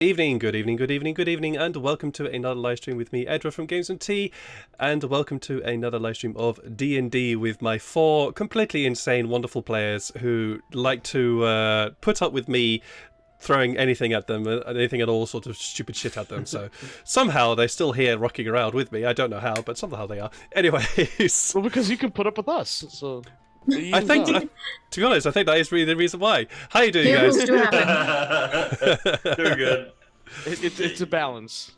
Evening, good evening, good evening, good evening, and welcome to another live stream with me, Edward from Games and Tea, and welcome to another live stream of D&D with my four completely insane, wonderful players who like to put up with me throwing anything at them, anything at all, sort of stupid shit at them. So somehow they're still here rocking around with me. I don't know how, but somehow they are. Anyways, Well, because you can put up with us, so. I think, to be honest, I think that is really the reason why. How you doing, Heroes guys? do happen. Doing good. It's a balance.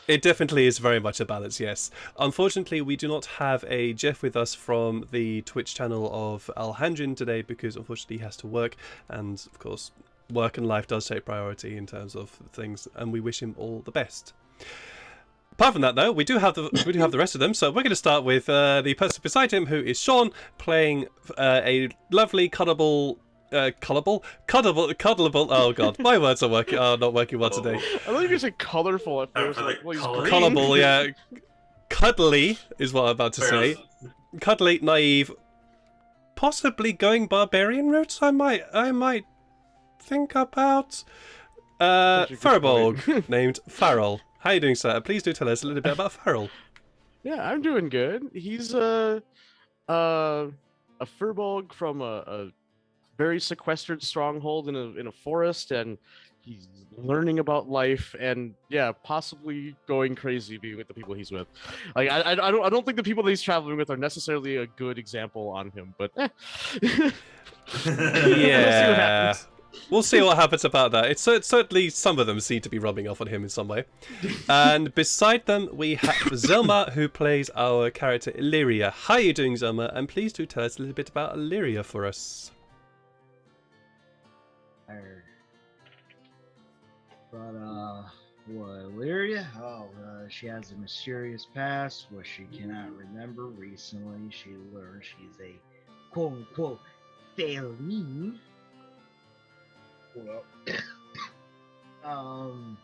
It definitely is very much a balance, yes. Unfortunately, we do not have a Jeff with us from the Twitch channel of Alhandrin today because unfortunately he has to work, and of course, work and life does take priority in terms of things, and we wish him all the best. Apart from that, though, we do have the rest of them. So we're going to start with the person beside him, who is Sean, playing a lovely, cuddleable. Oh god, my words are not working well today. I thought you were say colorful at first. Like, well, he's green. Cuddleable, yeah. Cuddly is what I'm about to say. Cuddly, naive, possibly going barbarian routes. I might think about. Furbolg, named Farrell. How are you doing, sir? Please do tell us a little bit about Farrell. Yeah, I'm doing good. He's a furbolg from a very sequestered stronghold in a forest, and he's learning about life and possibly going crazy being with the people he's with. Like I don't think the people that he's traveling with are necessarily a good example on him, but Yeah. We'll see what happens. We'll see what happens about that. It's certainly some of them seem to be rubbing off on him in some way. And beside them, we have Zelma, who plays our character Illyria. How are you doing, Zelma? And please do tell us a little bit about Illyria for us. Illyria? She has a mysterious past, what she cannot remember. Recently, she learned she's a quote-unquote failing. Well, I'm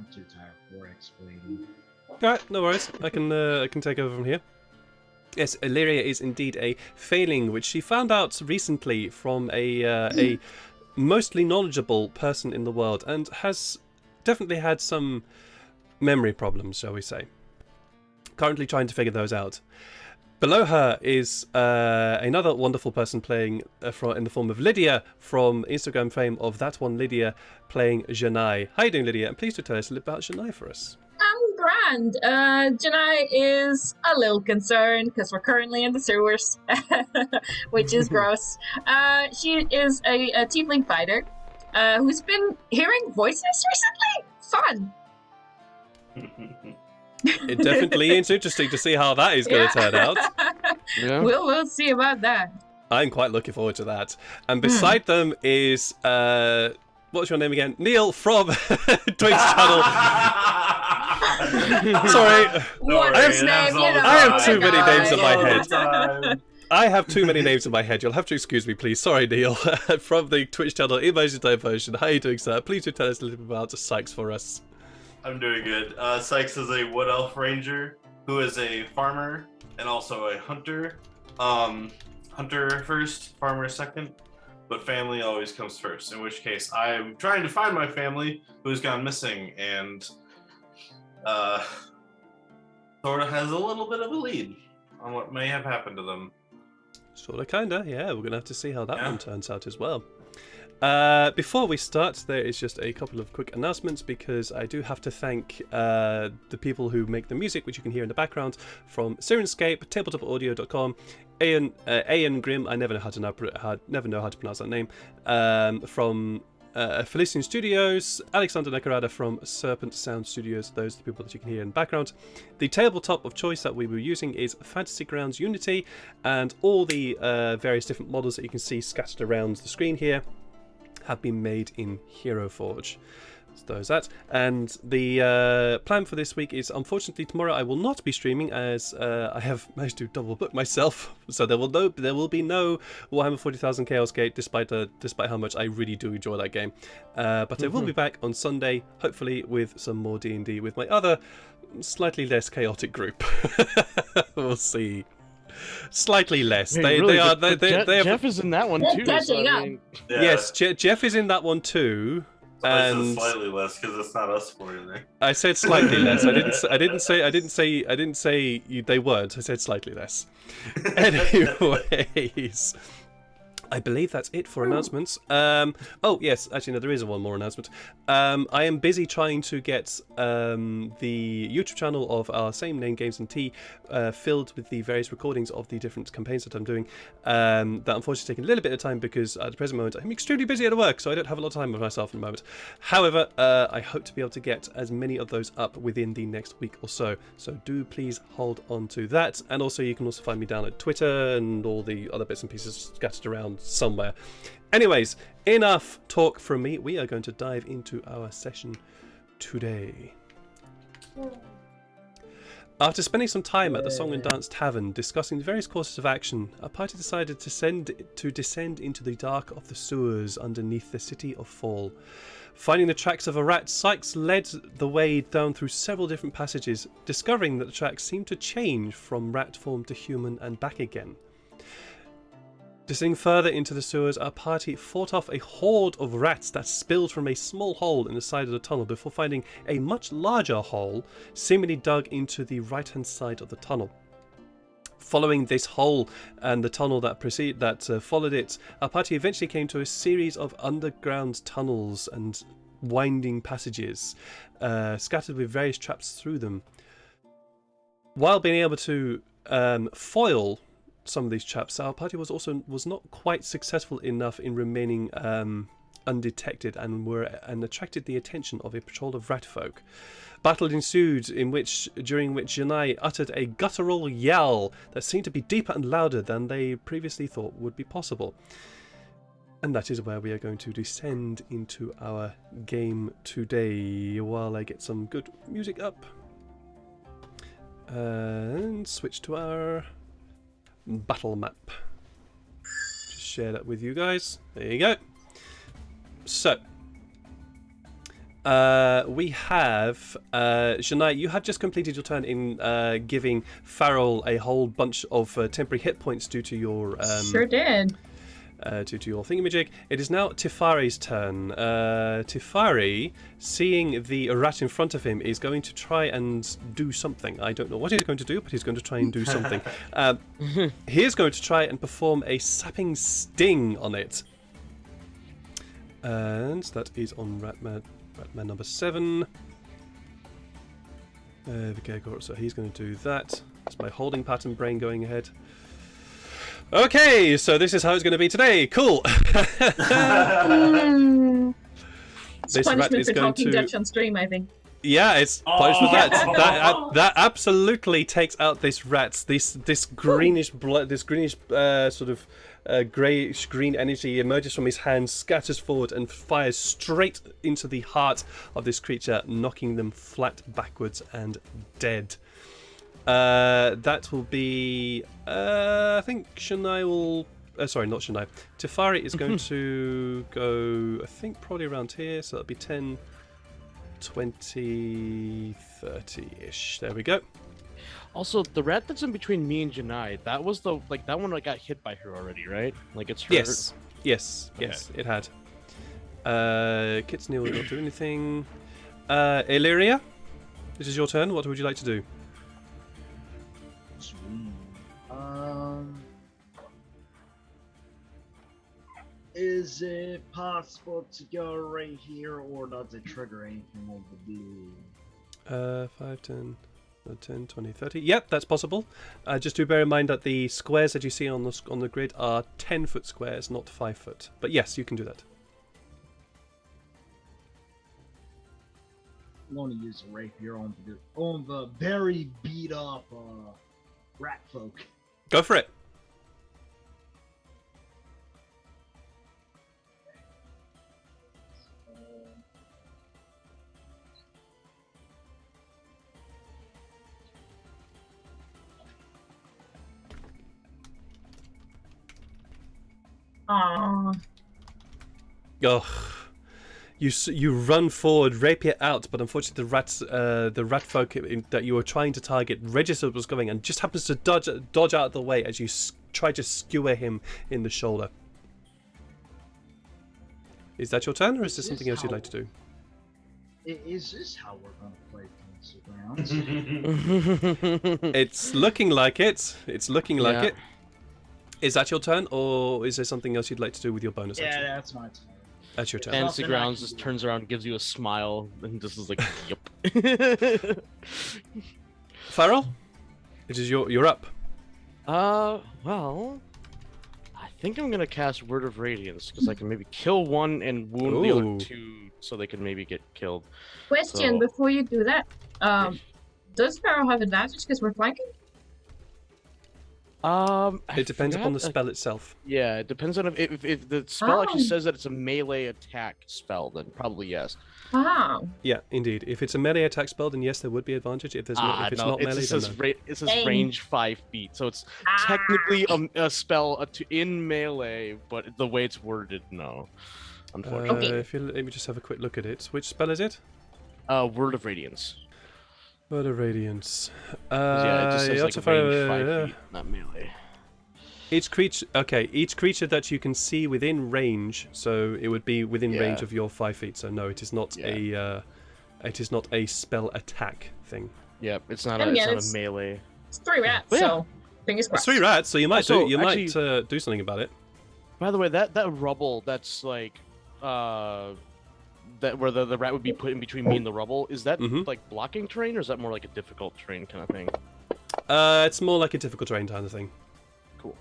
too tired for explaining. Alright, no worries. I can take over from here. Yes, Illyria is indeed a failing, which she found out recently from a mostly knowledgeable person in the world, and has definitely had some memory problems, shall we say. Currently trying to figure those out. Below her is another wonderful person playing in the form of Lydia from Instagram fame of That One Lydia, playing Janai. How are you doing, Lydia? And please do tell us a little about Janai for us. I'm grand. Janai is a little concerned because we're currently in the sewers, which is gross. She is a tiefling fighter who's been hearing voices recently. Fun. It definitely is interesting to see how that is going to turn out. Yeah. We'll see about that. I'm quite looking forward to that. And beside them is what's your name again? Neil from Twitch channel. Sorry, What's name? I have too many names in my head. head. I have too many names in my head. You'll have to excuse me, please. Sorry, Neil. From the Twitch channel Emotion Diversion. How are you doing, sir? Please do tell us a little bit about Sykes for us. I'm doing good. Sykes is a wood elf ranger who is a farmer and also a hunter. Hunter first, farmer second, but family always comes first. In which case, I'm trying to find my family who's gone missing and sort of has a little bit of a lead on what may have happened to them. Sort of, kinda, yeah. We're going to have to see how that one turns out as well. Before we start, there is just a couple of quick announcements because I do have to thank the people who make the music, which you can hear in the background, from Sirenscape, tabletopaudio.com, Ian Grimm, I never know how to pronounce that name, from Felician Studios, Alexander Nakarada from Serpent Sound Studios. Those are the people that you can hear in the background. The tabletop of choice that we were using is Fantasy Grounds Unity, and all the various different models that you can see scattered around the screen here have been made in Heroforge. So there's that. And the plan for this week is, unfortunately, tomorrow I will not be streaming as I have managed to double book myself. So there will be no Warhammer 40,000 Chaos Gate, despite how much I really do enjoy that game. But I will be back on Sunday, hopefully with some more D&D with my other slightly less chaotic group. We'll see. Slightly less. I mean, They really, are. but They have. Jeff is in that one They're too. catching up. Yeah. Yes, Jeff is in that one too. I said And slightly less because it's not us four in there. I said slightly less. I didn't say they weren't. I said slightly less. Anyways, I believe that's it for announcements. Oh yes, actually no, there is one more announcement. I am busy trying to get the YouTube channel of our same name Games and Tea filled with the various recordings of the different campaigns that I'm doing. That unfortunately taking a little bit of time because at the present moment I'm extremely busy at work, so I don't have a lot of time with myself at the moment. However, I hope to be able to get as many of those up within the next week or so. So do please hold on to that. And also you can also find me down at Twitter and all the other bits and pieces scattered around somewhere. Anyways, enough talk from me. We are going to dive into our session today. After spending some time at the Song and Dance Tavern discussing the various courses of action, our party decided to descend into the dark of the sewers underneath the city of Fall. Finding the tracks of a rat, Sykes led the way down through several different passages, discovering that the tracks seemed to change from rat form to human and back again. Descending further into the sewers, our party fought off a horde of rats that spilled from a small hole in the side of the tunnel before finding a much larger hole seemingly dug into the right-hand side of the tunnel. Following this hole and the tunnel that followed it, our party eventually came to a series of underground tunnels and winding passages, scattered with various traps through them. While being able to foil some of these traps, our party was not quite successful enough in remaining undetected and attracted the attention of a patrol of ratfolk. Battle ensued, during which Janai uttered a guttural yell that seemed to be deeper and louder than they previously thought would be possible. And that is where we are going to descend into our game today, while I get some good music up. And switch to our battle map. Just share that with you guys. There you go. So, we have Shania, you have just completed your turn in giving Farrell a whole bunch of temporary hit points due to your sure did. Due to your thingamajig. It is now Tifari's turn. Tifari, seeing the rat in front of him, is going to try and do something. I don't know what he's going to do, but he's going to try and do something. He is going to try and perform a sapping sting on it. And that is on Ratman number 7. So he's going to do that. That's my holding pattern brain going ahead. Okay, so this is how it's going to be today. Cool. It's This rat punishment is for going talking to. Dutch on stream, I think. Yeah, it's punished with that. That absolutely takes out this rat. This greenish blood, this greenish sort of greyish green energy emerges from his hand, scatters forward, and fires straight into the heart of this creature, knocking them flat backwards and dead. That will be. I think Shania will. Sorry, not Shania. Tifari is going to go. I think probably around here. So that'll be 10, 20, 30-ish. There we go. Also, the rat that's in between me and Janai, that was that one that got hit by her already, right? Like it's her. Yes, it had. Kitsney will not do anything. Illyria, this is your turn. What would you like to do? Sweet. Is it possible to go right here, or does it trigger anything over the 5, 10, 10, 20, 30. Yep, that's possible. Just do bear in mind that the squares that you see on the grid are 10-foot squares, not 5-foot. But yes, you can do that. I'm going to use a rapier on the very beat up rat folk. Go for it. Aww. Ugh. You run forward, rapier out, but unfortunately the rat folk that you were trying to target registered what was going and just happens to dodge out of the way as you try to skewer him in the shoulder. Is that your turn, or is there something else you'd like to do? Is this how we're going to play Kings of Grounds? It's looking like it. It's looking like it. Is that your turn, or is there something else you'd like to do with your bonus action? Yeah, that's my turn. That's your turn. Fantasy Grounds just turns around and gives you a smile, and just is like, yep. Farrell, it is you're up. Well, I think I'm gonna cast Word of Radiance because I can maybe kill one and wound the other two, so they can maybe get killed. Question before you do that. Does Pharaoh have advantage because we're flanking? It depends upon the spell itself. Yeah, it depends on if the spell actually says that it's a melee attack spell, then probably yes. Oh. Yeah, indeed. If it's a melee attack spell, then yes, there would be advantage. If it's not melee, it then says no. it says range 5 feet, so it's technically a spell in melee, but the way it's worded, no. Unfortunately. If you let me just have a quick look at it. Which spell is it? Word of Radiance. Word of Radiance. Yeah, it just says like range 5 feet, not melee. Each creature that you can see within range, so it would be within range of your 5 feet. So no, it is not a spell attack thing. Yep, it's not a melee. It's 3 rats, so fingers crossed. 3 rats, so you might Also, might do something about it. By the way, that rubble that's like that where the rat would be put in between me and the rubble, is that like blocking terrain, or is that more like a difficult terrain kind of thing? It's more like a difficult terrain kind of thing. Cool.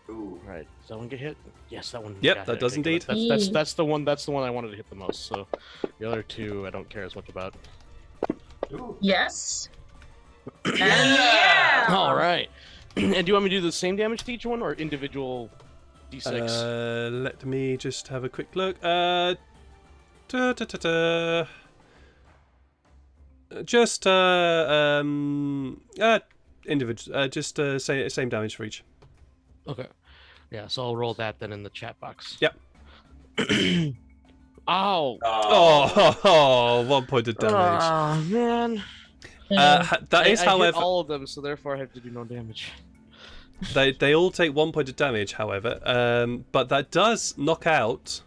Ooh. Right. Does that one get hit? Yes, that one. Yep, that does indeed. That's the one I wanted to hit the most. So the other two I don't care as much about. Ooh. Yes. And yeah. All right. And do you want me to do the same damage to each one, or individual d6? Let me just have a quick look. Just individual. Just same damage for each. Okay. Yeah, so I'll roll that then in the chat box. Yep. Ow! Oh, 1 point of damage. Oh man. That is, I hit however, all of them, so therefore I have to do no damage. they all take 1 point of damage, however. But that does knock out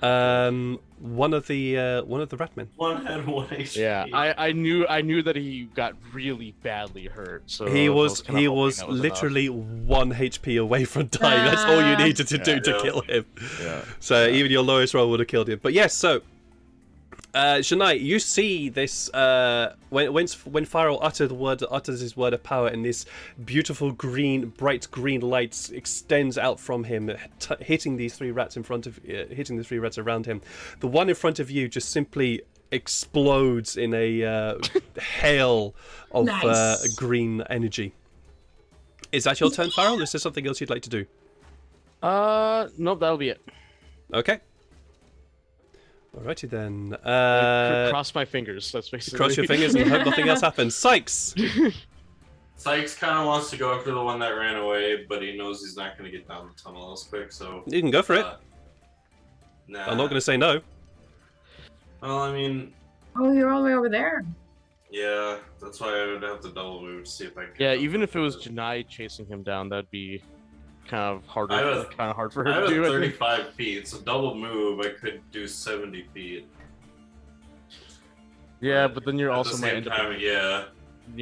one of the ratmen. One had 1 HP. Yeah, I knew that he got really badly hurt. So He was enough. literally 1 HP away from dying. That's all you needed to do to kill him. Yeah. So even your lowest roll would have killed him. But yes, so Shania, you see this when Pharaoh utters his word of power, and this beautiful bright green light extends out from him, hitting these 3 rats around him. The one in front of you just simply explodes in a hail of green energy. Is that your turn, Pharaoh? Is there something else you'd like to do? Nope, that'll be it. Okay. Alrighty then. Cross my fingers. That's basically. Cross your fingers and hope nothing else happens. Sykes. Sykes kind of wants to go after the one that ran away, but he knows he's not going to get down the tunnel as quick. So you can go for it. Nah. I'm not going to say no. Well, I mean. Oh, you're all the way over there. Yeah, that's why I would have to double move to see if I can. Yeah, even if it was Janai chasing him down, that'd be kind of hard for her I to do. have 35 feet, so double move, I could do 70 feet. Yeah, but then you're also the might same end time,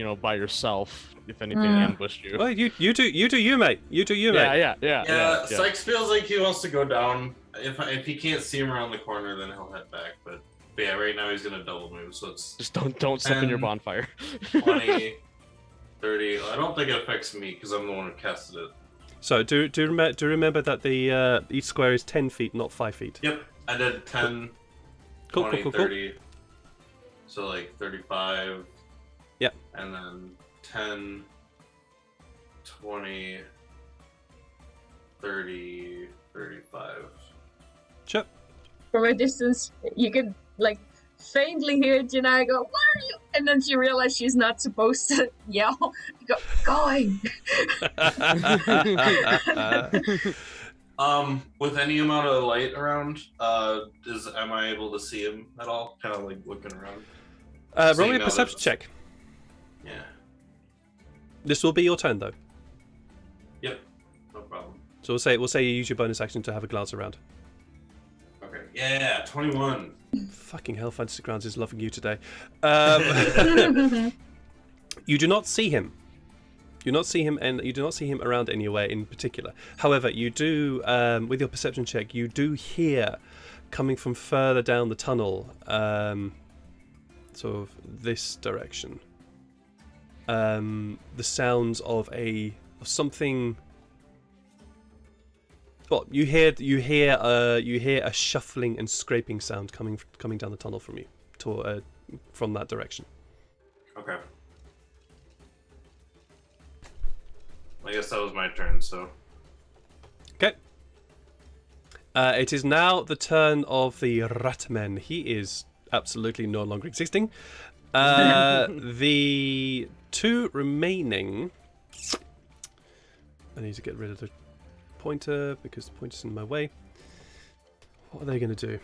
up, by yourself if anything ambushed you. Well, you do you, mate. You do you, mate. Yeah. Sykes feels like he wants to go down. If he can't see him around the corner, then he'll head back. But yeah, right now he's gonna double move, so it's just don't step in your bonfire. 20, 30. I don't think it affects me because I'm the one who casted it. So do remember that the each square is 10 feet, not 5 feet. Yep, I did 10, cool. 20, 30. So like 35. Yep. And then 10, 20, 30, 35. Sure. From a distance, you could like faintly hear Janai go, "Where are you?" And then she realized she's not supposed to yell. You go, "Going." With any amount of light around, am I able to see him at all? Kind of like looking around. Roll me a perception check. Yeah. This will be your turn, though. Yep. No problem. So we'll say you use your bonus action to have a glance around. Okay. Yeah, 21. Fucking hell, Fantasy Grounds is loving you today. You do not see him. You do not see him, and you do not see him around anywhere in particular. However, you do, with your perception check, you do hear, coming from further down the tunnel, sort of this direction, the sounds of something. Well, you hear a shuffling and scraping sound coming down the tunnel from you, from that direction. Okay. I guess that was my turn, so. Okay. It is now the turn of the Ratman. He is absolutely no longer existing. The two remaining. I need to get rid of the pointer because the pointer's in my way. What are they going to do?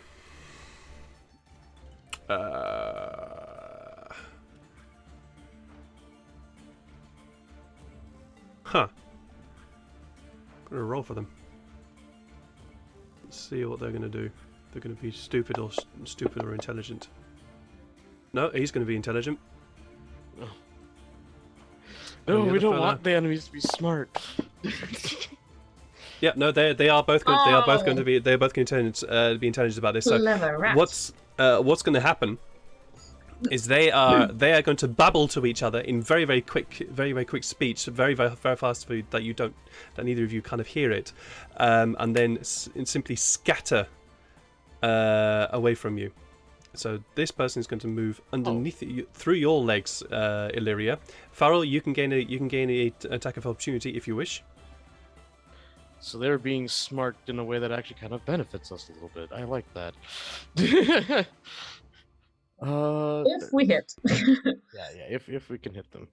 Huh. I'm going to roll for them. Let's see what they're going to do. They're going to be stupid or intelligent. No, he's going to be intelligent. No, And the we other don't fella- want the enemies to be smart. Yeah, no, they are both going. They are both going to be. They are both going to be intelligent about this. So Clever rat. what's going to happen is they are going to babble to each other in very quick speech, very fast for you, that neither of you kind of hear it, and then simply scatter away from you. So this person is going to move underneath you, through your legs, Illyria. Farrell, you can gain a attack of opportunity if you wish. So they're being smart in a way that actually kind of benefits us a little bit. I like that. If we hit. Yeah, if we can hit them.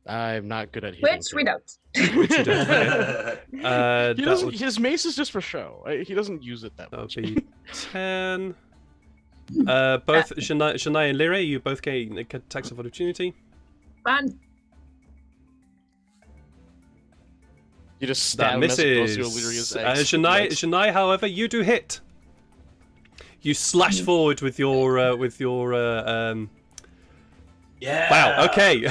I'm not good at hitting. Which we don't. Which you don't. Okay. His mace is just for show. He doesn't use it that That much. would be 10. Both Shania and Lyra, you both gain attacks of opportunity. Fun. You just That stab him as opposed misses. to Illyria's eggs. Shania, however, you do hit. You slash forward with your Yeah. Wow. Okay.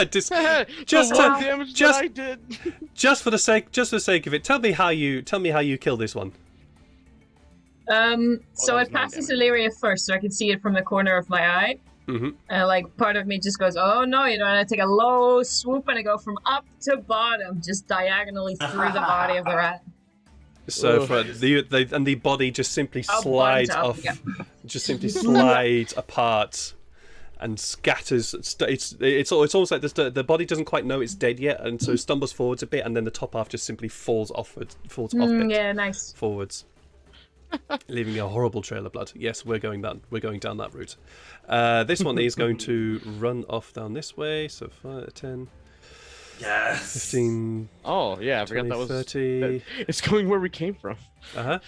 just damage just- that I did. just for the sake of it, tell me how you kill this one. So that was it passes 9 Illyria first, so I can see it from the corner of my eye. Mm-hmm. And like part of me just goes, "Oh no!" You know, and I take a low swoop and I go from up to bottom, just diagonally through the body of the rat. So Ugh. for the body just simply Up, slides bottom, off, yeah. just simply slides apart and scatters. It's almost like the body doesn't quite know it's dead yet, and so stumbles forwards a bit, and then the top half just simply falls off bit Yeah, nice. forwards, leaving a horrible trail of blood. Yes, we're going down that route. This one is going to run off down this way. So 5, 10, Yes. 15, Oh yeah, I 20, forgot that was. 30. It's going where we came from. Uh-huh.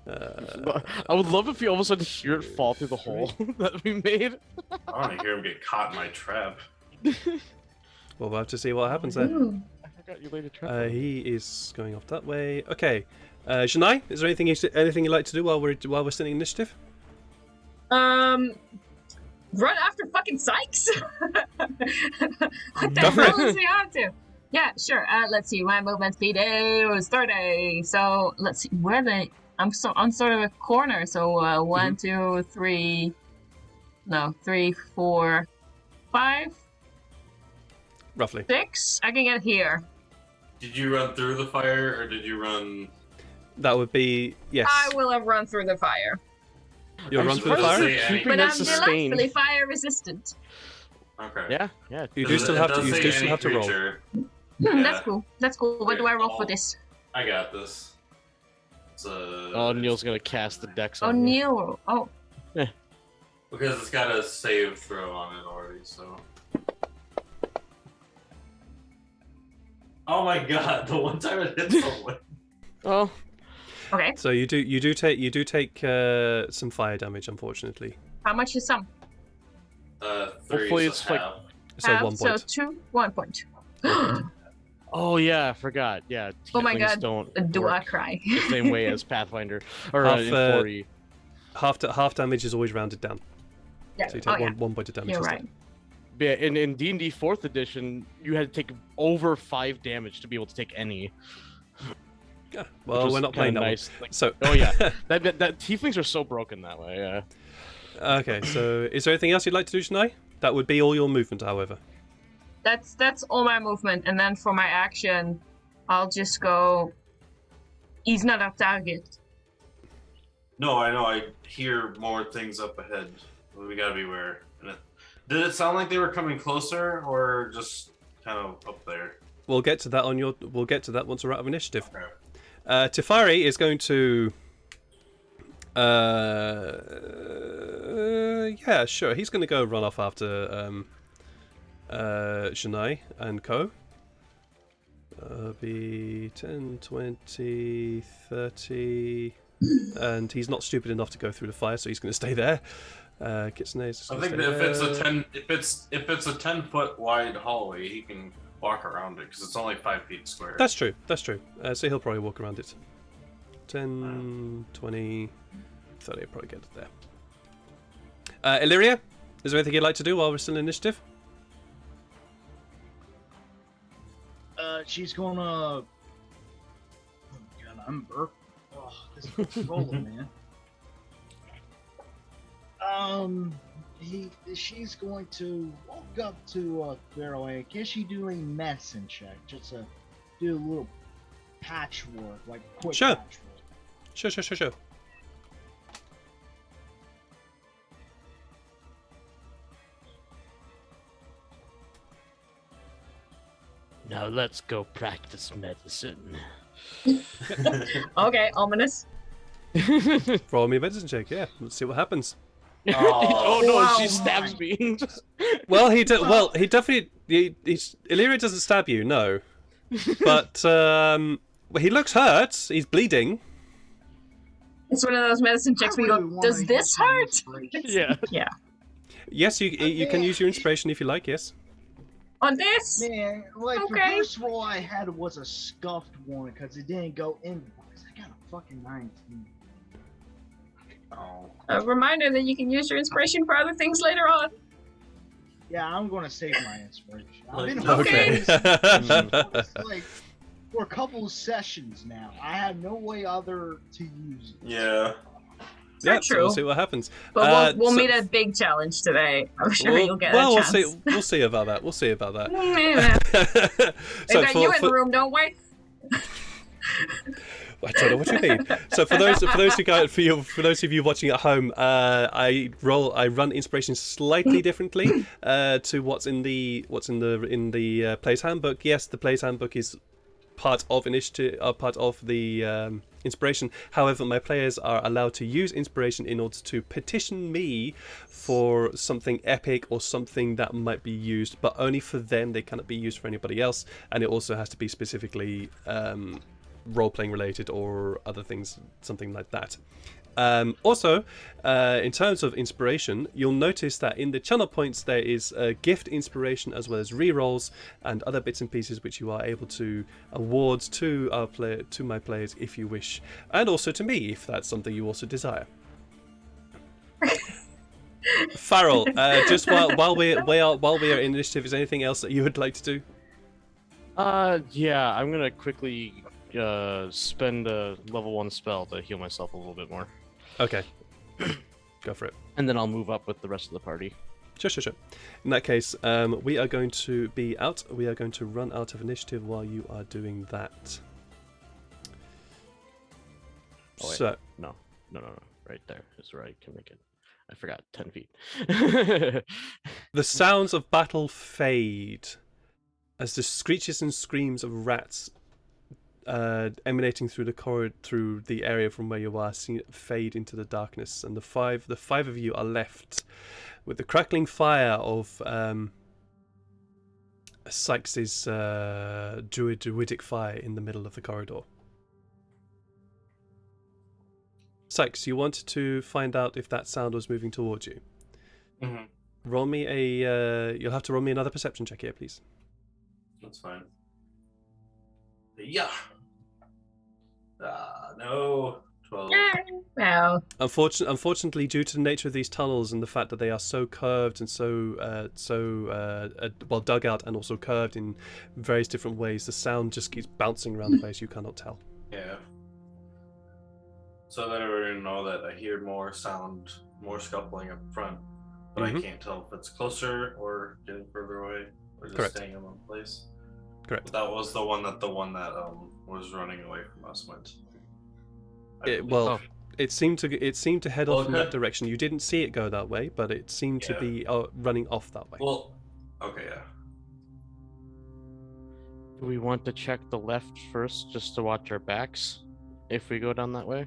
I would love if you all of a sudden hear it fall through the hole that we made. I want to hear him get caught in my trap. We'll have to see what happens there. Ooh. I forgot you laid a trap. on me. He is going off that way. Okay. Shania, is there anything you'd like to do while we're sitting initiative? Run after fucking Sykes. What the Go for hell it. is he on to? Yeah, sure. Let's see. My movement speed is 30. So let's see. Where they? I'm sort of a corner. So 1, 2, 3. No, 3, 4, 5, Roughly. 6. I can get here. Did you run through the fire, or did you run? That would be yes. I will have run through the fire, You'll I'm run through the surprised fire. you're Say keeping but it I'm sustained. delightfully fire resistant. Okay. Yeah, yeah. You do still have to. You do still have to roll. That's cool. That's cool. What do I roll for Okay. this? I got this. It's Oh, Neil's gonna cast the dex Oh, on me. Neil. Oh, because it's got a save throw on it already. So Oh my god! The one time it hit someone. Oh, Okay. So you do take some fire damage, unfortunately. How much is some? 3 Hopefully is it's a like- half. So Half, 1 so point. 1 point. oh yeah, I forgot. Yeah, Oh my tieflings god, don't do I work cry? the same way as Pathfinder or Half, in 4E. Half damage is always rounded down. Yeah. So you Oh, take yeah. 1 point of damage You're instead. right. Yeah, in D&D 4th edition, you had to take over 5 damage to be able to take any. Yeah. which Well, was we're not kinda playing that nice. one. Like, So. oh yeah, that tieflings are so broken that way. Yeah. Okay. So is there anything else you'd like to do, Shania? That would be all your movement, however. That's all my movement, and then for my action, I'll just go. He's not a target. No, I know. I hear more things up ahead. We gotta beware. Did it sound like they were coming closer, or just kind of up there? We'll get to that We'll get to that once we're out of initiative. Okay. Tefari is going to. Yeah, sure. He's going to go run off after Shania and Co. Be 10, 20, 30. And he's not stupid enough to go through the fire, so he's going to stay there. Kitsune's I think that if it's a 10-foot wide hallway, he can walk around it because it's only 5 feet square. That's true. So he'll probably walk around it. 10, 20, 30. I'll probably get it there. Illyria, is there anything you'd like to do while we're still in initiative? She's gonna. Oh God, I'm burp. Oh, this is rolling, man. She's going to walk up to Pharaoh and can she do a medicine check? Just do a little patchwork, like quick Sure. patchwork. Sure. Now let's go practice medicine. Okay, ominous. Roll me a medicine check, yeah. Let's see what happens. Oh no, Wow. she stabs me. Well, he definitely... Illyria doesn't stab you, no. But, he looks hurt. He's bleeding. It's one of those medicine checks where you go, does this hurt? yeah. Yeah. Yes, you can use your inspiration if you like, yes. On this? Man, like Okay. the first roll I had was a scuffed one because it didn't go in. I got a fucking 19. Oh. A reminder that you can use your inspiration for other things later on. Yeah, I'm gonna save my inspiration. I've Like, been Okay. it's like for a couple of sessions now. I have no way other to use it. Yeah. Yeah, True. so we'll see what happens. But we'll so- meet a big challenge today. I'm sure you'll get a we'll chance. we'll see about that. We'll see about that. Yeah. We got you in the room, don't we? I don't know what you mean. So for those of you watching at home, I run inspiration slightly differently to what's in the player's handbook. Yes, the player's handbook is part of initiative, part of the inspiration. However, my players are allowed to use inspiration in order to petition me for something epic or something that might be used, but only for them. They cannot be used for anybody else, and it also has to be specifically role-playing related or other things, something like that. Also, in terms of inspiration, you'll notice that in the channel points there is gift inspiration as well as rerolls and other bits and pieces which you are able to award to my players if you wish, and also to me if that's something you also desire. Farrell, just while we are in initiative, is there anything else that you would like to do? Yeah, I'm gonna quickly spend a level 1 spell to heal myself a little bit more. Okay, go for it. And then I'll move up with the rest of the party. Sure. In that case, we are going to be out. We are going to run out of initiative while you are doing that. Oh, wait. So, No. Right there is where I can make it. I forgot 10 feet. the sounds of battle fade as the screeches and screams of rats emanating through the corridor, through the area from where you are, fade into the darkness, and the five of you are left with the crackling fire of Sykes' druidic fire in the middle of the corridor. Sykes, you wanted to find out if that sound was moving towards you. Mhm. Roll me a. You'll have to roll me another perception check here, please. That's fine. Yeah. No. 12. Well, Unfortunately, due to the nature of these tunnels and the fact that they are so curved and well dug out and also curved in various different ways, the sound just keeps bouncing around the place. You cannot tell. Yeah. So that I already know that I hear more sound, more scuffling up front, but I can't tell if it's closer or getting further away or just Correct. staying in one place. Correct. But that was the one that was running away from us went. It seemed to head off in that Okay. direction. You didn't see it go that way, but it seemed to be running off that way. Well, okay, yeah. Do we want to check the left first just to watch our backs if we go down that way?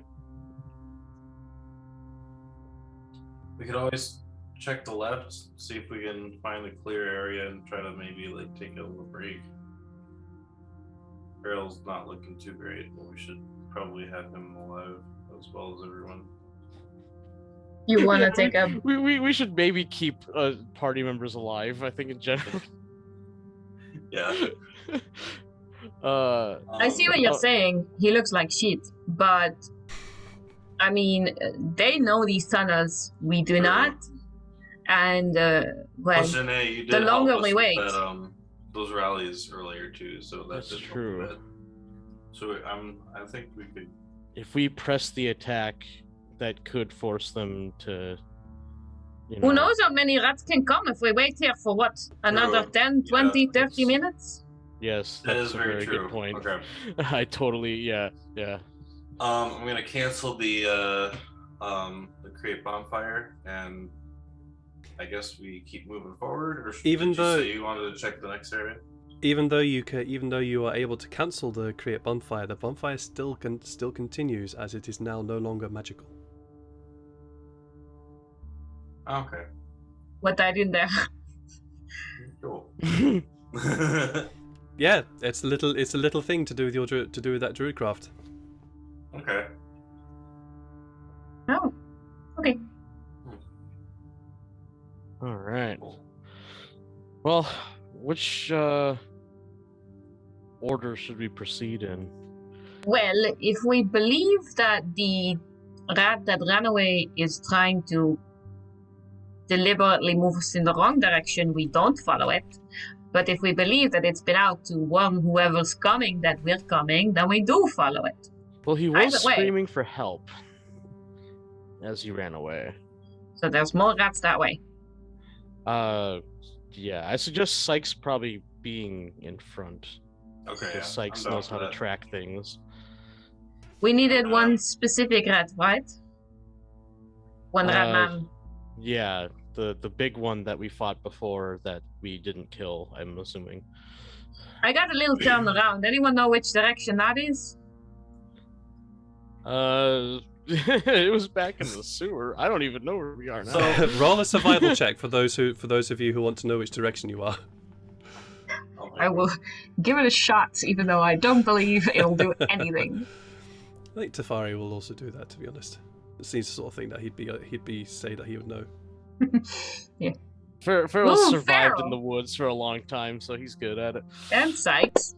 We could always check the left, see if we can find a clear area and try to maybe take a little break. Harold's not looking too great, but we should probably have him alive as well as everyone. you want to Yeah, take a. We should maybe keep party members alive, I think, in general. Yeah. I see what you're saying. He looks like shit, but I mean, they know these tunnels. We do True. not, and well, Janae, you did the longer help us we with wait. that, those rallies earlier too, so That's did help a true. bit. So I think we could. If we press the attack, that could force them to. Who knows how many rats can come if we wait here for what? Another True. 10, 20, Yeah, 30 minutes? Yes, That that's is a very very true. good point. Okay. I totally, yeah. I'm gonna cancel the create bonfire, and I guess we keep moving forward. Or Even did you though- say you wanted to check the next area? Even though you are able to cancel the create bonfire, the bonfire still continues as it is now no longer magical. Okay. What I did there. Cool. Yeah, it's a little thing to do with that druidcraft. Okay. Oh, okay. All right. Cool. Well, which order should we proceed in? Well, if we believe that the rat that ran away is trying to deliberately move us in the wrong direction, we don't follow it. But if we believe that it's been out to warn whoever's coming that we're coming, then we do follow it. Well, he was Either way. screaming for help as he ran away. So there's more rats that way. Yeah, I suggest Sykes probably being in front. Okay. Because Yeah, Sykes I'm down knows for how to that. track things. We needed one specific rat, right? One rat man. Yeah, the big one that we fought before that we didn't kill, I'm assuming. I got a little turn around. Anyone know which direction that is? It was back in the sewer. I don't even know where we are now. So- Roll a survival check for those of you who want to know which direction you are. Oh my I will give it a shot, even though I don't believe it'll do anything. I think Tafari will also do that. To be honest, it seems the sort of thing that he'd be say that he would know. Farrell Ooh, survived Farrell. in the woods for a long time, so he's good at it. And Sykes.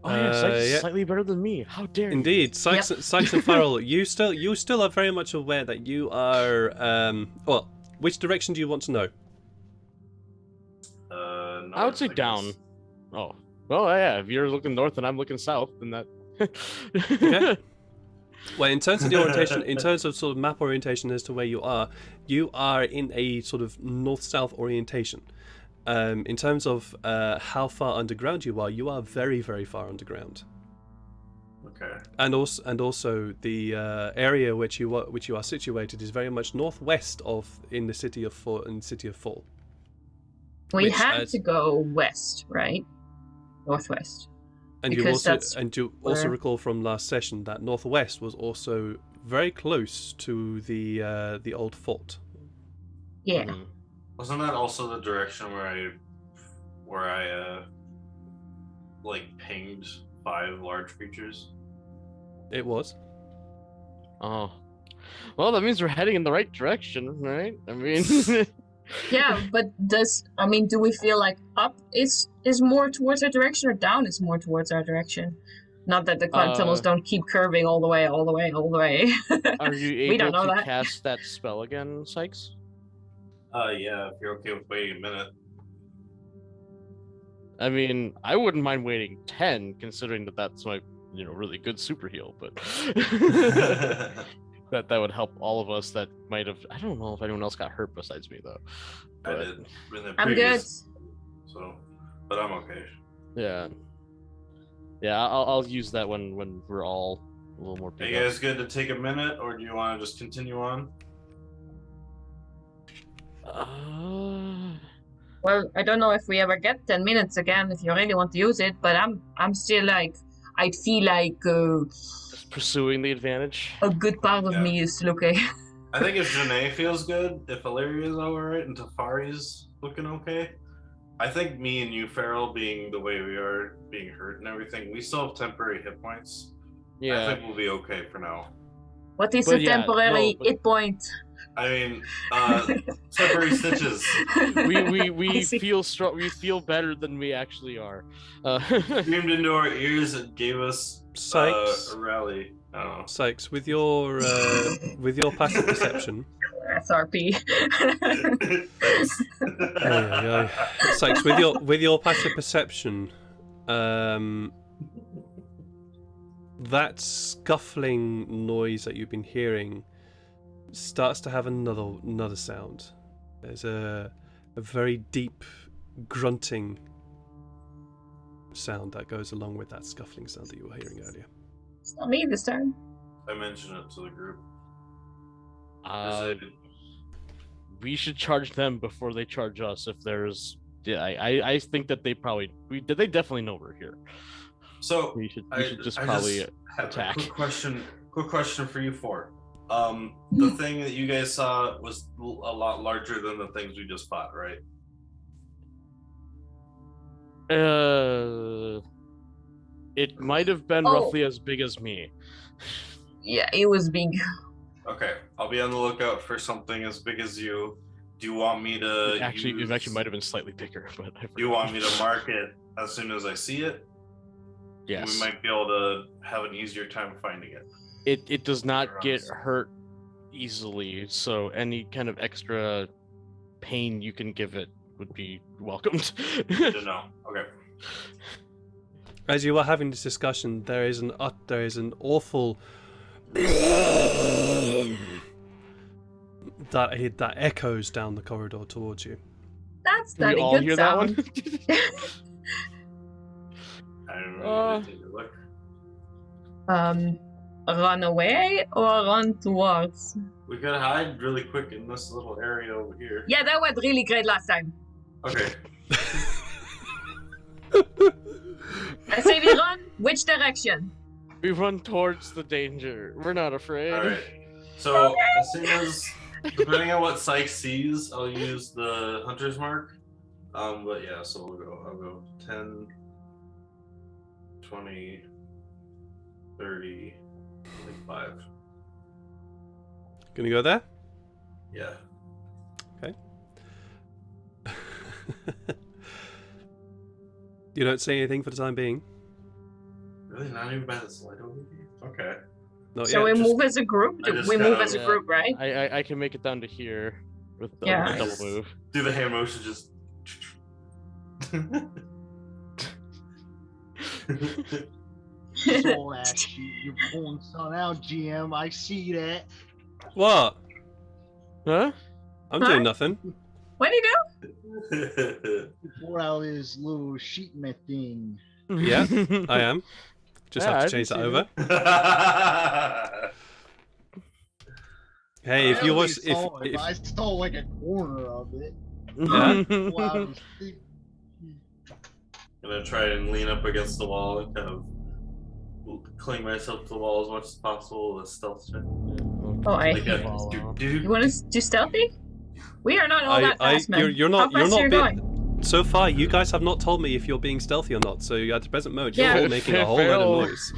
Oh yeah, Sykes is yeah. slightly better than me. How dare you? Indeed, Sykes and Farrell, you still are very much aware that you are. Well, which direction do you want to know? I would say north, down. guess. Oh, well, yeah. If you're looking north and I'm looking south, then that. Okay. Well, in terms of the orientation, in terms of sort of map orientation as to where you are in a sort of north-south orientation. In terms of how far underground you are very, very far underground. Okay. And also the area which you are situated is very much northwest in the city of Fall. We Which had as- to go west, right? Northwest. And Because that's you also where- recall from last session that northwest was also very close to the old fort. Yeah. Mhm. Wasn't that also the direction where I where I like pinged 5 large creatures? It was. Oh. Well, that means we're heading in the right direction, right? I mean, Yeah, but do we feel like up is more towards our direction or down is more towards our direction? Not that the cloud tunnels don't keep curving all the way. are you We don't able know to that. cast that spell again, Sykes? Yeah, if you're okay with waiting a minute. I mean, I wouldn't mind waiting 10, considering that that's my, really good super heal, but that would help all of us that might have. I don't know if anyone else got hurt besides me though. I But, did. In the I'm good. previous, so, but I'm okay. yeah. Yeah, I'll use that when we're all a little more. Are you guys good to take a minute, or do you want to just continue on? Well, I don't know if we ever get 10 minutes again if you really want to use it, but I'm still like, I'd feel like Just pursuing the advantage. a good part of me is still okay. I think if Janae feels good, if Illyria's alright, and Tafari's looking okay, I think me and you, Farrell, being the way we are, being hurt and everything, we still have temporary hit points. Yeah. I think we'll be okay for now. What is But a yeah, temporary hit point? I mean, temporary stitches. We feel strong. We feel better than we actually are. Screamed into our ears and gave us Sykes. a rally. I don't know. Sykes, with your passive perception. SRP. Sykes, with your passive perception, that scuffling noise that you've been hearing starts to have another sound. There's a very deep grunting sound that goes along with that scuffling sound that you were hearing earlier. It's not me this time. I mentioned it to the group. We should charge them before they charge us. If there's, I think that they they definitely know we're here. So we should just probably attack. Quick question for you four. The thing that you guys saw was a lot larger than the things we just fought, right? It might have been roughly as big as me. Yeah, it was big. Okay, I'll be on the lookout for something as big as you. Do you want me to It actually might have been slightly bigger, but do you want me to mark it as soon as I see it? Yes. We might be able to have an easier time finding it. It does not get hurt easily, so any kind of extra pain you can give it would be welcomed. Good to know. Okay. As you are having this discussion, there is an awful that echoes down the corridor towards you. That's we not all a good hear sound. that one? I don't know. Take a look. Run away or run towards? We could hide really quick in this little area over here. Yeah, that went really great last time. Okay. I say we run. Which direction? We run towards the danger. We're not afraid. All right. So as soon as, depending on what Sykes sees, I'll use the hunter's mark. But yeah, so I'll go 10, 20, 30, 25. Gonna go there? Yeah. Okay. You don't say anything for the time being? Really? Not even by this light over here? Okay. Not So yet. we move as a group? We move as a group, right? I can make it down to here with the Yeah. double move. Do the hand motion just. Soul ass shit. You're pulling something out, GM. I see that. What? Huh? I'm doing nothing. What do you do? You pull out his little sheet metal thing. Yeah, I am. Just have I to change that see over. Hey, if you watch, I saw like a corner of it. Yeah. Pull out his thing. Gonna try and lean up against the wall and kind of cling myself to the wall as much as possible with a stealth check. Oh, Like you want to do stealthy? We are not all that fast, man. You're not. How fast are you going? so far, you guys have not told me if you're being stealthy or not. So at the present moment, Yeah. you're all making a whole lot of noise.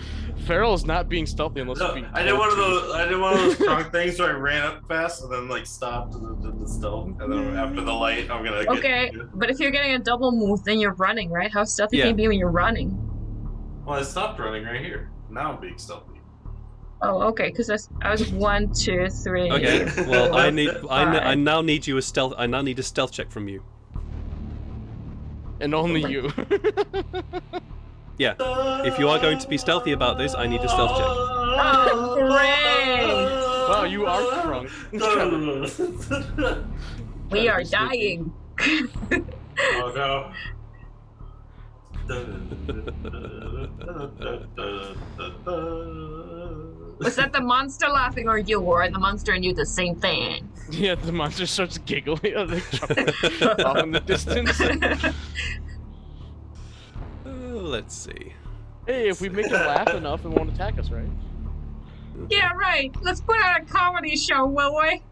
Farrell's not being stealthy unless No, he's being I did one of told to. those. I did one of those strong things where I ran up fast and then like stopped and did the stealth, and then after the light, I'm gonna. Okay, but if you're getting a double move, then you're running, right? How stealthy Yeah. can you be when you're running? Well, I stopped running right here. Now I'm being stealthy. Oh, okay, because I was 1, 2, 3. Okay. Well, I Five. now need you a stealth. I now need a stealth check from you. And only you. Yeah. If you are going to be stealthy about this, I need a stealth check. Oh, great! Wow, you are drunk. We are dying. Oh no. Was that the monster laughing or you, or the monster and you the same thing? Yeah, the monster starts giggling off in the distance. Let's see. Hey, if we make him laugh enough, it won't attack us, right? Yeah, right. Let's put on a comedy show, will we?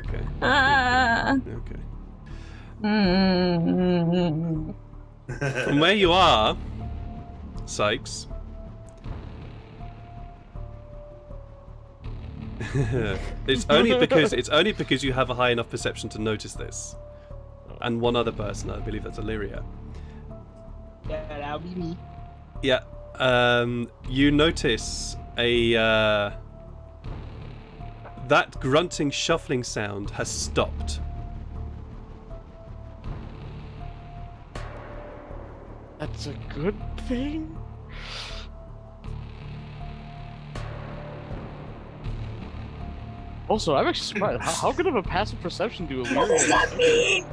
Okay. Okay. From where you are, Sykes. it's only because you have a high enough perception to notice this, and one other person, I believe that's Illyria. Yeah, that'll be me. Yeah. You notice that grunting, shuffling sound has stopped. That's a good thing? Also, I'm actually surprised. How good of a passive perception do What does that mean?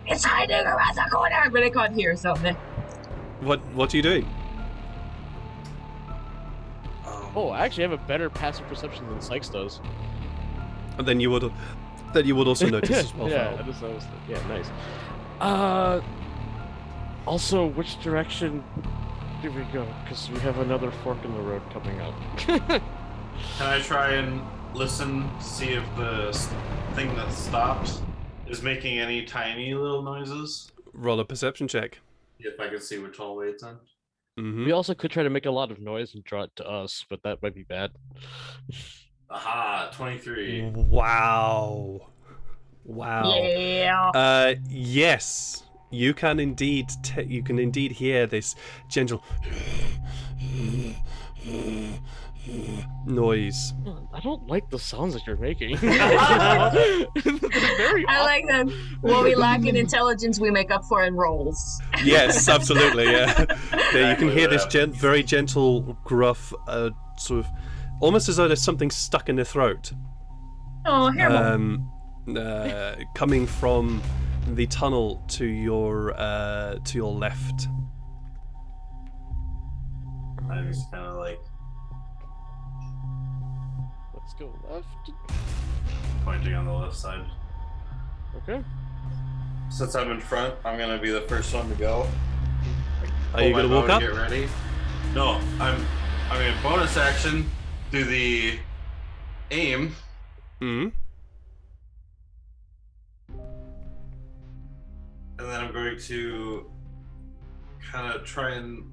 It's hiding around the corner, but I can't hear something. What are you doing? Oh, I actually have a better passive perception than Sykes does. And then you would also notice as well. Yeah, Farrell. I just noticed it. Yeah, nice. Also, which direction do we go? Because we have another fork in the road coming up. Can I try and listen to see if the thing that stops is making any tiny little noises? Roll a perception check. If I can see which hallway it's in. Mm-hmm. We also could try to make a lot of noise and draw it to us, but that might be bad. Aha, 23. Wow. Yeah. Yes, you can indeed. You can indeed hear this gentle noise. I don't like the sounds that you're making. They're very I like that. What we lack in intelligence, we make up for in rolls. Yes, absolutely. Yeah. There you can hear this very gentle, gruff, sort of, almost as though there's something stuck in the throat. Oh, here. Coming from the tunnel to your left. I just kind of like Let's go left. pointing on the left side. Okay. Since I'm in front, I'm gonna be the first one to go. Are you gonna walk up? Get ready. No, I'm in bonus action. Do the aim. Mm. And then I'm going to kind of try and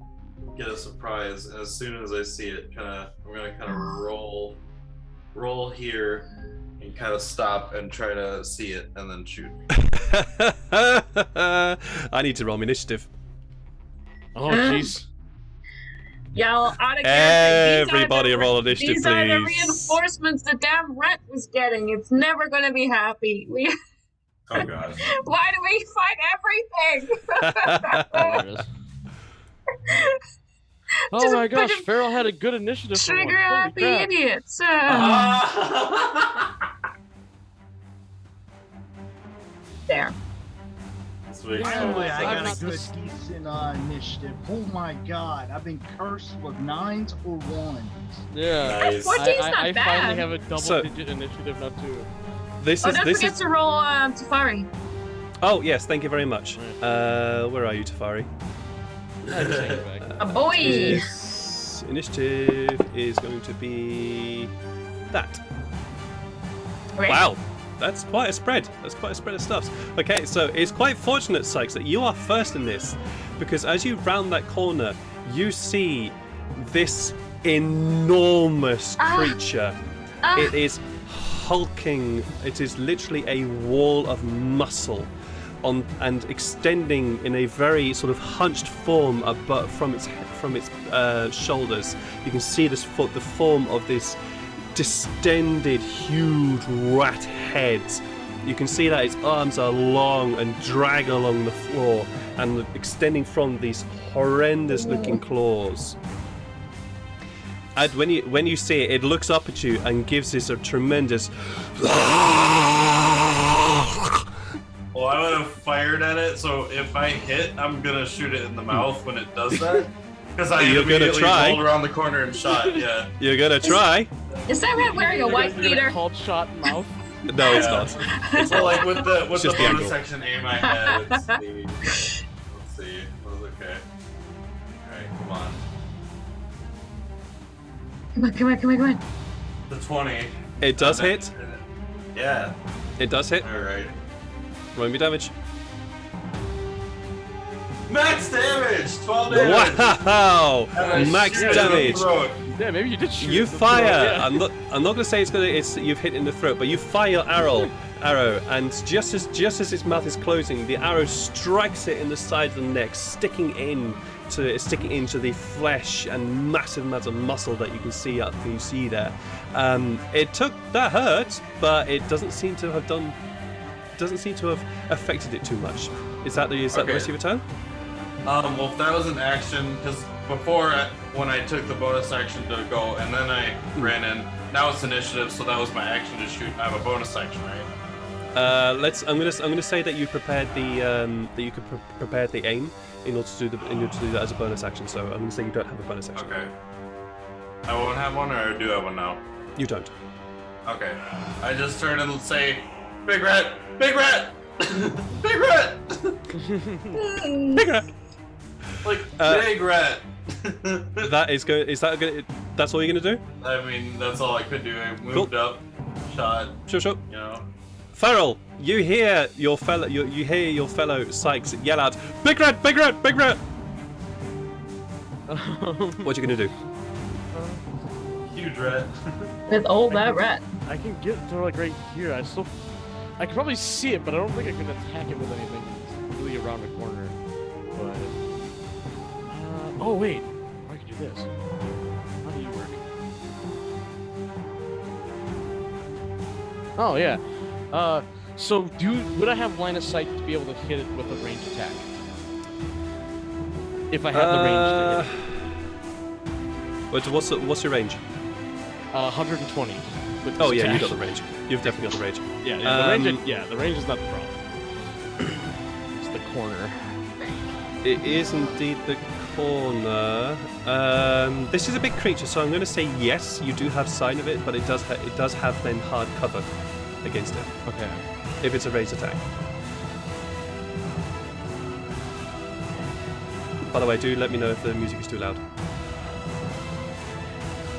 get a surprise. As soon as I see it, I'm gonna kind of roll here and kind of stop and try to see it and then shoot. I need to roll my initiative. Oh, jeez. Y'all, out of character. Everybody roll initiative, These are the please. reinforcements the damn rat was getting. It's never gonna be happy. Oh god. Why do we fight everything? There it is. Oh Just my a bunch gosh, of Farrell had a good initiative for once. Trigger Holy happy crap. idiots. There. Sweet. Finally, I I'm got not a good, this- decent initiative. Oh my god, I've been cursed with 9s or 1s. Yeah. Nice. 14's not I bad. finally have a So- double-digit initiative now too. This Oh, is don't this forget is. to roll Tafari. Oh yes, thank you very much. Where are you, Tafari? I just take it back. A boy. His initiative is going to be that. Okay. Wow. That's quite a spread. That's quite a spread of stuffs. Okay, so it's quite fortunate, Sykes, that you are first in this, because as you round that corner, you see this enormous creature. It is hulking. It is literally a wall of muscle and extending in a very sort of hunched form from its shoulders. You can see the form of this distended, huge rat head. You can see that its arms are long and drag along the floor and extending from these horrendous-looking claws. And when you see it, it looks up at you and gives this a tremendous. Well, I would have fired at it, so if I hit, I'm gonna shoot it in the mouth when it does that. Because I immediately rolled around the corner and shot. Yeah. You're gonna try. Is that rat wearing a white beater? Called shot in mouth. No, it's not. So like with the just the bonus angle. section aim I had, let's see. What was okay? Alright, come on. Come on. The 20. It does hit. Yeah. It does hit. Alright. Roll me damage. Max damage! 12 damage! Wow! And I Max shoot it in the damage. throat. Yeah, maybe you did shoot. You it in the fire. throat, yeah. I'm not gonna say it's you've hit in the throat, but you fire your arrow, and just as its mouth is closing, the arrow strikes it in the side of the neck, sticking into the flesh and massive amounts of muscle that you can see there. That hurt, but it doesn't seem to have affected it too much. Is that the rest of your turn? Well, if that was an action, because before when I took the bonus action to go and then I ran in, now it's initiative, so that was my action to shoot. I have a bonus action, right? I'm gonna say that you prepared the prepared the aim in order to do that as a bonus action. So I'm gonna say you don't have a bonus action. Okay. I won't have one, or do I have one now? You don't. Okay. I just turn and say, "Big rat, big rat, big rat." Big rat. Like big rat. That's all you're gonna do? I mean, that's all I could do. I moved up, shot. Sure. You know. Farrell, you hear your fellow Sykes yell out, "Big rat, big rat, big rat!" What you gonna do? Huge rat. With all that rat. I can get to like right here. I can probably see it, but I don't think I can attack it with anything really around the corner. But oh wait, I can do this. How do you work? Oh yeah. So would I have line of sight to be able to hit it with a ranged attack? If I have the range to hit it. What's your range? 120. With Oh this yeah, you attack. got the range. You've definitely got the range. Yeah, the range is not the problem. It's the corner. It is indeed the corner. This is a big creature, so I'm going to say yes. You do have sign of it, but it does have then hard cover against it. Okay. If it's a ranged attack. By the way, do let me know if the music is too loud.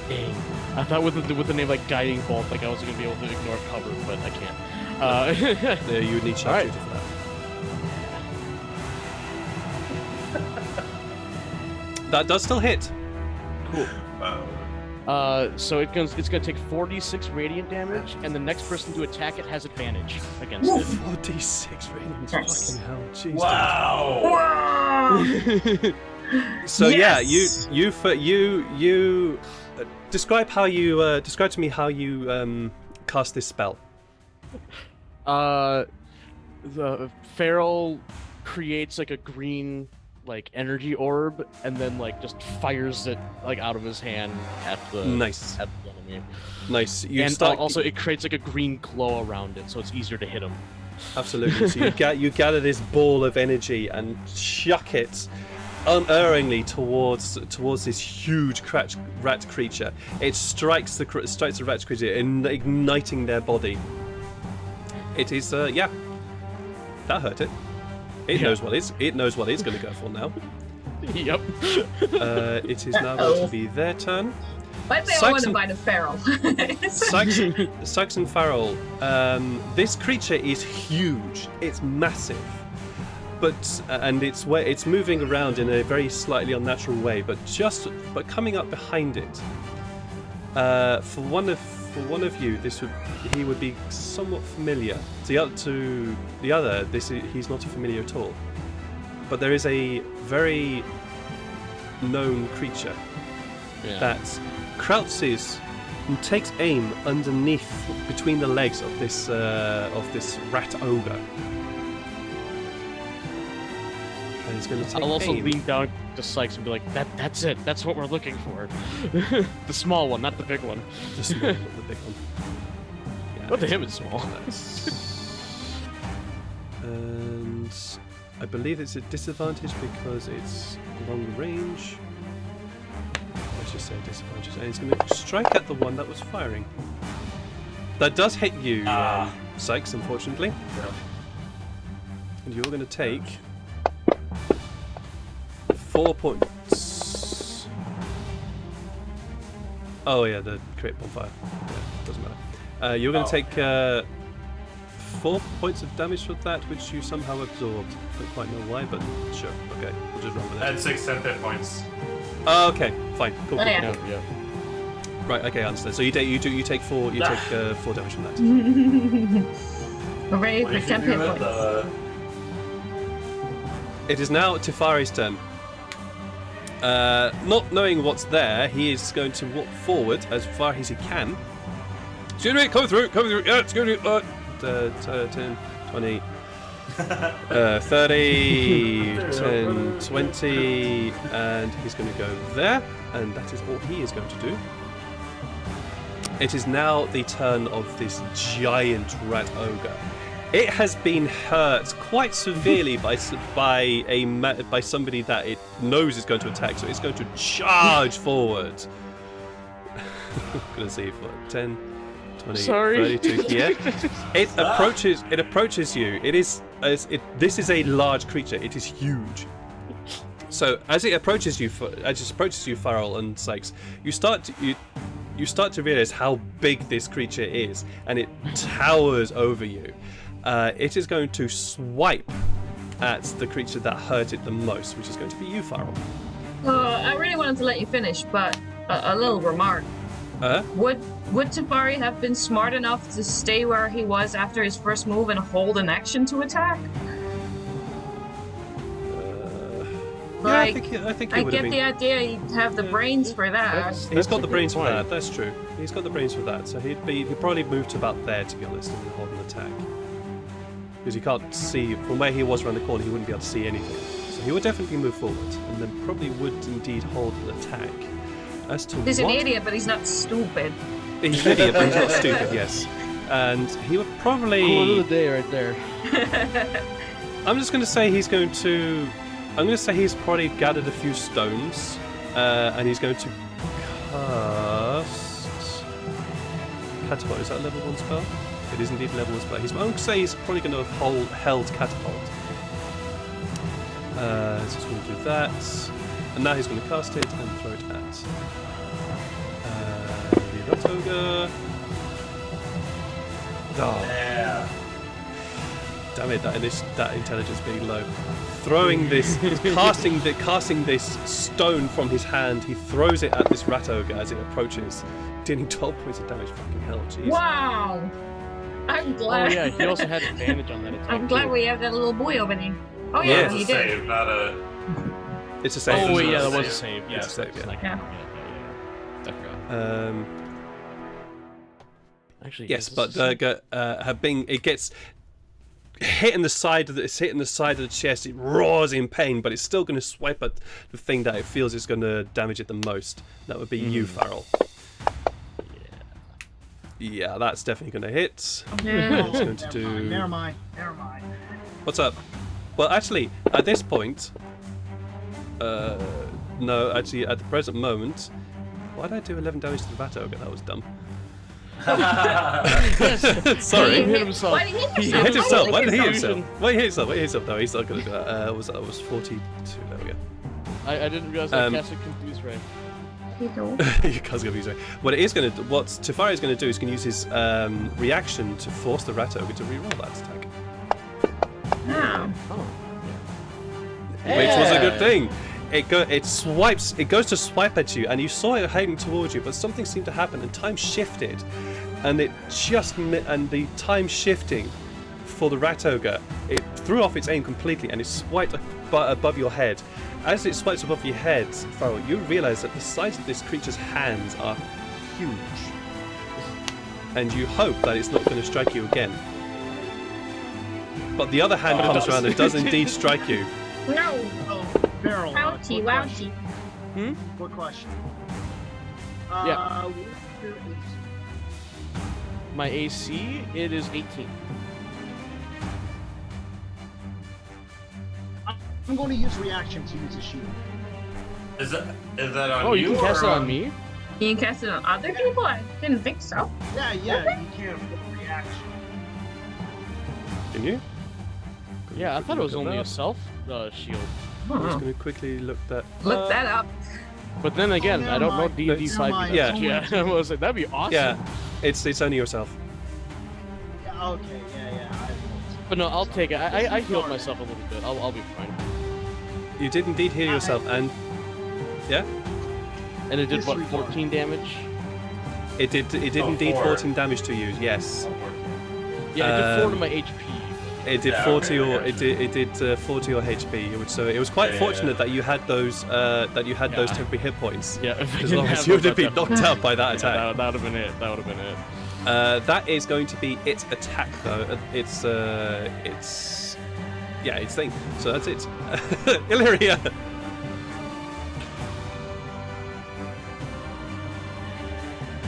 Dang. I thought with the name like Guiding Bolt, like I was gonna be able to ignore cover, but I can't. Yeah, you would need sharpshooter for that. That does still hit. Cool. Wow. So it's gonna take 46 radiant damage, and the next person to attack it has advantage against it. 46 radiant. Nice. Fucking hell, jeez. Wow. So Yes! yeah, you describe to me how you cast this spell. The feral creates like a green like energy orb, and then like just fires it like out of his hand at the Nice. at the enemy. Nice. Also it creates like a green glow around it, so it's easier to hit him. Absolutely. So you gather this ball of energy and chuck it unerringly towards this huge rat creature. It strikes the rat creature, igniting their body. It is that hurt it. It knows what it's going to go for now. Yep. It is now going to be their turn. Why do I want to buy the feral? Sykes and Farrell, this creature is huge. It's massive. But and it's moving around in a very slightly unnatural way, but coming up behind it. For one of you, he would be somewhat familiar. To the other, he's not familiar at all. But there is a very known creature that crouches and takes aim underneath, between the legs of this rat ogre. And he's going to take I'll also aim. lean down to Sykes and be like, that's it. That's what we're looking for. The small one, not the big one. The small, not the big one. Yeah, But to him it's small. And I believe it's a disadvantage because it's long range. Let's just say disadvantage. And he's going to strike at the one that was firing. That does hit you, Sykes, unfortunately. Yeah. And you're going to take 4 points. Oh yeah, the crit bonfire. Yeah, doesn't matter. You're going to take 4 points of damage for that, which you somehow absorbed. Don't quite know why, but sure. Okay, we'll just run with it. Add 6 10 hit points. Oh, okay, fine, cool. Oh, yeah. Yeah. Right, okay, I understand. So you take 4 damage from that. We're ready What for if you 10 do hit it, points. It is now Tifari's turn. Not knowing what's there, he is going to walk forward as far as he can. Excuse me, come through. Yeah, excuse me. 10, 20, 30, 10, 20, and he's going to go there, and that is all he is going to do. It is now the turn of this giant rat ogre. It has been hurt quite severely by somebody that it knows is going to attack, so it's going to charge forward. I'm going to see for 10, 20, Sorry. 32 here. It approaches you. This is a large creature. It is huge. So as it approaches you, Farrell and Sykes, you start to realize how big this creature is, and it towers over you. It is going to swipe at the creature that hurt it the most, which is going to be you, Farrell. I really wanted to let you finish, but a little remark. Would Tafari have been smart enough to stay where he was after his first move and hold an action to attack? I think he would have get been. the idea he'd have the brains for that. He's got the brains for that. That's true. He's got the brains for that. So he'd probably move to about there, to be honest, and then hold an attack. Because you can't see from where he was around the corner. He wouldn't be able to see anything. So he would definitely move forward, and then probably would indeed hold an attack. As to He's what? an idiot, but he's not stupid. He's an idiot, but he's not stupid. Yes. And he would probably. Quote of the day right there. I'm just going to say he's going to. I'm going to say he's probably gathered a few stones, and he's going to cast Catapult. Is that a level 1 spell? It is indeed a level 1 spell. I'm going to say he's probably going to have held Catapult. So he's going to do that, and now he's going to cast it and throw it at the Rat Ogre. Oh. Yeah. Damn it! That intelligence being low. Throwing this, casting this stone from his hand, he throws it at this rat ogre as it approaches, dealing 12 points of damage. Fucking hell, jeez. Wow! I'm Oh glad. yeah, he also had advantage on that attack. I'm glad too. we have that little boy over there. Oh Yeah. yeah, It's he a did. save, not a. It's a save. Oh isn't yeah, it? that was a Save. save. Yeah, It's a save, yeah. Yeah. I forgot. Actually, Yes, is but this a it gets hit in the side of the chest. It roars in pain, but it's still going to swipe at the thing that it feels is going to damage it the most. That would be you, Farrell. Yeah, that's definitely going to hit. Yeah. It's going to do. Never mind. What's up? Well, actually, at this point, no, actually, at the present moment, why did I do 11 damage to the Rat Ogre? That was dumb. Sorry. He hit himself. Why did he hit He himself? hit himself. Why did he hit Confusion. himself? Why did he hit himself? Why did he hit himself? No, he's not going to do that. That was 42. There we go. I didn't realize I casted Confuse Ray. You guys gonna be sorry. What Tefari is gonna do is gonna use his reaction to force the rat ogre to reroll that attack. Oh. Which was a good thing. It goes to swipe at you, and you saw it heading towards you, but something seemed to happen, and time shifted, and the time shifting for the rat ogre, it threw off its aim completely, and it swiped above your head. As it swipes above your head, Farrell, you realise that the size of this creature's hands are huge, and you hope that it's not going to strike you again. But the other hand comes around and does indeed strike you. No! Farrell, Ouchie, quick wouchie. question. Quick question. Yeah. What's your AC? My AC, it is 18. I'm going to use reaction to use a shield. Is that on Oh, you? you can cast it or on me? You can cast it on other people? I didn't think so. Yeah, you can with reaction. Can you? Yeah, I thought it was only a that. self shield. I'm just going to quickly look that. Look that up. But then again, never I don't know mind. D&D Never 5. mind. Yeah. Yeah, I was like, that'd be awesome. Yeah, it's only yourself. Yeah, okay, yeah. But no, I'll take it. I healed myself a little bit. I'll be fine. You did indeed heal yourself, and yeah, And it did what, Disregard. 14 damage? it did Oh, indeed 4. 14 damage to you. Yes, Yeah, it did 4 to Um, my HP. it did Yeah, 40 okay, I or gotcha. it did 40 or HP. So it was quite Yeah, fortunate yeah. that you had those those Yeah. temporary hit points. Yeah, Because otherwise you would have been knocked out by that attack. That would have been it. That would have been it. That is going to be its attack, though. It's thing. So that's it. Illyria.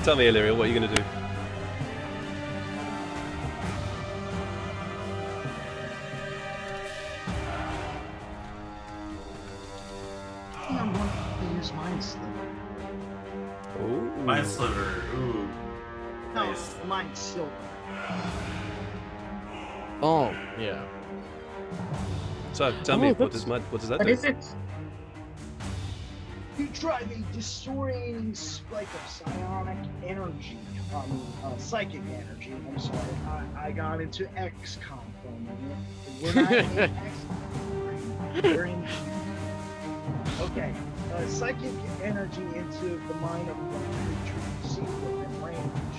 Tell me, Illyria, what are you going to do? I think I'm going to use Mind Sliver. Oh, Mind Sliver. Ooh. No, Nice. Mind Silver. Oh, yeah. So tell me, what does that What do? is it? You drive a disorientating spike of psionic energy, psychic energy. I'm sorry, I got into XCOM for a minute. We're not in XCOM. We're in. Okay, psychic energy into the mind of one creature you see within range.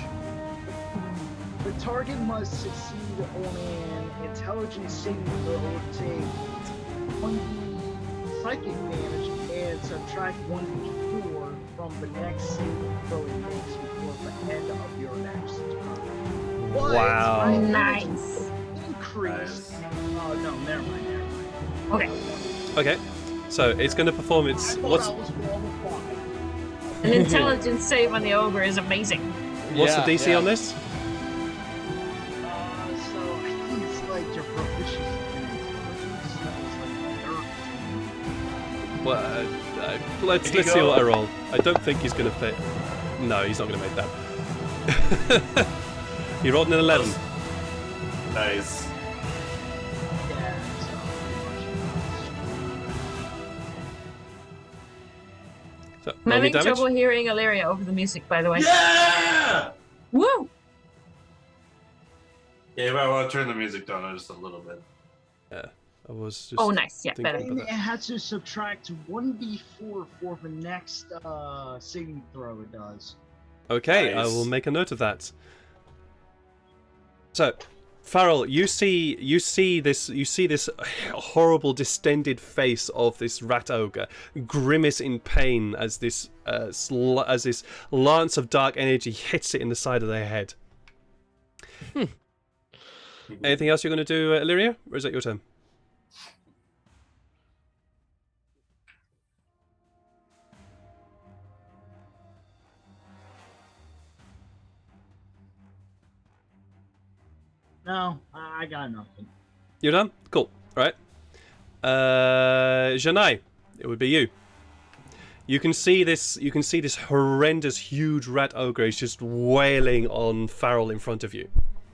The target must succeed on an intelligence saving throw or take 1d psychic damage and subtract 1d4 from the next saving throw it makes before the end of your next turn. But Wow. my energy Nice. will increase. Nice. Oh no, never mind. Okay. Okay, so it's going to perform I its thought what's I was qualified. An intelligence save on the ogre is amazing. what's Yeah, the DC yeah. on this? So I think it's like your proficiency in intelligence. That was like Well, let's Did he see go? what I roll. I don't think he's going to fit. No, he's not going to make that. He rolled an 11. Nice. yeah. So So, I'm roll me having damage. trouble hearing Illyria over the music, by the way. Yeah! Woo! Yeah, you might want to turn the music down just a little bit. Yeah, I was just. Oh, nice. Yeah, thinking better. about and that. it had to subtract 1d4 for the next saving throw it does. Okay, I Nice. will make a note of that. So, Farrell, you see this horrible distended face of this rat ogre grimace in pain as this lance of dark energy hits it in the side of their head. Anything else you're going to do, Illyria, or is that your turn? No, I got nothing. You're done? Cool. All right. Janai, it would be you. You can see this horrendous, huge rat ogre is just wailing on Farrell in front of you.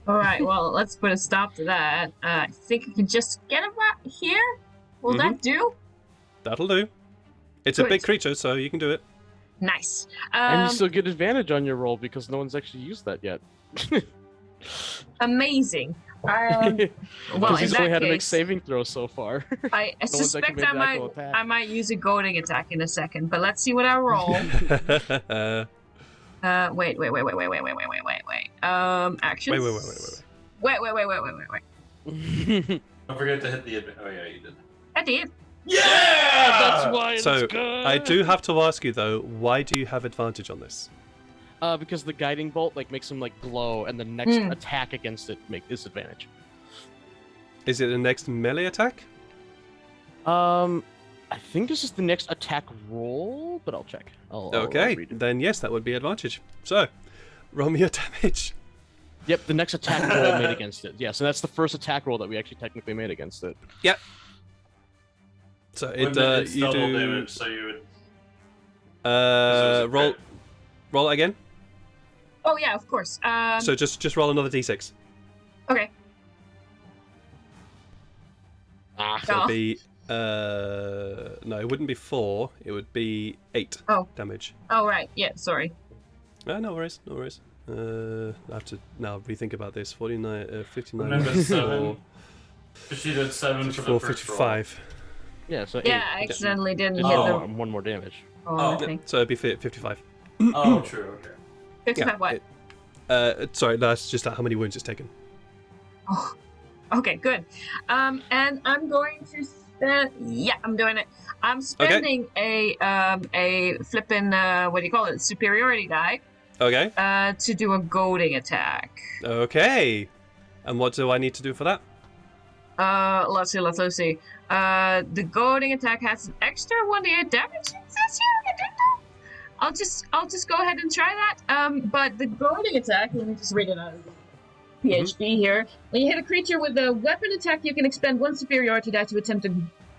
All right, well, let's put a stop to that. I think I can just get him right here. Will that do? That'll do. It's a Good. big creature, so you can do it. Nice. And you still get advantage on your roll because no one's actually used that yet. Amazing. Well, Because in he's only that had to make case, saving throws so far. I one's suspect actually made an actual attack. I might use a goading attack in a second, but let's see what I roll. Wait. Actions. Wait. Wait. Don't forget to hit the. Oh yeah, you did. I did. Yeah, That's why it's So, good. I do have to ask you though, why do you have advantage on this? Because the guiding bolt makes him glow, and the next attack against it make disadvantage. Is it the next melee attack? I think this is the next attack roll, but I'll check. I'll Okay, read it. then yes, that would be advantage. So, roll me your damage. Yep, the next attack roll made against it. Yeah, so that's the first attack roll that we actually technically made against it. Yep. So It's you double do damage, so you would. roll it again. Oh yeah, of course. So just roll another d6. Okay. So it'd be no, it wouldn't be 4. It would be 8 damage. Oh right. Yeah. Sorry. No worries. I have to now rethink about this. 49, 59, Remember 54, 7. She did 7 for 54, the first 55. Yeah, so Yeah, I accidentally didn't just hit Oh. the one more damage. roll Oh. thing. So it'd be 55. roll. Oh, true. Okay. 55 what? Sorry, that's just how many wounds it's taken. Oh. Okay, good. And I'm going to spend. Yeah, I'm doing it. I'm spending a flippin' what do you call it? Superiority die. Okay. To do a goading attack. Okay. And what do I need to do for that? Let's see. The goading attack has an extra 1d8 damage. It says here. I don't know. I'll just go ahead and try that. But the goading attack, let me just read it out of the PHP here. When you hit a creature with a weapon attack, you can expend 1 superiority die to attempt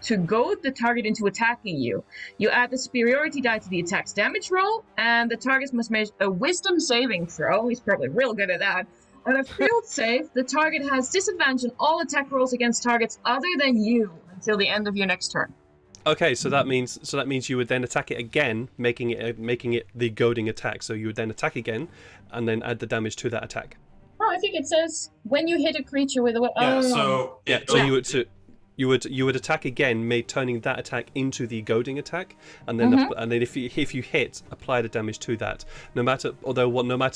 to goad the target into attacking you. You add the superiority die to the attack's damage roll, and the target must make a wisdom saving throw. He's probably real good at that. On a field save, the target has disadvantage on all attack rolls against targets other than you until the end of your next turn. Okay, so that means you would then attack it again, making it the goading attack. So you would then attack again, and then add the damage to that attack. Oh, I think it says when you hit a creature with a weapon. Yeah. So. You would attack again, turning that attack into the goading attack, and then if you hit, apply the damage to that. No matter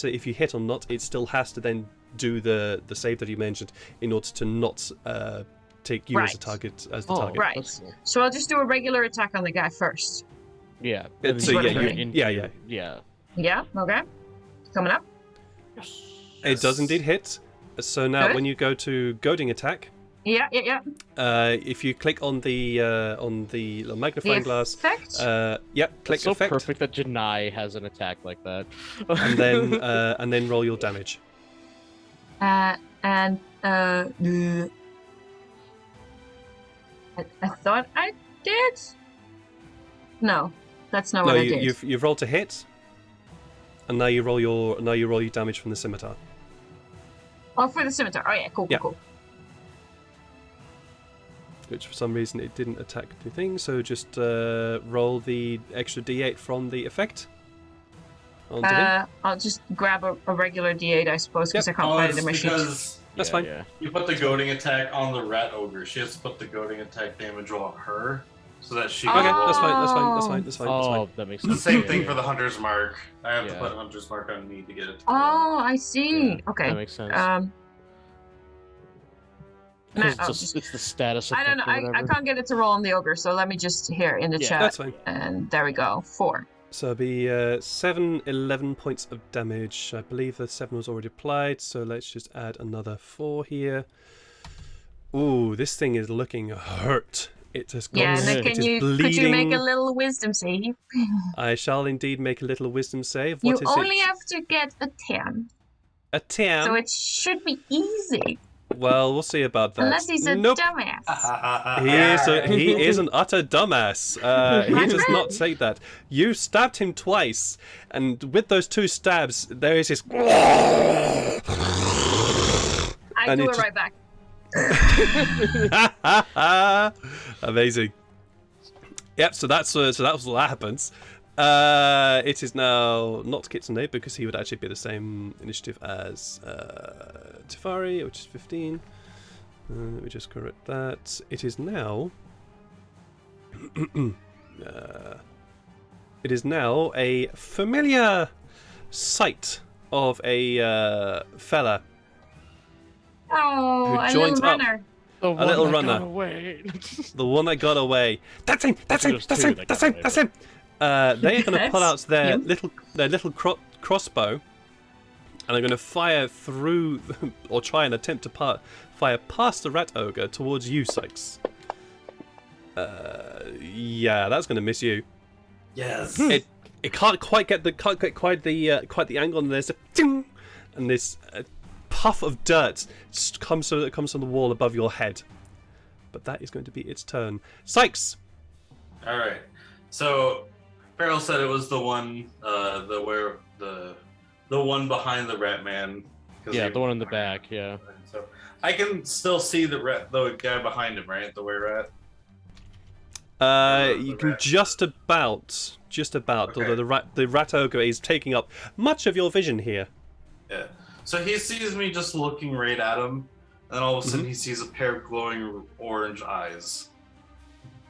if you hit or not, it still has to then do the save that you mentioned in order to not take you as a target target. Right. So I'll just do a regular attack on the guy first. Yeah. So yeah. Yeah. Okay. Coming up. It does indeed hit. So now when you go to goading attack. Yeah. If you click on the little magnifying glass, effect? Click it's so effect. perfect that Janai has an attack like that. and then roll your damage. I thought I did. No, that's not what I did. You've rolled to hit, and now you roll your damage from the scimitar. Oh, for the scimitar. Oh yeah, cool. Which for some reason it didn't attack the thing, so just roll the extra d8 from the effect. Onto him. I'll just grab a regular d8, I suppose, because I can't find it in my sheet. That's fine. Yeah. You put the goading attack on the rat ogre. She has to put the goading attack damage roll on her, so that she. Okay, can that's roll. fine. Oh, that makes sense. The same thing for the hunter's mark. I have to Yeah. put hunter's mark on me to get it. Oh, I see. Yeah, Okay. That makes sense. 'Cause it's the status I don't know. effect or I whatever. can't get it to roll on the ogre, so let me just here in the chat. That's fine. And there we go. 4. So it'll be 11 points of damage. I believe the 7 was already applied, so let's just add another 4 here. Ooh, this thing is looking hurt. It has gone. Yeah, and then it is could you bleeding. make a little wisdom save? I shall indeed make a little wisdom save. What You is only it? have to get a 10, A 10. so it should be easy. Well, we'll see about that. Unless he's a nope. dumbass. He is an utter dumbass. He does not say that. You stabbed him twice, and with those 2 stabs, there is this. I And do it it just- right back. Amazing. Yep. So that happens. It is now not Kitsune because he would actually be the same initiative as Tefari, which is 15. Let me just correct that. It is now. It is now a familiar sight of a fella Oh, who a joins little up. runner. The one little that runner. got away. The one that got away. That's him! That's him! There's That's two him! that That's got him! away, That's him! They are going to pull out their That's little crossbow, and they're going to fire through, or try and attempt to fire past the rat ogre towards you, Sykes. Yeah, that's going to miss you. Yes. It can't quite get the angle, and there's a ting, and this puff of dirt comes from the wall above your head. But that is going to be its turn. Sykes. All right. So Farrell said it was the one, the one behind the rat man. Yeah, the one in the back. Yeah. So I can still see the guy behind him, right? The were rat. You can just about. Okay. Although the rat ogre is taking up much of your vision here. Yeah. So he sees me just looking right at him, and then all of a sudden he sees a pair of glowing orange eyes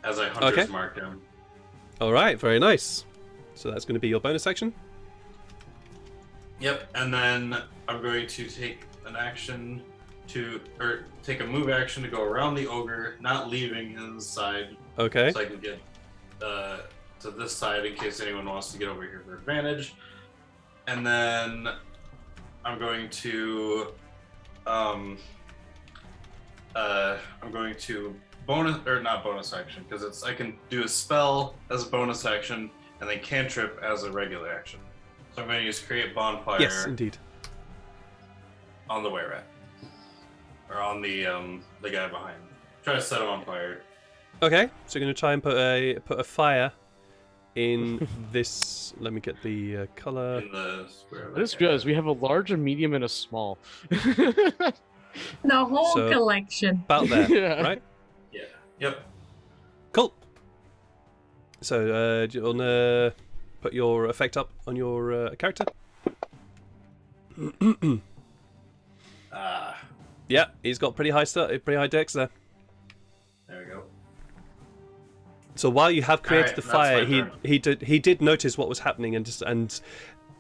as I hunter's mark him. All right, very nice. So that's going to be your bonus action. Yep. And then I'm going to take an action take a move action to go around the ogre, not leaving his side. Okay. So I can get to this side in case anyone wants to get over here for advantage. And then I'm going to not bonus action because I can do a spell as a bonus action and then cantrip as a regular action. So I'm going to use create bonfire. Yes, indeed. On the were rat, or on the guy behind. Try to set him on fire. Okay, so you're going to try and put a fire in this. Let me get the color. In the square. This goes. We have a large, a medium, and a small. The whole So- collection. About there, Yeah. right? Yeah. Yep. Cool. So do you want to put your effect up on your character? Yeah, he's got pretty high dex there. There we go. So while you have created Alright, the that's fire, my he did notice what was happening and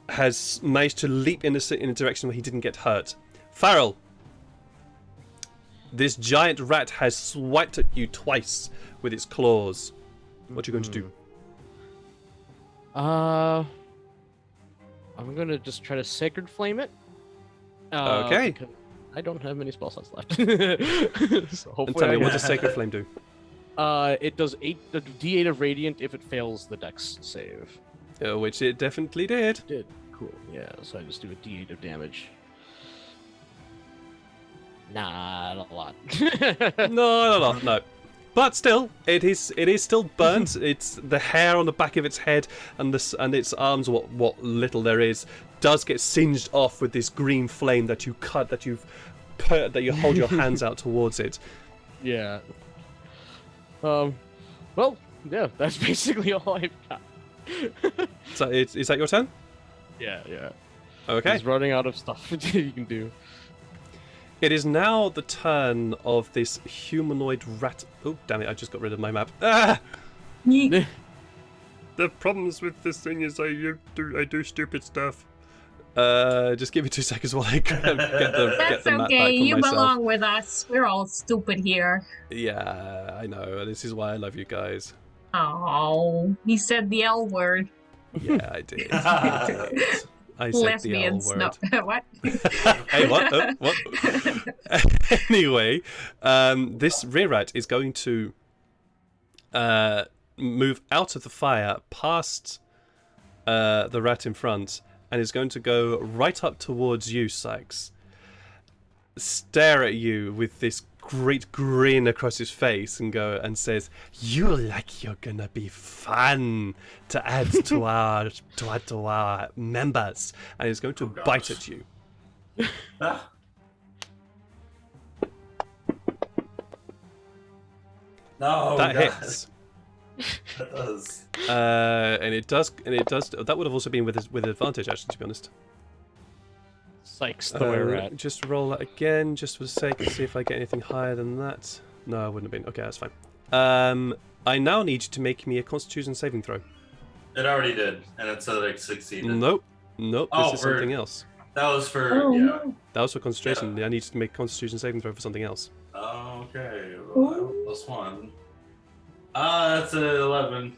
has managed to leap in a direction where he didn't get hurt. Farrell, this giant rat has swiped at you twice with its claws. What are you going to do? I'm gonna just try to sacred flame it. Okay. Because I don't have many spell slots left. So And hopefully tell me, I what can- does Sacred Flame do? It does the D8 of radiant if it fails the Dex save. Which it definitely did. Did cool. Yeah. So I just do a D8 of damage. Not a lot. No. But still, it is still burnt. It's the hair on the back of its head and its arms, what little there is, does get singed off with this green flame that you hold your hands out towards it. Yeah. Well, yeah. That's basically all I've got. So is that your turn? Yeah. Okay. He's running out of stuff you can do. It is now the turn of this humanoid rat. Oh, damn it! I just got rid of my map. Ah! Yeet. The problems with this thing is I do stupid stuff. Just give me 2 seconds while I get the That's map back okay. for You myself. belong with us. We're all stupid here. Yeah, I know. This is why I love you guys. Oh, he said the L word. Yeah, I did. I did. I said the L Lesbians. word. No, what? Hey, what? What? Anyway, this rear rat is going to move out of the fire past the rat in front and is going to go right up towards you, Sykes. Stare at you with this great grin across his face and says, "You look like you're gonna be fun to add to our members," and he's going to bite at you. Ah. No. That God. hits. That does. And it does. That would have also been with advantage, actually, to be honest. Sykes the way we're at. Just roll that again, just for the sake, and see if I get anything higher than that. No, I wouldn't have been. Okay, that's fine. I now need you to make me a Constitution saving throw. It already did, and it said I succeeded. Nope. This is for- something else. That was for Oh, yeah. no. That was for concentration. I need you to make a Constitution saving throw for something else. Oh, okay. Well, +1. That's an 11.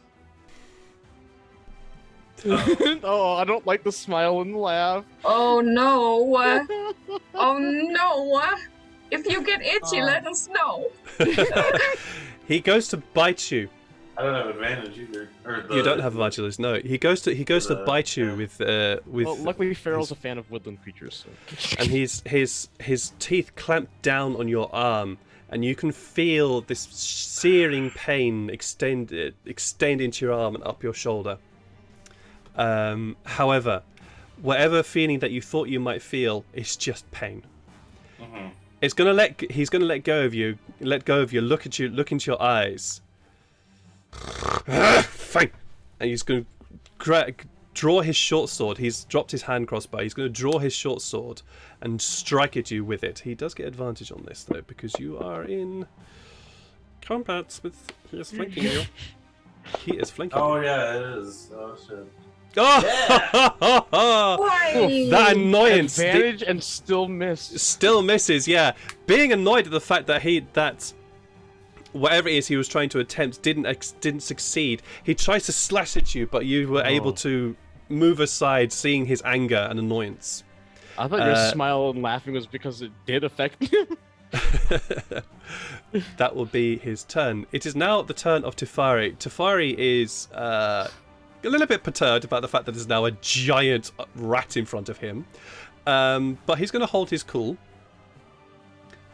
Oh, I don't like the smile and laugh. Oh no! Oh no! If you get itchy, let us know. He goes to bite you. I don't have advantage either. You don't have advantage. No, he goes to bite you with. Well, luckily Farrell's a fan of woodland creatures. So. And his teeth clamp down on your arm, and you can feel this searing pain extend into your arm and up your shoulder. However, whatever feeling that you thought you might feel is just pain. Mm-hmm. He's gonna let go of you. Look into your eyes. Fine. And he's going to draw his short sword. He's dropped his hand crossbow. He's going to draw his short sword and strike at you with it. He does get advantage on this though, because you are in combat with. He is flanking you. He is flanking. Oh you. yeah, it is. Oh shit. Oh! Why? That annoyance Advantage and still miss. still misses. Yeah, being annoyed at the fact that whatever it is he was trying to attempt didn't succeed. He tries to slash at you, but you were able to move aside, seeing his anger and annoyance. I thought your smile and laughing was because it did affect him. That will be his turn. It is now the turn of Tefari. Tefari is a little bit perturbed about the fact that there's now a giant rat in front of him, but he's going to hold his cool.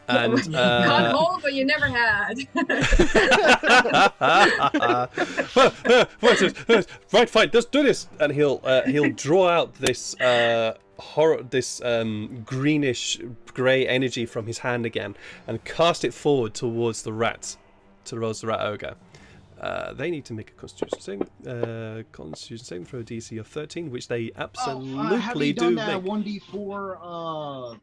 And Got hold, but you never had. Right, fine, let's do this. And he'll draw out this greenish grey energy from his hand again and cast it forward towards the rat ogre. They need to make a Constitution saving throw DC of 13, which they absolutely have you do done that make. 1d4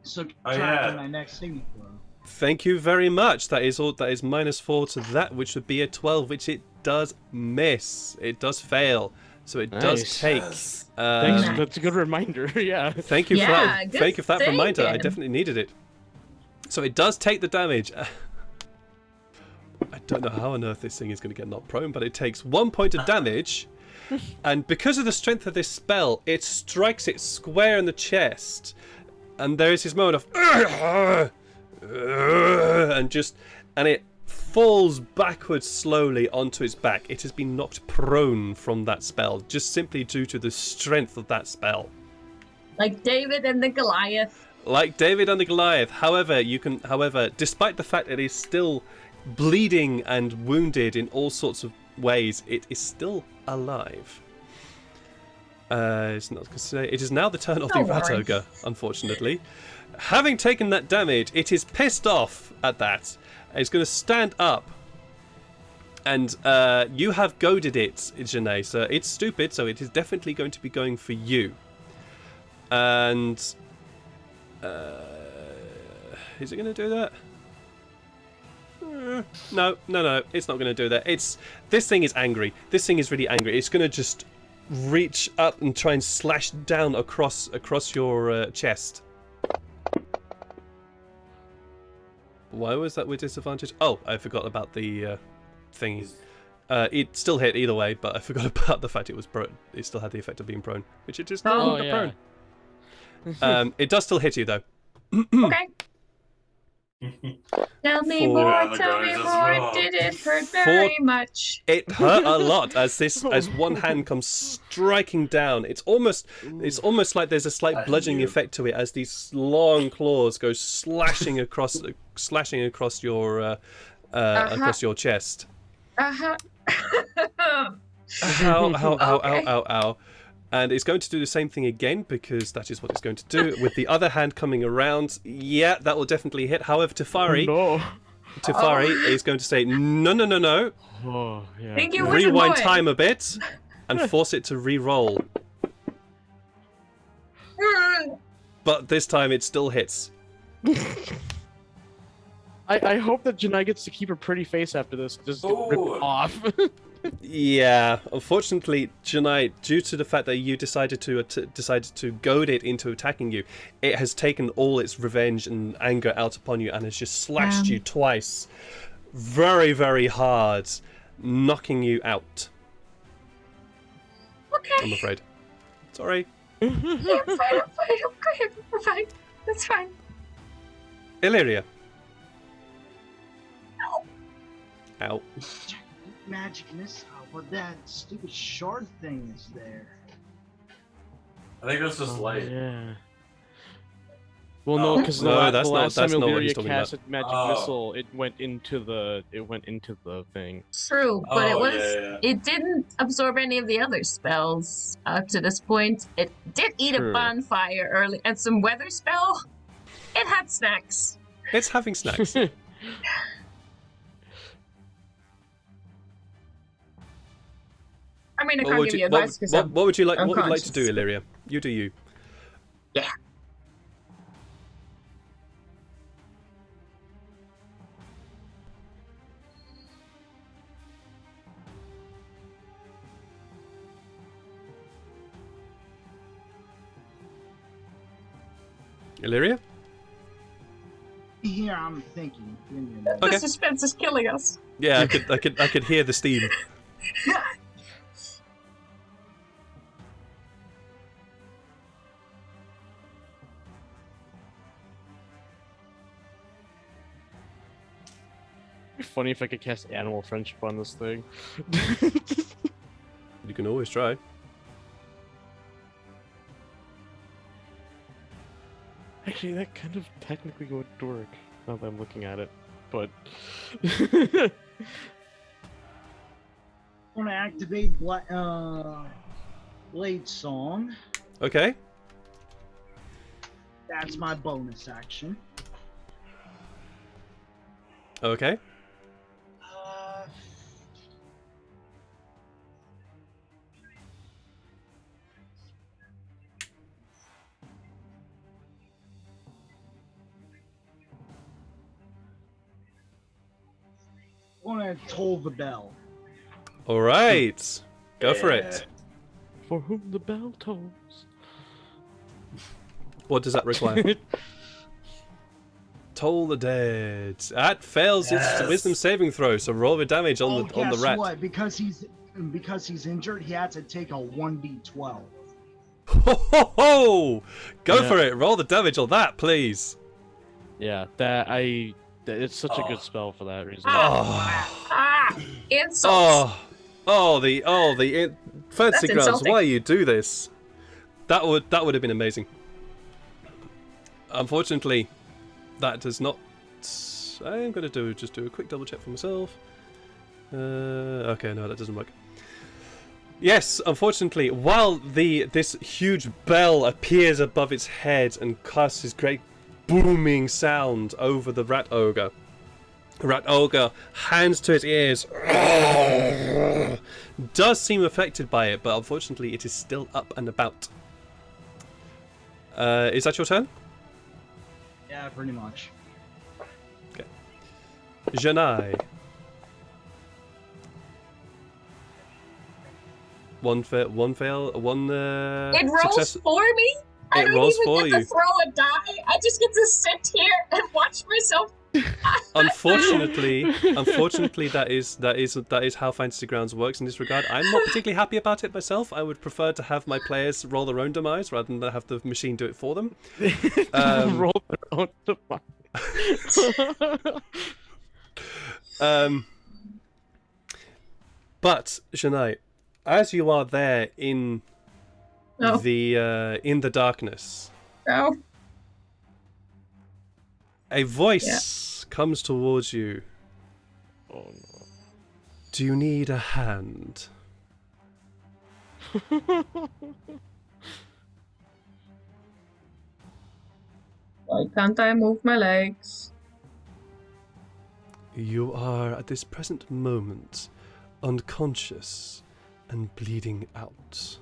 subtract yeah. on my next saving throw? Thank you very much. That is -4 to that, which would be a 12, which it does miss. It does fail. So it does Nice. take. Thanks. Nice. That's a good reminder. Yeah. Thank you for Yeah, that. good Thank you for that reminder. I thinking. definitely needed it. So it does take the damage. I don't know how on earth this thing is going to get knocked prone, but it takes 1 point of damage. And because of the strength of this spell, it strikes it square in the chest. And there is this moment of and it falls backwards slowly onto its back. It has been knocked prone from that spell, just simply due to the strength of that spell. Like David and the Goliath. Like David and the Goliath. However, despite the fact it is still bleeding and wounded in all sorts of ways, it is still alive. It's not gonna say. It is now the turn of the Don't rat worry. ogre, unfortunately. Having taken that damage, it is pissed off at that. It's going to stand up. And you have goaded it, Janae, so it's stupid, so it is definitely going to be going for you. And is it going to do that? No, it's not going to do that. This thing is angry. This thing is really angry. It's going to just reach up and try and slash down across your chest. Why was that with disadvantage? Oh, I forgot about the thingy. It still hit either way, but I forgot about the fact it was prone. It still had the effect of being prone, which it is still Oh, prone. It does still hit you though. Okay. Tell me For- more, Yeah, tell the me guys as more. well. Did it hurt very much? It hurt a lot as one hand comes striking down. It's almost like there's a slight bludgeoning effect to it as these long claws go slashing across your across your chest. Uh-huh. Ow. And it's going to do the same thing again, because that is what it's going to do. With the other hand coming around, yeah, that will definitely hit. However, Tefari, No. Tefari is going to say, no. Oh, yeah. Thank you, Wizard Rewind Boy. time a bit and force it to re-roll. But this time it still hits. I hope that Janai gets to keep her pretty face after this. Just get ripped Ooh. off. Yeah, unfortunately, Janai, due to the fact that you decided to goad it into attacking you, it has taken all its revenge and anger out upon you and has just slashed you twice, very, very hard, knocking you out. Okay. I'm afraid. Sorry. Yeah, I'm fine. We're fine. That's fine. Illyria. Ow. Magic missile, but that stupid shard thing is there. I think that's just light. Yeah. Well, no, Oh. because No, the that's last not time what he's Illyria talking cast about. magic Oh. missile, it went into the thing. True, but Oh, yeah. it didn't absorb any of the other spells up to this point. It did eat True. a bonfire early and some weather spell. It had snacks. It's having snacks. I mean, I What can't would give you, you advice because what would you like? What would you like to do, unconscious. Illyria? You do you. Yeah. Illyria? Here I'm thinking. Give me a minute. Okay. The suspense is killing us. Yeah, I could hear the steam. It'd be funny if I could cast animal friendship on this thing. You can always try. Actually, that kind of technically would work. Now that I'm looking at it, but I'm gonna activate Blade Song. Okay. That's my bonus action. Okay. Uh, I want to toll the bell. All right. Go for it. for whom the bell tolls. What does that require? Toll the dead. That fails its Yes. wisdom saving throw, so roll the damage on the guess rat. what? Because he's injured, he had to take a 1d12. Ho ho ho! Go Yeah. for it. Roll the damage on that, please. Yeah, it's such a good spell for that reason. Ah, insults. The fancy That's grounds. insulting. Why you do this? That would have been amazing. Unfortunately, that does not. I'm gonna just do a quick double check for myself. Okay, no, that doesn't work. Yes, unfortunately, while this huge bell appears above its head and casts this great booming sound over the rat ogre, hands to its ears, does seem affected by it, but unfortunately it is still up and about. Is that your turn? Yeah, pretty much. Janai. One fail. It rolls success. for me? I It don't rolls even for get you. to throw a die. I just get to sit here and watch myself. Unfortunately, that is how Fantasy Grounds works in this regard. I'm not particularly happy about it myself. I would prefer to have my players roll their own demise rather than have the machine do it for them. Roll their own demise. But Shania, as you are there in Oh. the darkness, Oh. a voice comes towards you. Oh no. Do you need a hand? Why can't I move my legs? You are at this present moment unconscious and bleeding out.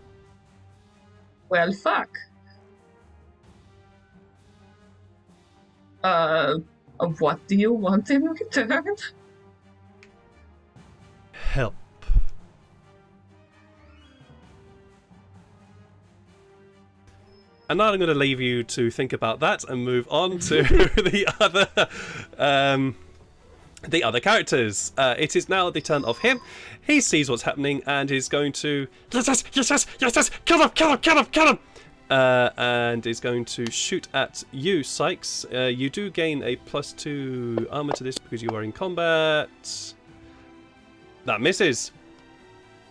Well, fuck. What do you want in return? Help. And now I'm going to leave you to think about that and move on to the other characters. It is now the turn of him. He sees what's happening and is going to yes, kill him. And is going to shoot at you, Sykes. You do gain a +2 armor to this because you are in combat. That misses.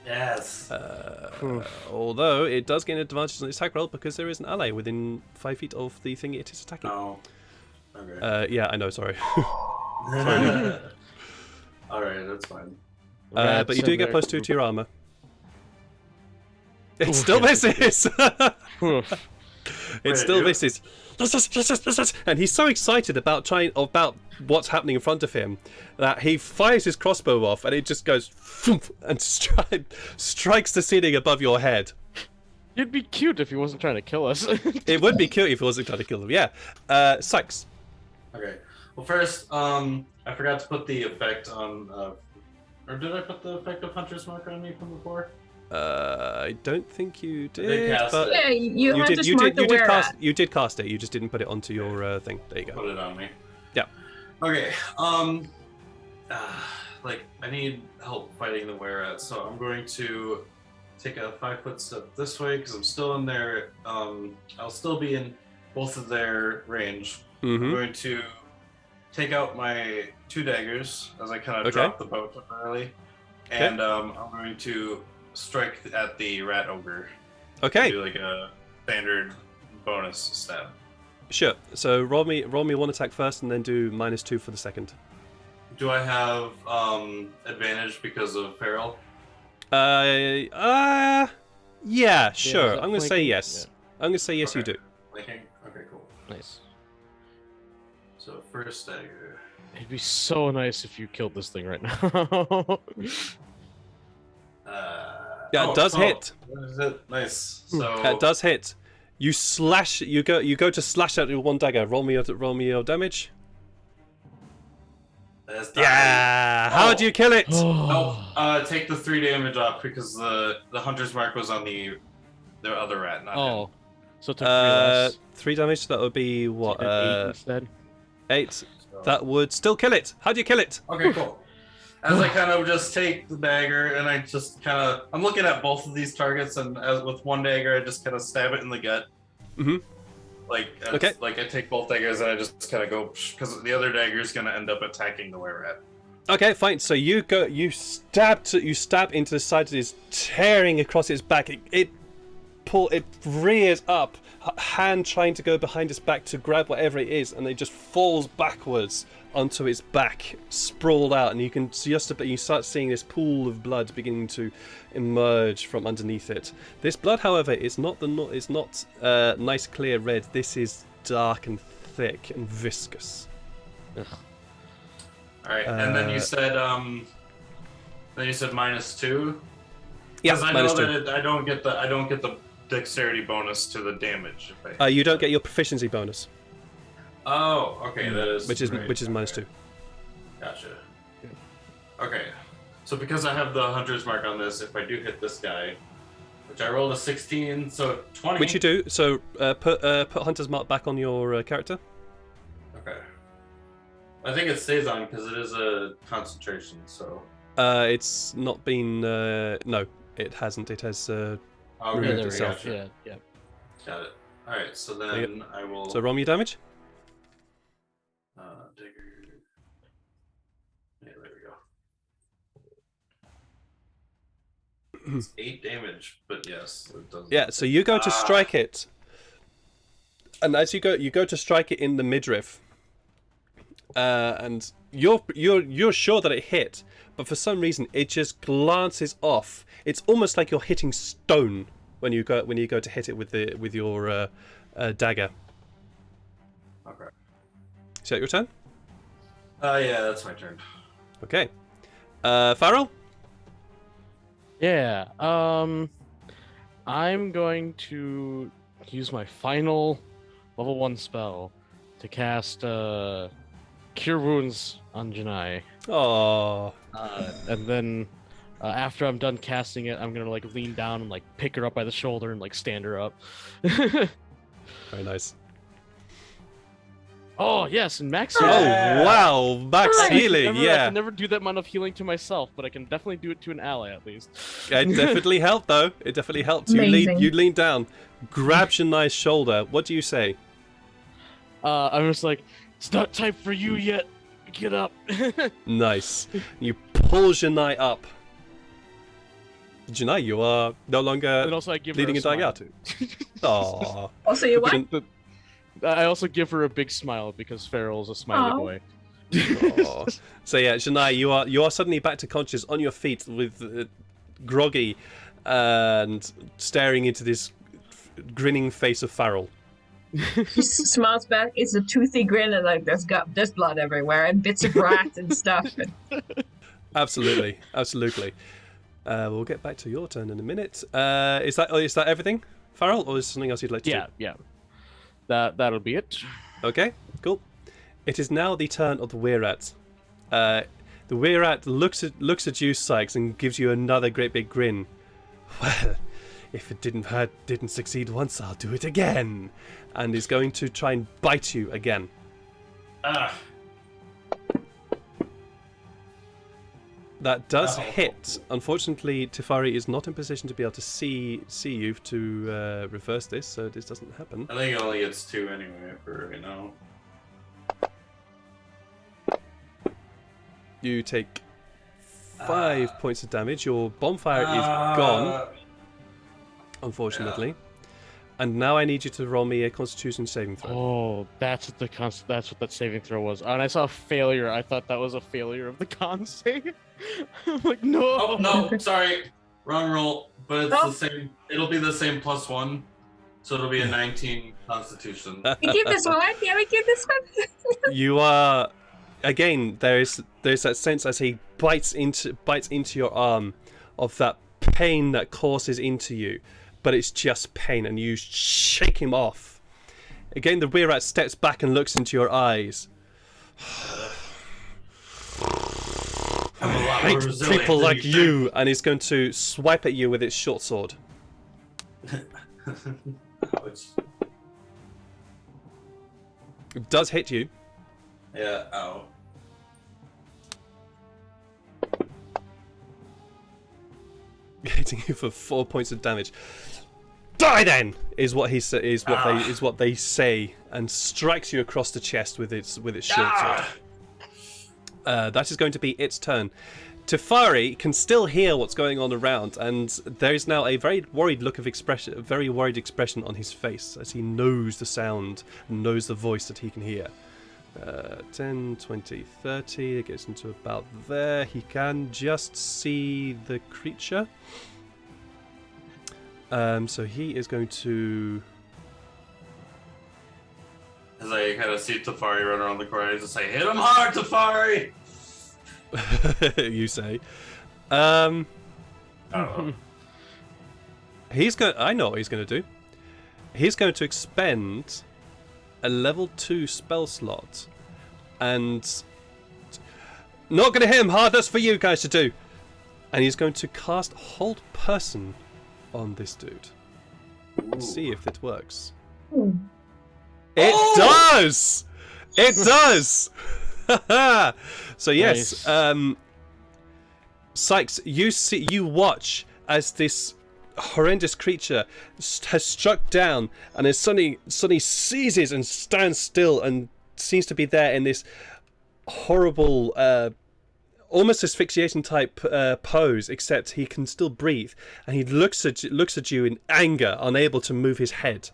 Yes. Although it does gain advantage on its attack roll because there is an ally within 5 feet of the thing it is attacking. Oh. Okay. Yeah, I know. Sorry. All right, that's fine. But you do get +2 to your armor. It still misses. It still misses. And he's so excited about what's happening in front of him that he fires his crossbow off, and it just goes and strikes the ceiling above your head. You'd be cute if he wasn't trying to kill us. It would be cute if he wasn't trying to kill them. Yeah. Sykes. Okay. Well, first, I forgot to put the effect on. Or did I put the effect of Hunter's Mark on me from before? I don't think you They did. cast But it. Yeah, you have to mark the where at. You did cast it. You just didn't put it onto your thing. There you go. Put it on me. Yeah. Okay. Like I need help fighting the were-at, so I'm going to take a 5-foot step this way because I'm still in their. I'll still be in both of their range. I'm going to take out my 2 daggers as I kind of drop the bow temporarily, and I'm going to strike at the rat ogre. Okay. Do like a standard bonus stab. Sure. So roll me 1 attack first, and then do -2 for the second. Do I have advantage because of peril? Yeah, sure. is that I'm gonna say flanking? yes. I'm gonna say yes. You Okay. do. Flanking? Okay, cool. Nice. So first dagger. It'd be so nice if you killed this thing right now. Yeah, it does hit. What is it? Nice. So It does hit. You slash. You go to slash out with 1 dagger. Roll me your damage. that's Yeah. How do you kill it? No, take the 3 damage off because the hunter's mark was on the other rat, not him. Oh. So it took 3 less. 3 damage. So that would be what? You did 8 instead. 8. So- That would still kill it. How do you kill it? Okay, cool. As I kind of just take the dagger and I just kind of, I'm looking at both of these targets, and with 1 dagger, I just kind of stab it in the gut. Like, like I take both daggers and I just kind of go, because the other dagger is going to end up attacking the were-rat. Okay, fine. So you stab into the side that is tearing across its back. It rears up, hand trying to go behind its back to grab whatever it is, and it just falls backwards onto its back, sprawled out, and you start seeing this pool of blood beginning to emerge from underneath it. This blood, however, is not nice clear red. This is dark and thick and viscous. Ugh. All right, and then you said -2. Yeah, Because I know -2. that I don't get the dexterity bonus to the damage. If I... You don't get your proficiency bonus, Oh, okay, that is which is great. -2. Gotcha. Okay, so because I have the hunter's mark on this, if I do hit this guy, which I rolled a 16, so 20. Which you do. So put Hunter's Mark back on your character. Okay. I think it stays on because it is a concentration. So. It's not been. No, it hasn't. It has. Okay, Removed there we go. itself. Yeah, yeah. Got it. All right, so then I will. So roll me your damage. Digger. Yeah, there we go. It's 8 damage, but yes, it does. Yeah. So you go to strike it, and as you go to strike it in the midriff, and you're sure that it hit, but for some reason it just glances off. It's almost like you're hitting stone when you go to hit it with your dagger. Okay. Is that your turn? Yeah, that's my turn. Okay. Farrell? Yeah. I'm going to use my final level 1 spell to cast Cure Wounds on Janai. Oh, And then after I'm done casting it, I'm gonna like lean down and like pick her up by the shoulder and like stand her up. very nice. Oh yes, and max Oh, healing. wow. Max Nice. healing, I yeah. can never do that amount of healing to myself, but I can definitely do it to an ally at least. It definitely helped, though. It definitely helped. Amazing. You lean down, grabs your nice shoulder. What do you say? I'm just like, it's not time for you yet. Get up. Nice. You pull Janai up. Janai, you are no And longer also I give leading her and a dying smile. out. Aww. Also, you what? I also give her a big smile because Farrell's a smiley Aw. boy. Aw. So yeah, Janai, you are suddenly back to conscious on your feet with groggy and staring into this grinning face of Farrell. He smiles back. It's a toothy grin, and like there's blood everywhere and bits of rat and stuff. Absolutely, absolutely. We'll get back to your turn in a minute. Is that everything, Farrell, or is there something else you'd like to do? Yeah. That'll be it. Okay, cool. It is now the turn of the Weirrat. The Weirrat looks at you, Sykes, and gives you another great big grin. Well, if it didn't succeed once, I'll do it again. And is going to try and bite you again. Ah. That does Oh. hit. Unfortunately, Tefari is not in position to be able to see you to reverse this, so this doesn't happen. I think it only gets 2 anyway for right now. You take 5 points of damage. Your bonfire is gone, unfortunately. And now I need you to roll me a Constitution saving throw. Oh, that's what that saving throw was. And I saw a failure. I thought that was a failure of the con save. I'm like, no. Oh no, sorry, wrong roll. But it's Oh. the same. It'll be the same +1, so it'll be a 19 Constitution. We keep this one. Yeah, we keep this one. You are again. There's that sense as he bites into your arm of that pain that courses into you, but it's just pain, and you shake him off. Again, the Weirrat steps back and looks into your eyes. I'm a I lot hate more resilient people than like you you, and he's going to swipe at you with its short sword. think. Ouch. It does hit you. Yeah. Ow. Hitting you for 4 points of damage. Die then, is what what they say, and strikes you across the chest with its short sword. That is going to be its turn. Tefari can still hear what's going on around, and there is now a very worried expression on his face as he knows the sound and knows the voice that he can hear. 10, 20, 30, it gets into about there. He can just see the creature. So he is going to... As I kind of see Tefari run around the corner, I just say, "Hit him hard, Tefari!" you say. Oh. I know what he's going to do. He's going to expend a level 2 spell slot, and not going to hit him hard. That's for you guys to do. And he's going to cast Hold Person on this dude. Let's see if it works. Hmm. It Oh! does. It does. So yes, Nice. Sykes, you watch as this horrendous creature has struck down and is suddenly seizes and stands still and seems to be there in this horrible, almost asphyxiation type pose, except he can still breathe, and he looks at you in anger, unable to move his head.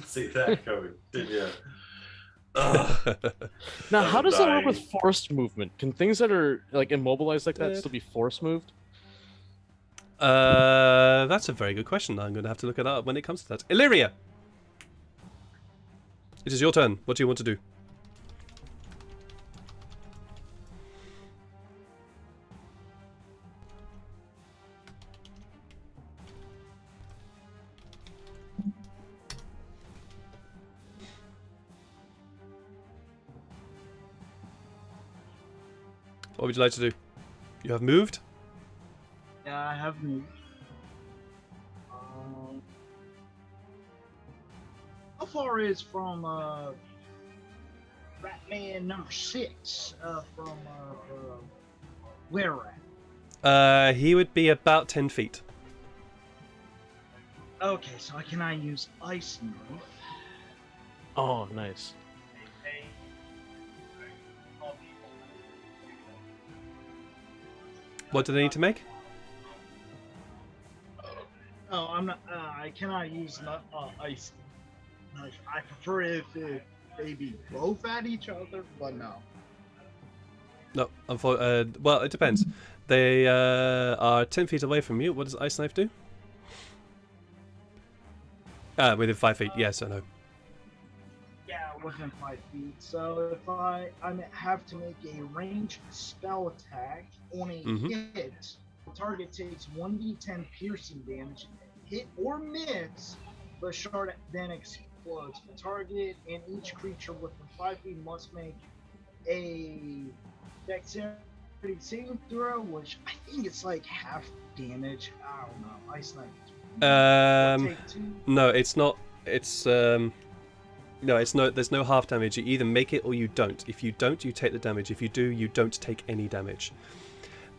See that coming, did you? Now, how I'm does that work dying. with forced movement? Can things that are like immobilized like that Dead. still be force moved? That's a very good question. I'm going to have to look it up when it comes to that. Illyria! It is your turn. What do you want to do? What would you like to do? You have moved? Yeah, I have moved. How far is from Ratman number 6 from where at? He would be about 10 feet. Okay, so can I use Ice Knife? Oh, nice. What do they need to make? No, I'm not. I cannot use Ice Knife. I prefer if they be both at each other, but no. No, well, it depends. They are 10 feet away from you. What does Ice Knife do? Within 5 feet, yes or no? Yeah, within 5 feet. So if I have to make a ranged spell attack on a hit, the target takes 1d10 piercing damage, hit or miss, the shard then explodes. The target and each creature within 5 feet must make a dexterity saving throw, which I think it's like half damage. I don't know. Ice Knife. No, it's not. It's no, it's no. There's no half damage. You either make it or you don't. If you don't, you take the damage. If you do, you don't take any damage.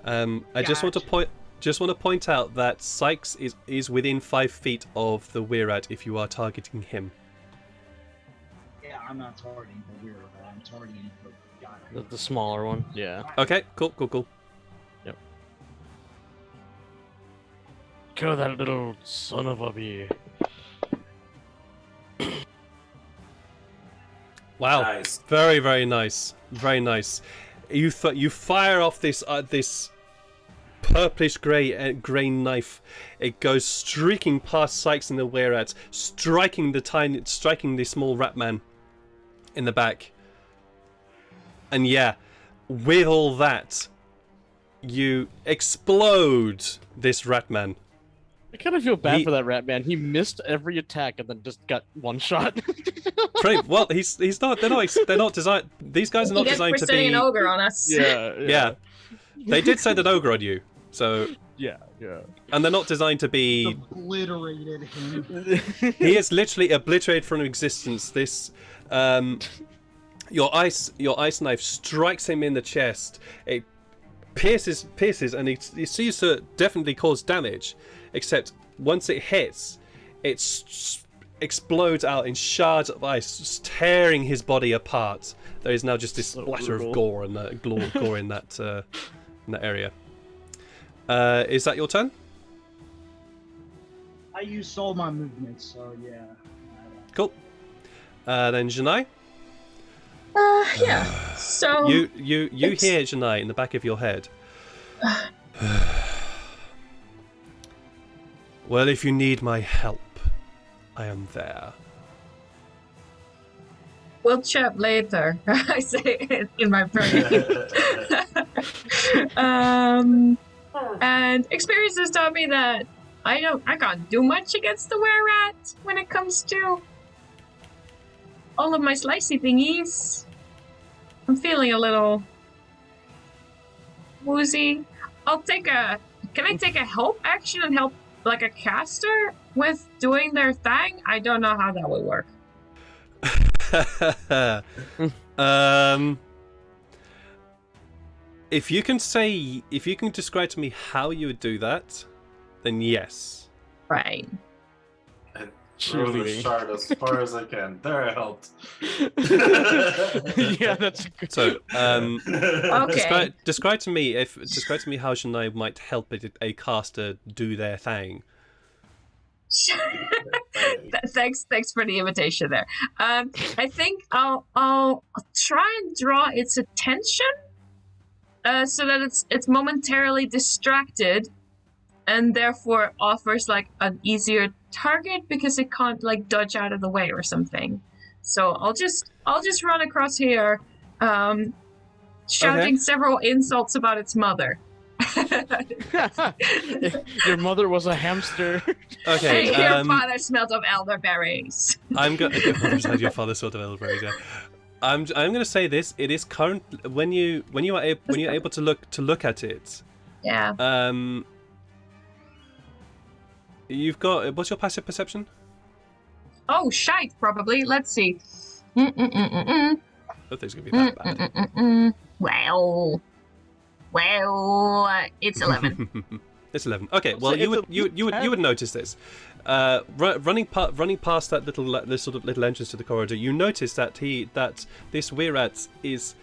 I just want to point out that Sykes is within 5 feet of the Weirad if you are targeting him. Yeah, I'm not targeting the Weirad. I'm targeting the guy. The smaller one. Yeah. Okay, cool. Yep. Kill that little son of a bee. Wow. Nice. Very, very nice. Very nice. You fire off this this purplish grey knife. It goes streaking past Sykes and the Weirad, striking the small rat man in the back. And yeah, with all that, you explode this rat man. I kind of feel bad for that rat man. He missed every attack and then just got one shot. Well, he's not. They're not designed. These guys are not designed to be. an ogre on us. Yeah. They did send an ogre on you, so. Yeah. And they're not designed to be. Obliterated him. He is literally obliterated from existence. This, your ice knife strikes him in the chest. It pierces, and it seems to definitely cause damage. Except once it hits, it explodes out in shards of ice, tearing his body apart. There is now just this splatter of gore and gore in that area. Is that your turn? I used all my movements, so yeah. Cool. Then Janai. Yeah. So You hear Janai in the back of your head. Well, if you need my help, I am there. we'll chat later. I say in my brain. And experiences taught me that I can't do much against the were-rat when it comes to all of my slicey thingies. I'm feeling a little woozy. Can I take a help action and help like a caster with doing their thing? I don't know how that would work. If you can describe to me how you would do that, then yes. Right. I throw the Cheerleading. shard as far as I can. There, I helped. Yeah, that's good. So, Okay. describe to me how Shania might help a caster do their thing. Thanks for the invitation there. I think I'll try and draw its attention, so that it's momentarily distracted, and therefore offers like an easier target because it can't like dodge out of the way or something. So I'll just run across here, shouting several insults about its mother. Your mother was a hamster. Okay. Your father smelled of elderberries. I'm going. Your father smelled of elderberries. Yeah. I'm going to say this. It is current when you're able to look at it. Yeah. You've got what's your passive perception? Oh, shite, probably. Let's see. I don't think it's going to be that bad. Well, it's 11. It's 11. Okay, So well it's you would notice this. Running past that this sort of little entrance to the corridor, you notice that this Weirat is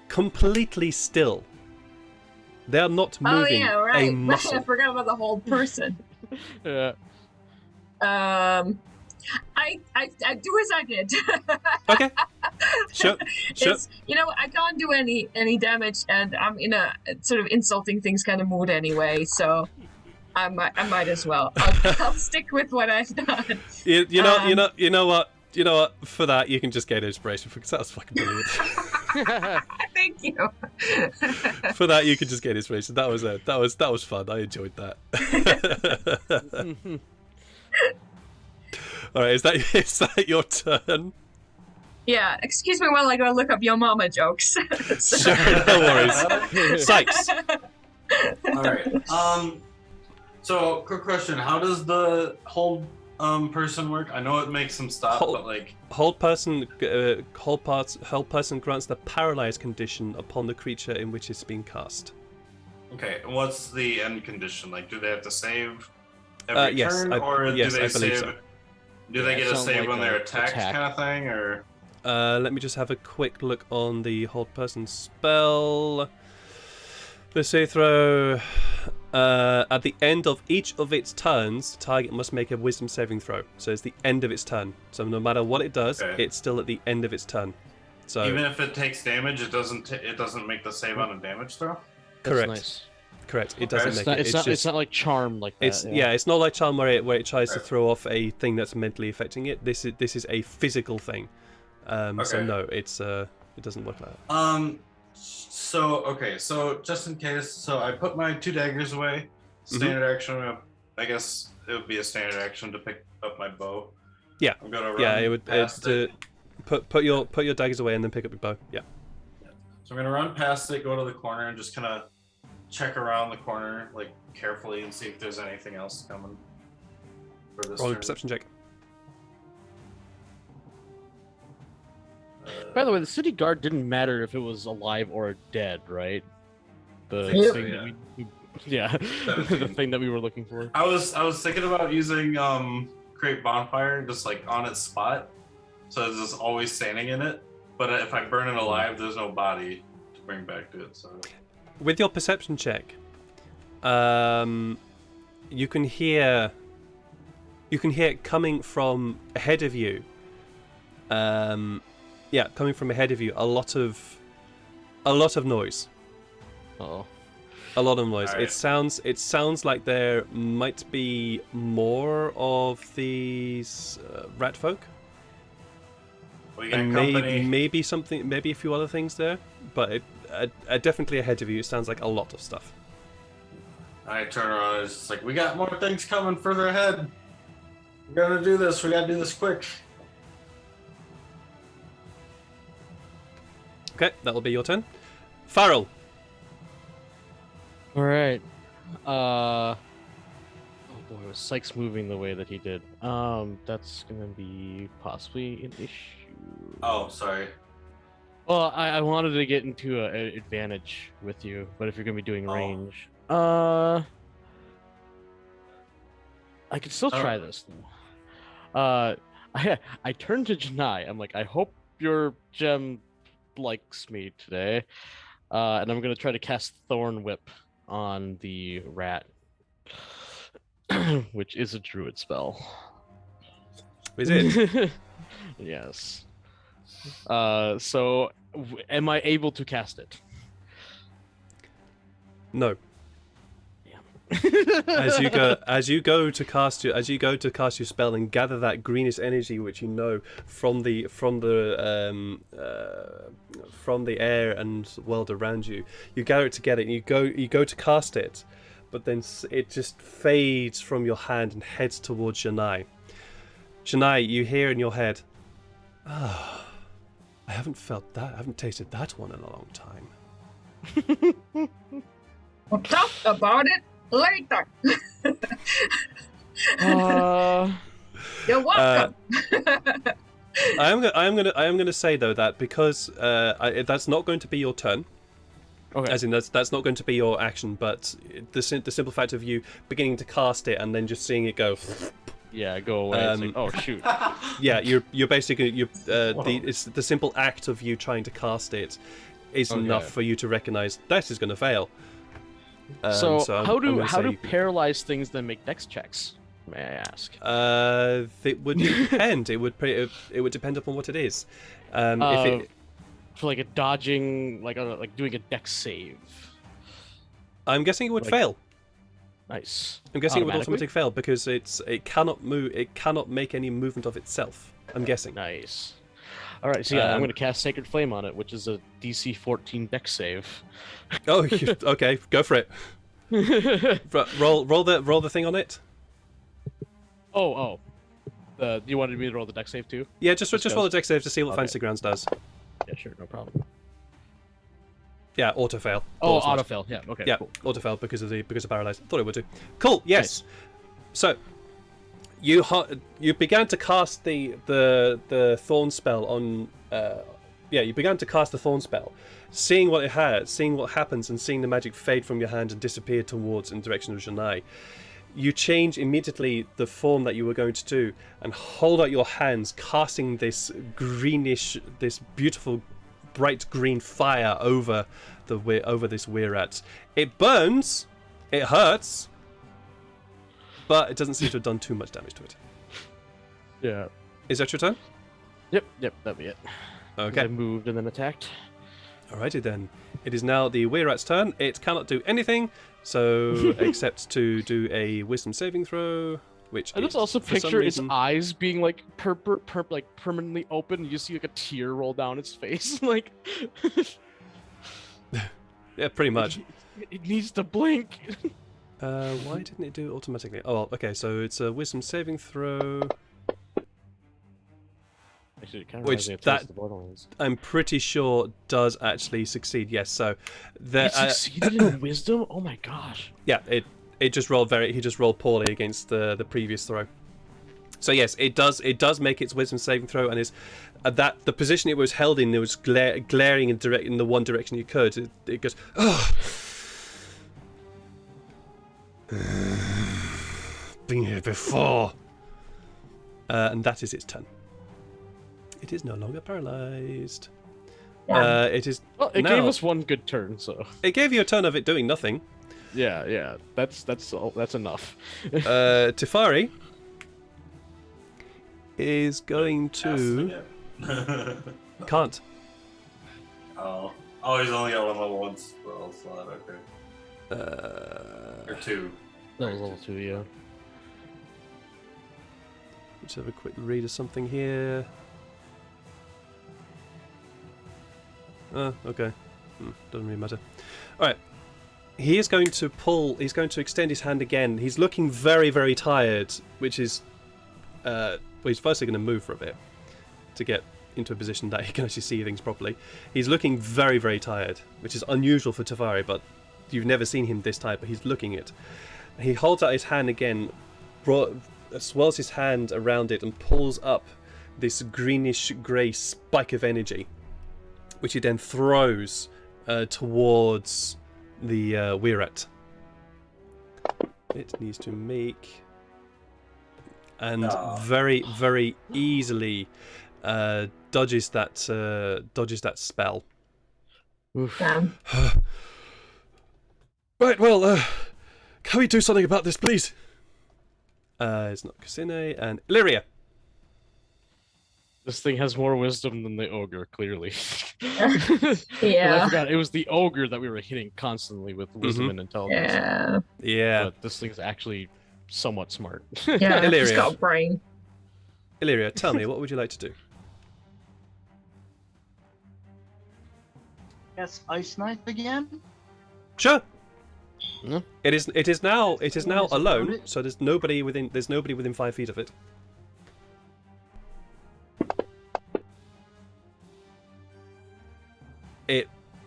completely still. They are not moving. Oh yeah, right. A muscle. I forgot about the whole person. Yeah. I do as I did. Okay. Sure. It's, I can't do any damage, and I'm in a sort of insulting things kind of mood anyway, so I might as well. I'll stick with what I've done. You know what? For that, you can just get inspiration because that was fucking brilliant. Thank you. For that, you can just get inspiration. That was fun. I enjoyed that. All right, is that your turn? Yeah, excuse me while I go look up your mama jokes. Sure, no worries. Sykes. All right. So, quick question: how does the hold person work? I know it makes them stop, but like hold person grants the paralyzed condition upon the creature in which it's being cast. Okay, and what's the end condition? Like, do they have to save every turn, or do they save? So. Do they get a save when they're attacked, kind of thing, or? Let me just have a quick look on the hold person spell. The save throw. At the end of each of its turns, the target must make a wisdom saving throw. So it's the end of its turn. So no matter what it does, it's still at the end of its turn. So even if it takes damage, it doesn't make the save on a damage throw. Correct. Nice. Correct. It doesn't make it. It's not like charm like that. It's not like charm where it tries to throw off a thing that's mentally affecting it. This is a physical thing. So no, it doesn't work like that. So just in case, I put my 2 daggers away. Standard action. I guess it would be a standard action to pick up my bow. Yeah. I'm gonna run. Yeah, it would. Put your daggers away and then pick up your bow. Yeah. So I'm gonna run past it, go to the corner, and just kind of check around the corner, like carefully, and see if there's anything else coming for this. Roll a perception check. By the way, the city guard didn't matter if it was alive or dead, right? The thing that we were looking for. I was thinking about using create bonfire just like on its spot, so it's just always standing in it. But if I burn it alive, there's no body to bring back to it. So with your perception check, you can hear it coming from ahead of you. Yeah, coming from ahead of you, a lot of noise. Oh. A lot of noise. Right. It sounds like there might be more of these rat folk. and maybe a few other things there, but definitely ahead of you. It sounds like a lot of stuff. I turn around and it's just like, we got more things coming further ahead. We gotta do this. We gotta do this quick. Okay, that'll be your turn. Farrell. All right. Oh boy, was Sykes moving the way that he did? That's gonna be possibly an issue. Oh, sorry. Well, I wanted to get into an advantage with you, but if you're gonna be doing range, I could still try this though. I turned to Janai. I'm like, I hope your gem likes me today, and I'm gonna try to cast Thorn Whip on the rat, which is a druid spell. Is it? Yes. So am I able to cast it? No. As you go to cast your spell and gather that greenish energy which you know from the air and world around you, you gather it together and you go to cast it, but then it just fades from your hand and heads towards Janai. Janai, you hear in your head, I I haven't felt that. I haven't tasted that one in a long time. We'll talk about it later. You're welcome. I am gonna say though that because that's not going to be your turn. Okay. As in that's not going to be your action, but the simple fact of you beginning to cast it and then just seeing it go. Yeah, go away. It's like, oh shoot. Yeah, you're basically it's the simple act of you trying to cast it is enough for you to recognize that is going to fail. So how do say, paralyzed things then make dex checks? May I ask? It would depend. it would depend upon what it is. If it, for like a dodging, like doing a dex save. I'm guessing it would fail. Nice. I'm guessing it would automatically fail because it cannot move. It cannot make any movement of itself. I'm guessing. Nice. All right, so yeah, I'm going to cast Sacred Flame on it, which is a DC 14 dex save. Oh, okay, go for it. roll the thing on it. Oh. You wanted me to roll the dex save too? Yeah, just roll the dex save to see what Fantasy Grounds does. Yeah, sure, no problem. Yeah, auto fail. Oh, auto fail. Yeah, okay. Yeah, cool. auto fail because of paralyzed. Thought it would do. Cool. Yes. Nice. So you began to cast the thorn spell on. You began to cast the thorn spell, seeing what it had, seeing what happens, and seeing the magic fade from your hand and disappear towards in the direction of Janai. You change immediately the form that you were going to do and hold out your hands, casting this beautiful bright green fire over this Weirrat. It burns, it hurts, but it doesn't seem to have done too much damage to it. Yeah. Is that your turn? Yep, that'd be it. Okay. I moved and then attacked. Alrighty then. It is now the Weirrat's turn. It cannot do anything, so except to do a wisdom saving throw, which I just also picture its eyes being like like permanently open. You see like a tear roll down its face, like. Yeah, pretty much. It needs to blink. Why didn't it do it automatically? Oh, okay. So it's a wisdom saving throw. Actually, it kind of which that I'm pretty sure does actually succeed. Yes. So it succeeded in wisdom. Oh my gosh. Yeah. He just rolled poorly against the previous throw. So yes, it does make its wisdom saving throw, and is that the position it was held in, it was glaring in the one direction you could. It goes, oh. Been here before. And that is its turn. It is no longer paralyzed. Yeah. It is. Well, it gave us one good turn, so. It gave you a turn of it doing nothing. Yeah. That's enough. Tefari is going to. Can't. Oh, he's only got level 1 spell slot. Okay. Or 2. That was level 2, yeah. Let's have a quick read of something here. Okay. Doesn't really matter. Alright. He is going to he's going to extend his hand again. He's looking very, very tired, which is... well, he's firstly going to move for a bit to get into a position that he can actually see things properly. He's looking very, very tired, which is unusual for Tefari, but you've never seen him this tired, but he's looking it. He holds out his hand again, swirls his hand around it and pulls up this greenish-grey spike of energy, which he then throws towards the Weirrat. It needs to make... And very, very easily dodges that spell. Damn. Right, well, can we do something about this, please? It's not Cassine and Illyria. This thing has more wisdom than the ogre, clearly. Yeah. I forgot, it was the ogre that we were hitting constantly with wisdom and intelligence. Yeah. But this thing's actually somewhat smart. Yeah, Illyria. it's got a brain. Illyria, tell me, what would you like to do? Yes, Ice Knife again? Sure. Hmm? It is now alone, it? so there's nobody within 5 feet of it.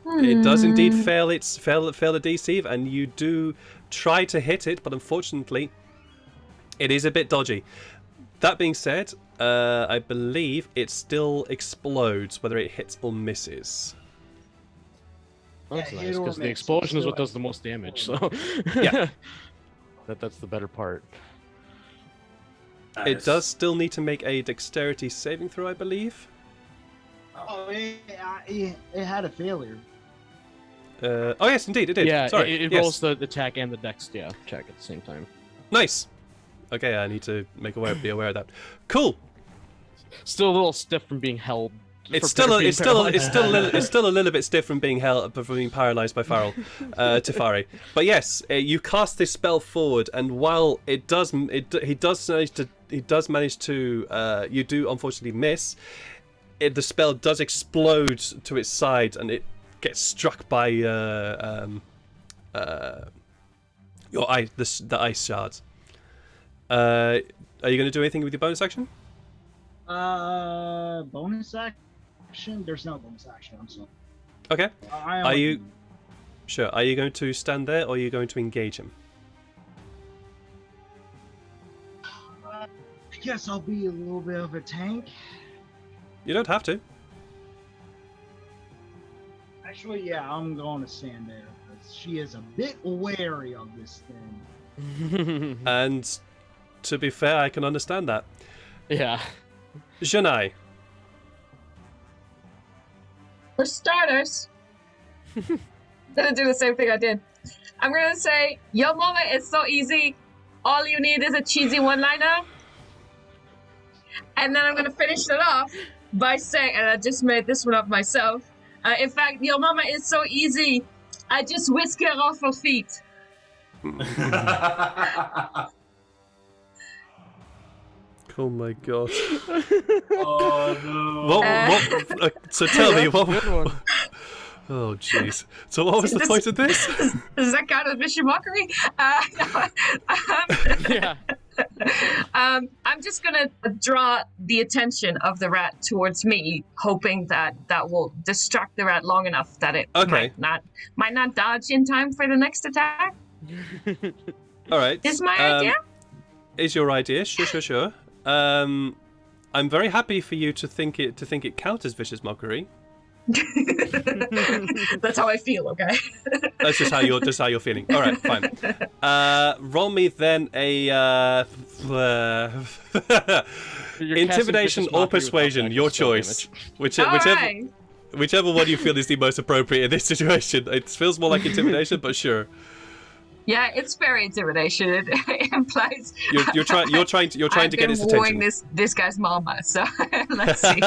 It does indeed fail to deceive, and you do try to hit it, but unfortunately, it is a bit dodgy. That being said, I believe it still explodes, whether it hits or misses. That's Yeah, nice, hit or because the miss, explosion is so what does the most damage, so... Yeah. That's the better part. It Nice. does still need to make a dexterity saving throw, I believe. Oh, it had a failure. Oh yes, indeed, it did. Yeah, Sorry. it Yes. rolls the attack and the dex check at the same time. Nice. Okay, I need to be aware of that. Cool. Still a little stiff from being held. It's for still being paralyzed. it's still a little bit stiff from being paralyzed by Tefari. But yes, you cast this spell forward, and while he does manage to you do unfortunately miss. The spell does explode to its side, and it gets struck by your eye, the ice shards. Are you going to do anything with your bonus action? Bonus action? There's no bonus action. I'm sorry. Okay. I Are you sure? Are you going to stand there, or are you going to engage him? I guess I'll be a little bit of a tank. You don't have to. Actually, yeah, I'm going to stand there because she is a bit wary of this thing. And to be fair, I can understand that. Yeah. Janai. For starters, I'm gonna do the same thing I did. I'm gonna say, your moment is so easy. All you need is a cheesy one-liner. And then I'm gonna finish it off by saying, and I just made this one up myself. In fact, your mama is so easy. I just whisk her off her feet. Oh my god. Oh no. So tell me what. Good one. Oh jeez. So what was the point of this? Does that count as vicious mockery? Yeah. I'm just gonna draw the attention of the rat towards me, hoping that will distract the rat long enough that it Okay. might not dodge in time for the next attack. All right. Is my idea? Is your idea? Sure. I'm very happy for you to think it counts as vicious mockery. That's how I feel. Okay. That's just how you're feeling. All right, fine. Roll me then a intimidation or persuasion, your choice. Whichever one you feel is the most appropriate in this situation. It feels more like intimidation, but sure. Yeah, it's very intimidation. It implies You're trying to get his I've been wooing attention. this guy's mama. So let's see.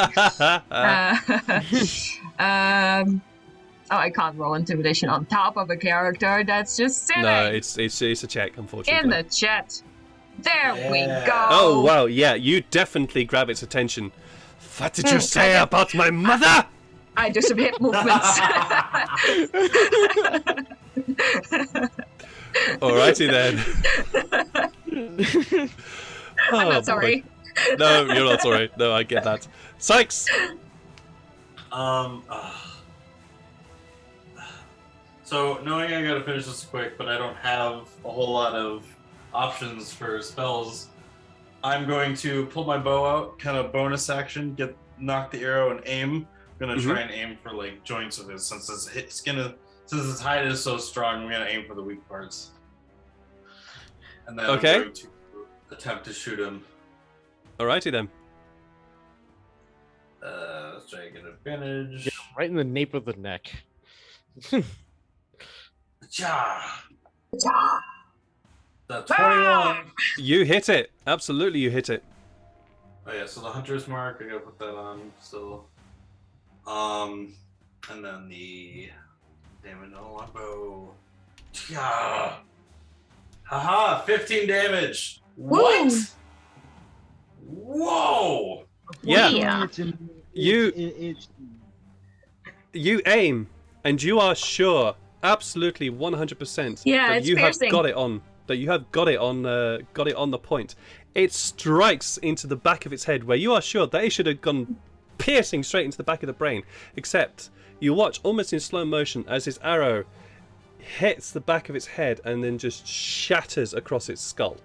I can't roll intimidation on top of a character. That's just silly. No, it's a check, unfortunately. In the chat. There we go. Oh wow, yeah, you definitely grab its attention. What did you say about my mother? I do some hip movements. Alrighty then. I'm Oh, not sorry. boy. No, you're not sorry. No, I get that. Sykes! So, knowing I gotta finish this quick, but I don't have a whole lot of options for spells, I'm going to pull my bow out, kind of bonus action, knock the arrow and aim. I'm gonna try and aim for like joints of his, since his since his hide is so strong. I'm gonna aim for the weak parts, and then I'm going to attempt to shoot him. Alrighty then. Let's try and get advantage. Right in the nape of the neck. Ja. That's 21. You hit it. Absolutely, you hit it. Oh yeah, so the hunter's mark, I gotta put that on still. And then the damage on longbow. Yeah. Haha, 15 damage. What? Whoa! Yeah. Yeah. You aim, and you are sure, absolutely 100%, Yeah, that it's you piercing. have got it on. That you have got it on the point. It strikes into the back of its head, where you are sure that it should have gone piercing straight into the back of the brain. Except you watch almost in slow motion as his arrow hits the back of its head and then just shatters across its skull.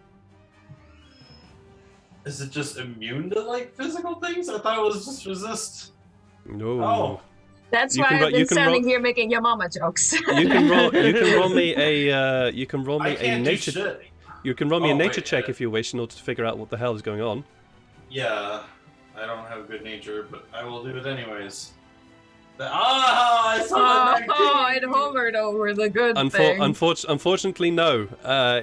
Is it just immune to like physical things? I thought it was just resist. No. Oh. That's You why can ro- I've been you can ro- standing here making your mama jokes. You can roll me a I can't do nature shit. you can roll me a Oh, nature wait, check yeah. if you wish in order to figure out what the hell is going on. Yeah, I don't have good nature, but I will do it anyways. I saw that. Oh, it hovered over the good thing. Unfortunately, no.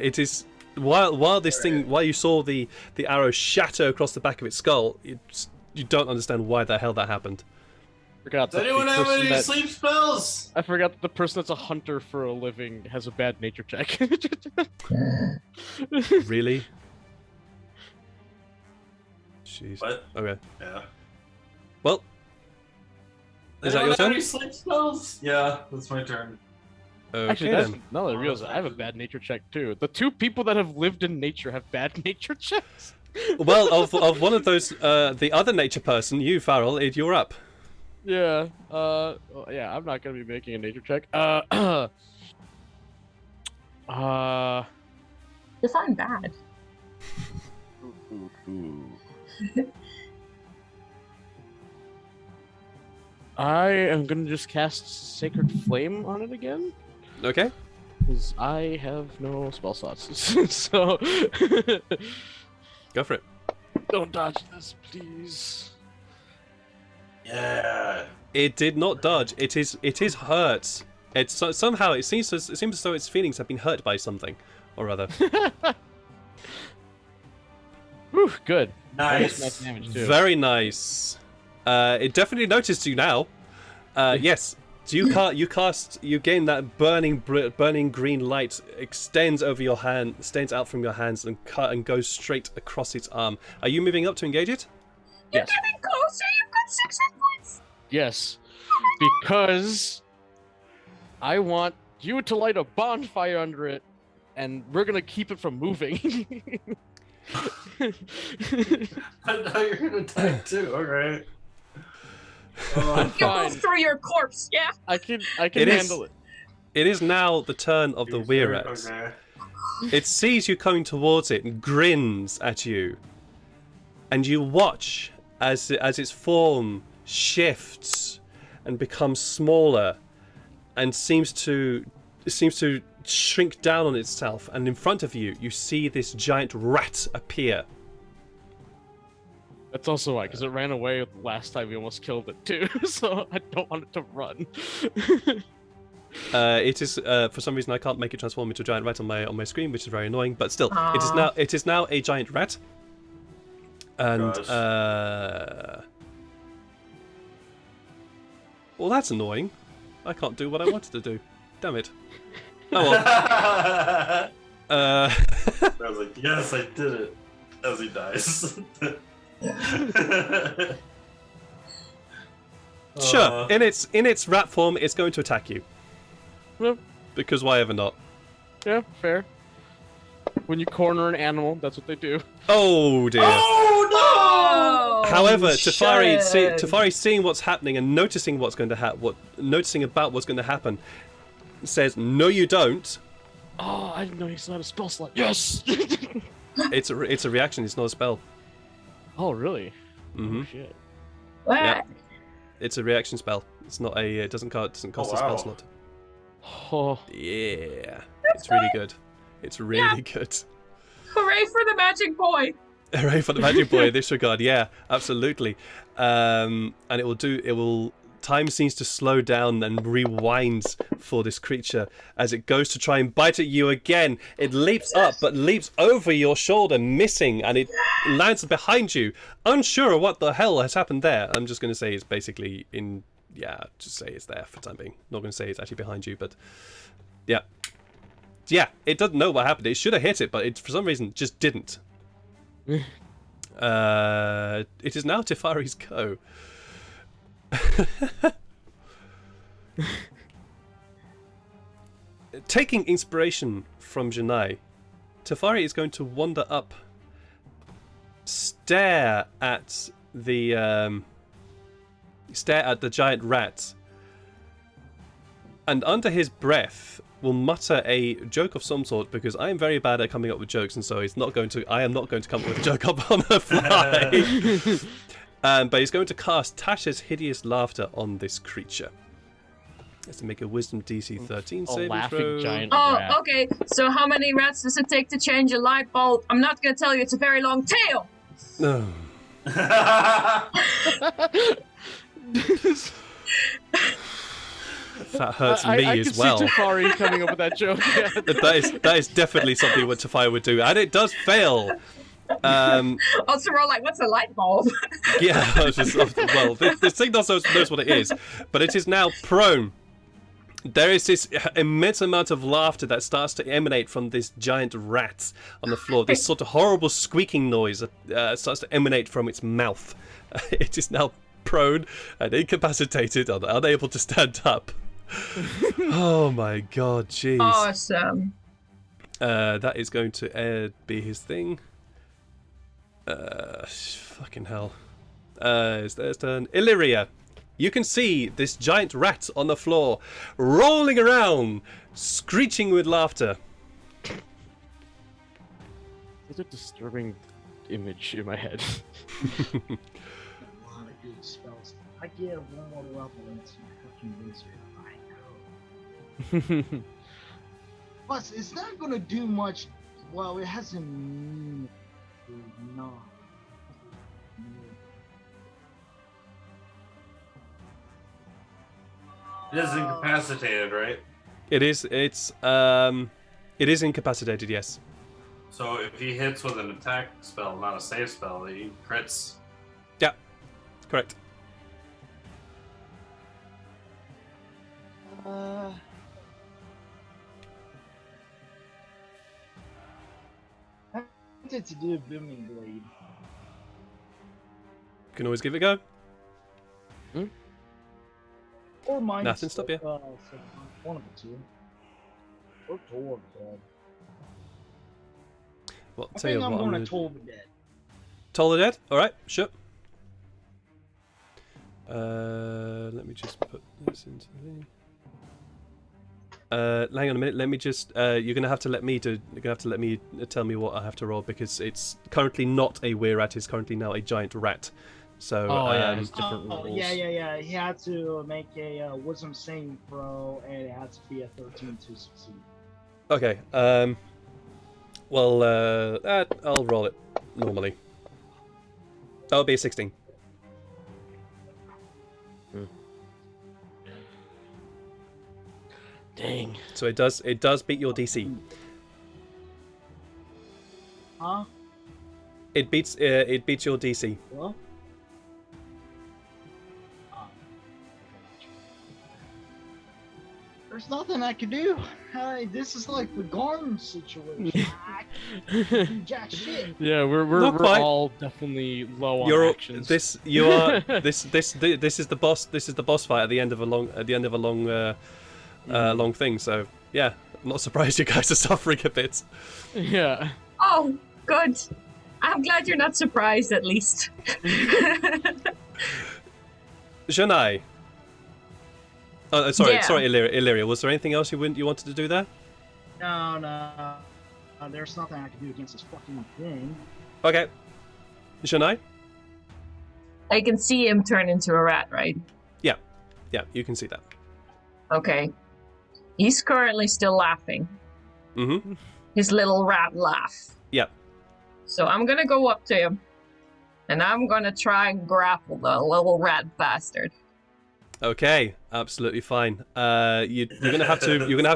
It is while this thing, while you saw the arrow shatter across the back of its skull, you don't understand why the hell that happened. Forgot Does that anyone the have person any that- sleep spells? I forgot that the person that's a hunter for a living has a bad nature check. Really? Jeez. What? Okay. Yeah. Well, is that Anyone your have turn? any sleep spells? Yeah, that's my turn. Okay Actually, that's, then. now that I realize I have a bad nature check too. The two people that have lived in nature have bad nature checks. Well, of one of those, the other nature person, you, Farrell, you're up. Yeah. Well, yeah. I'm not gonna be making a nature check. Define bad. I am gonna just cast Sacred Flame on it again, Okay. because I have no spell slots. So Go for it. don't dodge this, please. Yeah. It did not dodge. It is hurt. It's somehow it seems as though its feelings have been hurt by something or other. Whew, good. Nice. Nice damage too. Very nice. It definitely noticed you now. Yes. So you gain that burning green light extends over your hand, extends out from your hands and goes straight across its arm. Are you moving up to engage it? You're Yes. getting closer. You've got 6 hit points. Yes, because I want you to light a bonfire under it, and we're gonna keep it from moving. I thought you were gonna attack too. Alright. I'm You'll fine. move through your corpse. Yeah. I can It is- handle it. It is now the turn of the Weirette. Okay. It sees you coming towards it and grins at you. And you watch as its form shifts and becomes smaller and seems to shrink down on itself, and in front of you you see this giant rat appear. That's also why, because it ran away the last time we almost killed it too. So I don't want it to run. It is for some reason I can't make it transform into a giant rat on my screen, which is very annoying, but still Aw. it is now a giant rat. And Gosh. well, that's annoying. I can't do what I wanted to do. Damn it. Oh well. I Uh, was like, yes, I did it. As he dies. sure. In its rat form, it's going to attack you. Well, Because why ever not? yeah, fair. When you corner an animal, that's what they do. Oh dear. Oh Oh, However, Tafari, shit. Tafari seeing what's happening and noticing what's going to noticing about what's going to happen, says, "No, you don't." Oh, I didn't know he's not a spell slot. Yes. It's a reaction. It's not a spell. Oh, really? Mhm. Oh, shit. What? Yeah. It's a reaction spell. It's not a. It doesn't cost a wow. spell slot. Oh, Yeah. It's really good. It's really good. Hooray for the magic boy. Hooray for the magic boy in this regard. Yeah, absolutely. And it will. Time seems to slow down and rewinds for this creature as it goes to try and bite at you again. It leaps up, but leaps over your shoulder, missing, and it lands behind you. Unsure of what the hell has happened there. I'm just going to say it's basically in. Yeah, just say it's there for the time being. Not going to say it's actually behind you, but yeah. Yeah, it doesn't know what happened. It should have hit it, but it for some reason just didn't. It is now Tefari's go. Taking inspiration from Janai, Tefari is going to wander up, stare at the stare at the giant rat, and under his breath will mutter a joke of some sort, because I am very bad at coming up with jokes, and so I am not going to come up with a joke up on the fly. But he's going to cast Tasha's Hideous Laughter on this creature. Has to make a Wisdom DC 13 saving laughing throw. giant Oh, rat. okay. So how many rats does it take to change a light bulb? I'm not gonna tell you. It's a very long tail. No. That hurts me I as can well. see Tafari coming up with that joke. Yeah. That is definitely something what Tafari would do, and it does fail. Also, we're all like, what's a light bulb? Yeah, I was just, well, this thing knows what it is, but it is now prone. There is this immense amount of laughter that starts to emanate from this giant rat on the floor. This sort of horrible squeaking noise starts to emanate from its mouth. It is now prone and incapacitated and unable to stand up. Oh my god, jeez. Awesome. That is going to be his thing. Fucking hell. It's their turn. Illyria. You can see this giant rat on the floor, rolling around, screeching with laughter. It's a disturbing image in my head. A lot of good spells. I get one more level into my fucking wizard. I know. Plus, it's not gonna do much. Well, it hasn't. No. It is incapacitated, right? It is incapacitated, yes. So if he hits with an attack spell, not a save spell, he crits. Yeah, correct. I wanted to do a booming blade. You can always give it a go. Or mine. Nothing stop you. One of the two. Or Toll the Dead. Well, I tell you think I'm what, going to Toll the Dead. Toll the Dead? Alright, sure. Let me just put this into the... hang on a minute, let me just... you're gonna have to let me tell me what I have to roll, because it's currently not a were rat, it's currently now a giant rat. So, there's different rules. Yeah. He had to make a wisdom saving throw, and it had to be a 13 to succeed. okay, well, I'll roll it normally. That'll be a 16. Dang. So it does beat your DC. Huh? It beats your DC. What? There's nothing I can do. This is like the Garm situation. I can't do jack shit. Yeah, we're Not quite. all definitely low on You're actions. this is the boss. This is the boss fight at the end of a long thing. So yeah, I'm not surprised you guys are suffering a bit. Yeah. Oh, good. I'm glad you're not surprised, at least. Janai. Oh, sorry, Yeah. Illyria. Was there anything else you wanted to do there? No. There's nothing I can do against this fucking thing. Okay. Janai? I can see him turn into a rat, right? Yeah, you can see that. Okay. He's currently still laughing. Mm-hmm. His little rat laugh. Yeah. So I'm gonna go up to him, and I'm gonna try and grapple the little rat bastard. Okay, absolutely fine. You're gonna have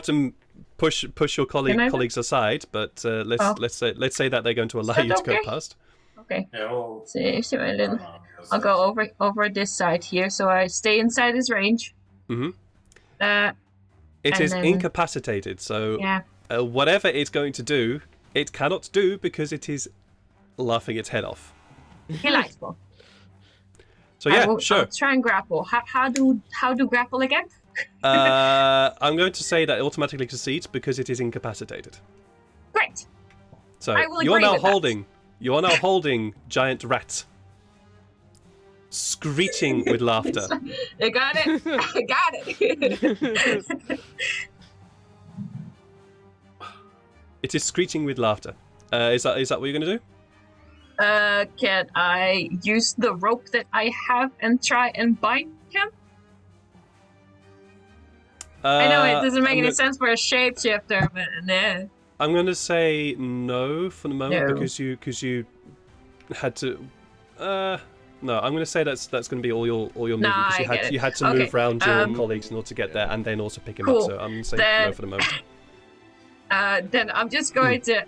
to push your colleagues aside, but let's say that they're going to allow that you to go okay? past. Okay. Yeah, well, See my little. I'll go over this side here, so I stay inside his range. Mm-hmm. It And is then- incapacitated, so Yeah. whatever it's going to do, it cannot do because it is laughing its head off. Delightful. So yeah, I'll sure. try and grapple. How do grapple again? I'm going to say that it automatically succeeds because it is incapacitated. Great. So I will you are agree now with that. holding. You are now holding giant rat. screeching with laughter. I got it. I got it. It is screeching with laughter. Is that what you're gonna do? Can I use the rope that I have and try and bind him? I know it doesn't make any sense for a shapeshifter, but nah. I'm gonna say no for the moment No. because you had to. No, I'm gonna say that's gonna be all your movement Nah, because I get it. you had to Okay, move around your colleagues in order to get there and then also pick him up. cool. So I'm gonna say Then- no for the moment. Then I'm just going to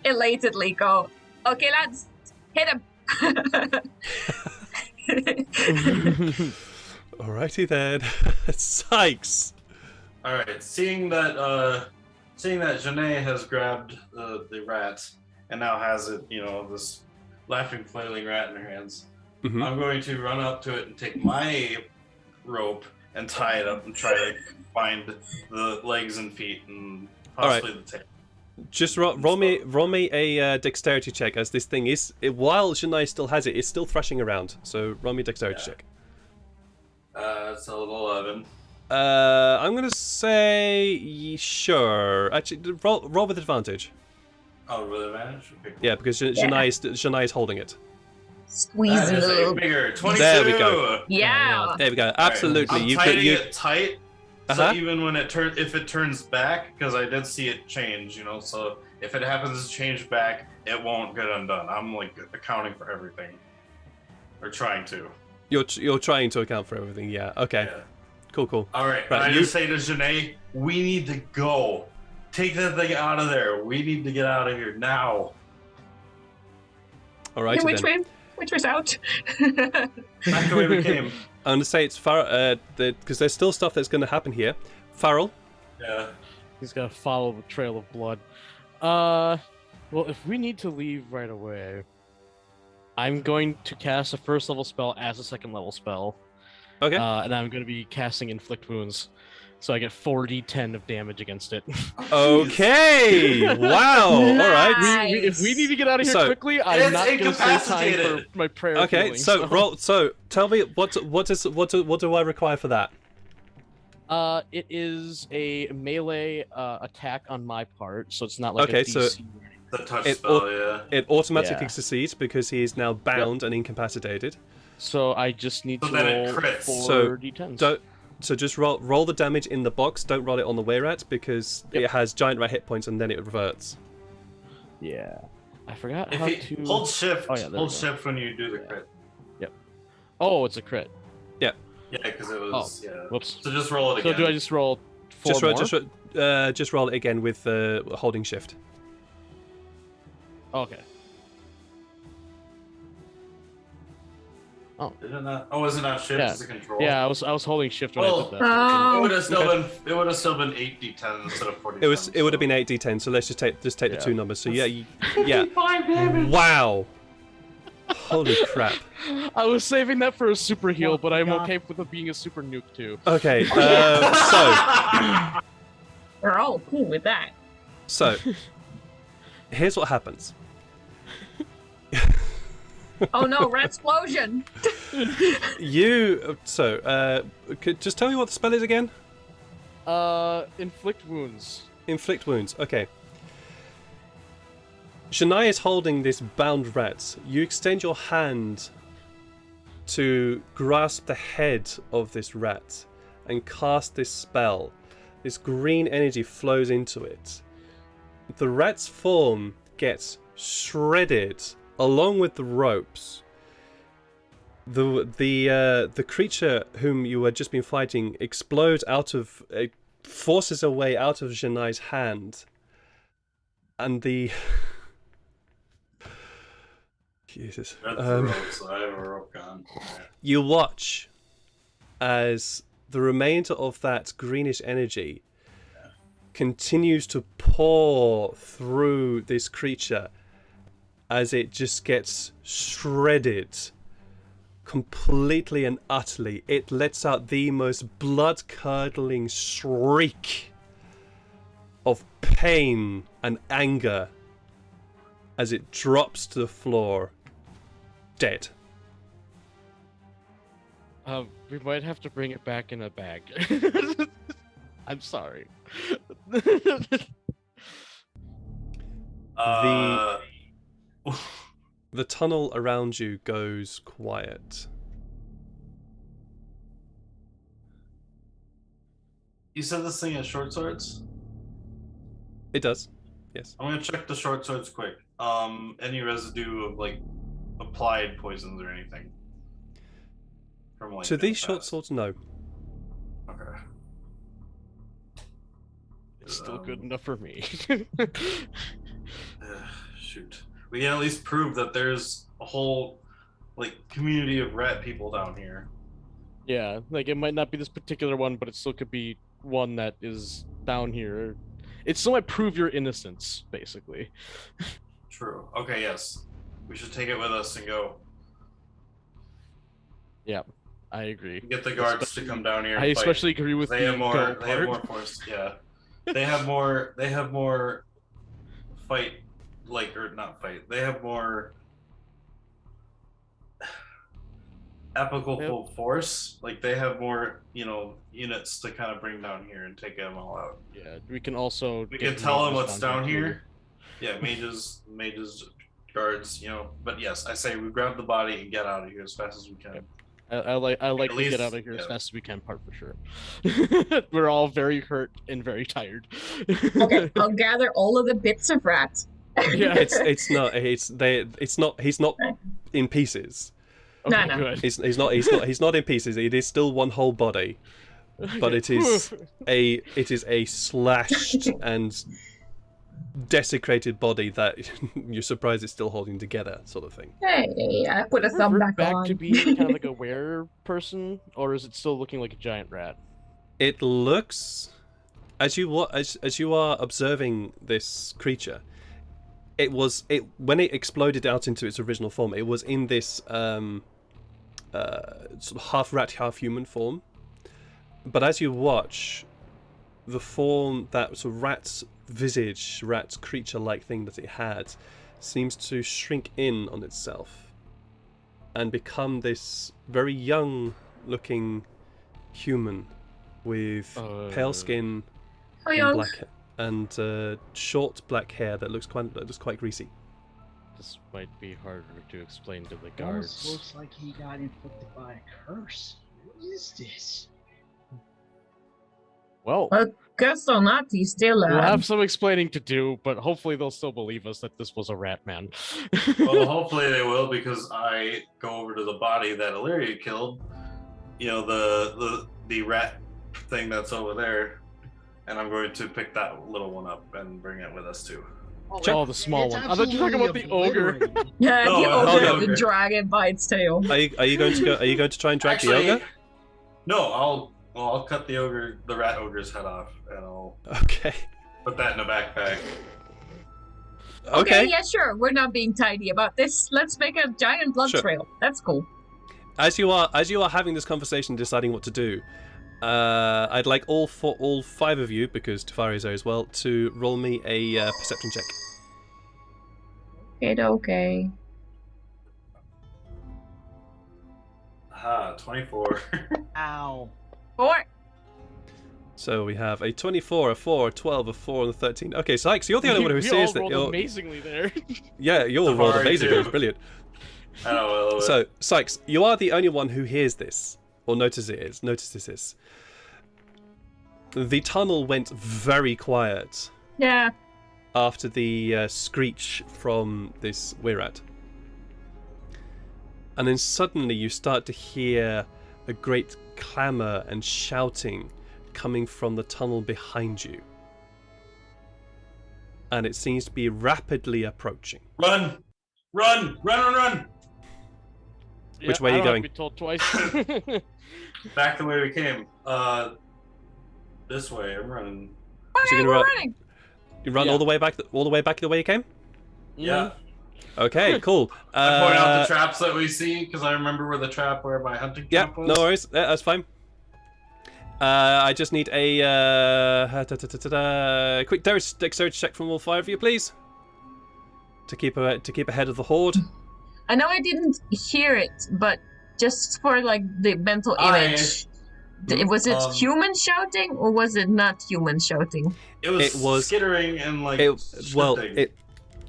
elatedly go, okay, lads, hit him. Alrighty then, Sykes. All right, seeing that Janae has grabbed the rat and now has it, this laughing, flailing rat in her hands, Mhm. I'm going to run up to it and take my rope and tie it up and try to find the legs and feet and possibly the tail. Just roll me a dexterity check, as this thing is, while Janae still has it, it's still thrashing around. So roll me a dexterity check. It's a little 11. I'm gonna say sure. Actually, roll with advantage. Oh, with advantage? Okay, cool. Yeah, because Janae is holding it. Squeeze That it is a up. bigger 22. There we go. Yeah. There we go. All right, Absolutely. I'm tightening it tight, so even when if it turns back, because I did see it change, so if it happens to change back, it won't get undone. I'm like accounting for everything, or trying to. You're trying to account for everything. Yeah. Okay. Yeah. Cool. All right. Right, I just say to Janae, we need to go. Take that thing out of there. We need to get out of here now. All right. Yeah, which way's out? Back the way we came. I'm gonna say it's because there's still stuff that's gonna happen here. Farrell. Yeah. He's gonna follow the trail of blood. Well, if we need to leave right away, I'm going to cast a first level spell as a second level spell. Okay. And I'm going to be casting Inflict Wounds. So I get 4d10 of damage against it. Okay. Wow. All right. If we need to get out of here So- quickly, I'm It's not going to save time incapacitated. for my prayer. Okay. healing, So roll. So tell me what do I require for that? It is a melee attack on my part, so it's not like Okay, a so- DC. The touch It spell, yeah. It automatically Yeah. succeeds because he is now bound and incapacitated. So I just need So to then it roll crits. 4d10s. So just roll the damage in the box. Don't roll it on the way rat because Yep. it has giant rat hit points and then it reverts. Yeah. I forgot If how you to... hold shift, Oh, yeah, there we hold go. shift when you do the crit. Oh, it's a crit. Yeah, because it was. Yeah. Whoops. So just roll it So again. do I just roll 4 more? Just roll it again with holding shift. Okay. Did it not? Oh, is it not shift? Yeah. It's a control. Yeah, I was holding shift when I Well, did that. It would have still been 8d10 instead of 40. It would have been 8d10. So let's just take the Yeah. two numbers. So yeah. Wow. Holy crap. I was saving that for a super heal, but I'm God. okay with it being a super nuke too. Okay. So We're all cool with that. here's what happens. Oh no, rat explosion! Just tell me what the spell is again. Inflict wounds. Inflict wounds. Okay. Shania is holding this bound rat. You extend your hand to grasp the head of this rat and cast this spell. This green energy flows into it. The rat's form gets shredded along with the ropes. The creature whom you had just been fighting explodes forces a way out of Janai's hand, and the Jesus. That's the rope, so I have a rope gun. You watch as the remainder of that greenish energy continues to pour through this creature as it just gets shredded completely and utterly. It lets out the most blood-curdling shriek of pain and anger as it drops to the floor, dead. We might have to bring it back in a bag. I'm sorry. The tunnel around you goes quiet. You said this thing has short swords? It does. Yes. I'm gonna check the short swords quick. Any residue of like applied poisons or anything? From, like, To in these the short past? swords, no. Okay. It's still good enough for me. Shoot. We can at least prove that there's a whole like community of rat people down here. Yeah, like it might not be this particular one, but it still could be one that is down here. It still might prove your innocence, basically. True. Okay, yes. We should take it with us and go. Yeah, I agree. Get the guards to come down here and I fight. especially agree with They the have more go they have part. more force, yeah. They have more fight, like, or not fight. They have more applicable force. Like, they have more, units to kind of bring down here and take them all out. Yeah, we can also. We get can tell them mages what's down too. here. Yeah, mages, guards, But yes, I say we grab the body and get out of here as fast as we can. Yep. I like At to least- get out of here as yeah. fast as we can, part for sure. We're all very hurt and very tired. Okay, I'll gather all of the bits of rat. Yeah. It's not. He's not in pieces. No, Okay, no. good. He's not in pieces. It is still one whole body, but it is a slashed and desecrated body that you're surprised it's still holding together, sort of thing. Hey, I put a Does it thumb revert back on. to being kind of like a were person, or is it still looking like a giant rat? It looks, as you are observing this creature, when it exploded out into its original form, it was in this sort of half rat, half human form. But as you watch, the form, that sort of rat's visage, rat's creature-like thing that it had, seems to shrink in on itself and become this very young-looking human with pale skin Oh, and young. black and short black hair that looks quite greasy. This might be harder to explain to the Almost guards. looks like he got inflicted by a curse. What is this? Well, Guess or not, he's still we'll have some explaining to do, but hopefully they'll still believe us that this was a rat man. Well, hopefully they will, because I go over to the body that Illyria killed. The rat thing that's over there, and I'm going to pick that little one up and bring it with us too. Oh, the small It's one. I thought you were talking about the ogre. obliterated. Yeah, No, the no, ogre, no. the dragon by its tail. Are you going to try and drag the ogre? No, I'll cut the rat ogre's head off, and I'll Okay. put that in a backpack. Okay. Yeah, sure. We're not being tidy about this. Let's make a giant blood Sure. trail. That's cool. As you are having this conversation, deciding what to do, I'd like all five of you, because Tafari is there as well, to roll me a perception check. Okay. Aha, 24. Ow. 4. So we have a 24, a 4, a 12, a 4, and a 13. Okay, Sykes, you're the only one who We sees all that. rolled amazingly there. Yeah, you all rolled Tafari amazingly. too. It's brilliant. Oh, So, Sykes, you are the only one who hears this, or notices this. The tunnel went very quiet Yeah. after the screech from this Wirat. And then suddenly you start to hear a great clamour and shouting coming from the tunnel behind you. And it seems to be rapidly approaching. Run! Which way are you I don't going? have to be told twice. Back the way we came. This way. I'm running. So you're we're gonna running. You run Yeah. all the way back the way you came? Yeah. Okay, cool. I point out the traps that we see because I remember where the trap where my hunting Yeah, camp was. no worries. Yeah, that's fine. I just need a quick dexterity check from all five of you, please, to keep ahead of the horde. I know I didn't hear it, but just for like the mental image. Was it human shouting or was it not human shouting? It was skittering and like shifting.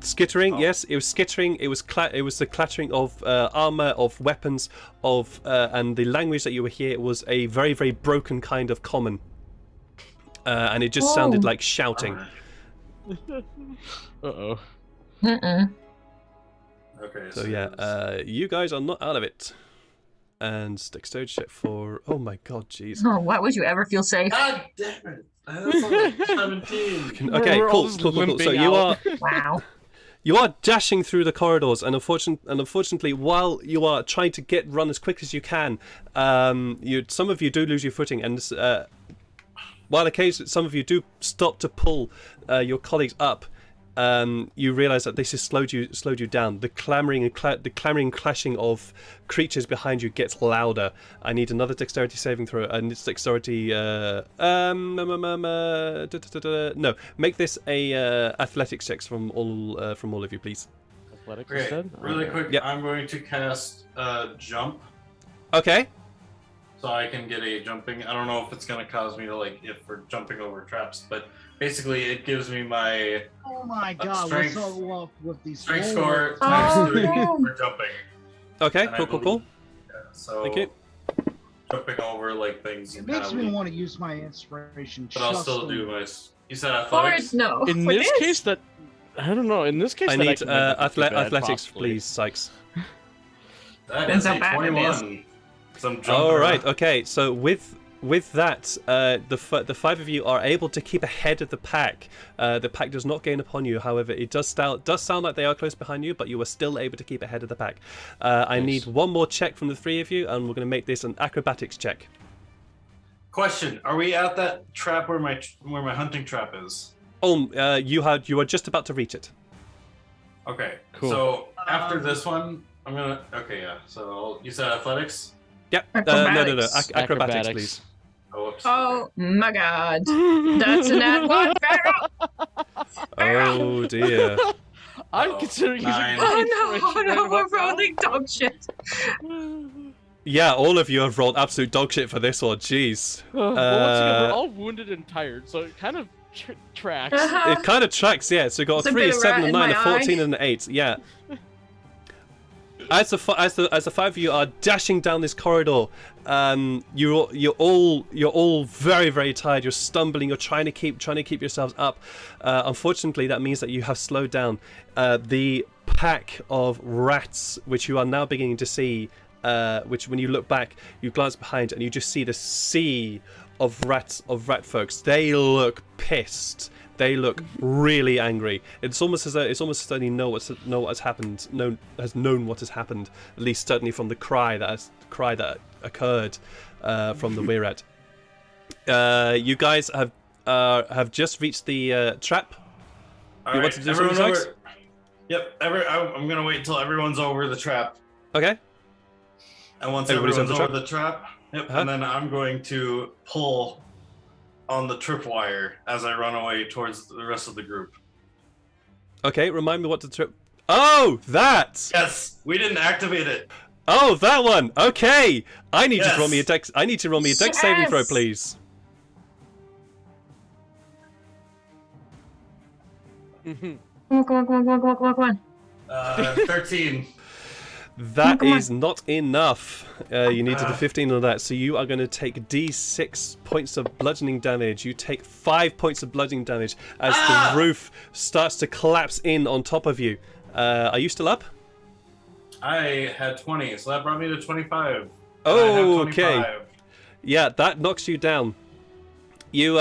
Skittering, Oh. yes, it was skittering. It was the clattering of armor, of weapons, and the language that you were hearing was a very, very broken kind of common, and it just sounded like shouting. Uh-oh. Mm-mm. Okay. So yeah, you guys are not out of it. And dexterity check for. Oh my god, jeez. Oh, why would you ever feel safe? God damn it! That's only 17. Okay, We're all cool, just cool. So limping you out. are. Wow. You are dashing through the corridors, and unfortunately, while you are trying to run as quick as you can, some of you do lose your footing, and while occasionally some of you do stop to pull your colleagues up, you realise that this has slowed you down. The clamoring and clashing of creatures behind you gets louder. I need another dexterity saving throw, and it's dexterity. No, make this a athletics checks from all of you, please. Athletics Okay, instead? really quick. Yep. I'm going to cast jump, Okay. so I can get a jumping. I don't know if it's gonna cause me to if we're jumping over traps, but basically it gives me my Oh my god, strength- what's all up with these strength rolls? score times 3 no. for jumping. Okay. And I Cool. believe- Yeah, so Thank you. jumping over things. It and makes kinda me want to use my inspiration. But I'll just still a do little. my. You said Forward, athletics. no. In For this case, that I don't know. In this case, I that need can end up not too bad, athletics, possibly. please, Sykes. That Depends is how a bad it is. 21. So I'm jumping All right. around. Okay. So with that, the five of you are able to keep ahead of the pack. The pack does not gain upon you. However, it does sound like they are close behind you, but you are still able to keep ahead of the pack. I Nice. need one more check from the three of you, and we're going to make this an acrobatics check. Question: Are we at that trap where my hunting trap is? Oh, you are just about to reach it. Okay. Cool. So after this one, I'm gonna. Okay, yeah. So you said athletics. Yep. No. Acrobatics. Acrobatics, please. Oh, whoops. Oh my god. That's an ad one. Oh dear. I'm Uh-oh. considering using. Nine. Oh no, no, we're Right now. rolling dog shit. Yeah, all of you have rolled absolute dog shit for this one. Jeez. Well, once again, we're all wounded and tired, so it kind of tracks. Uh-huh. It kind of tracks, yeah. So you got It's a a 3, a bit of 7, rat a in 9, a my 14, eye. and an 8. Yeah. As the five of you are dashing down this corridor, you're all very, very tired. You're stumbling. You're trying to keep yourselves up. Unfortunately, that means that you have slowed down. The pack of rats, which you are now beginning to see, which when you look back, you glance behind and you just see the sea of rat folks. They look pissed. They look really angry. It's almost as though they know what's happened. Has known what has happened. At least certainly from the cry that occurred from the Weird. You guys have just reached the trap. All You right, want to do everyone something, over. Sykes? Yep. I'm gonna wait until everyone's over the trap, Okay. and once Everybody's everyone's over over the the trap, yep, Uh-huh. and then I'm going to pull on the tripwire as I run away towards the rest of the group. Okay. Remind me what the trip. Oh, that. Yes, we didn't activate it. Oh, that one. Okay. I need you to roll me a Yes. dex. I need to roll me a dex saving throw, Yes. please. Mhm. Come on. 13. That Come on. is not enough. You need to do Ah. 15 on that. So you are going to take D6 points of bludgeoning damage. You take 5 points of bludgeoning damage as Ah. the roof starts to collapse in on top of you. Are you still up? I had 20, so that brought me to 25. Oh, I have okay. 25. Yeah, that knocks you down. You,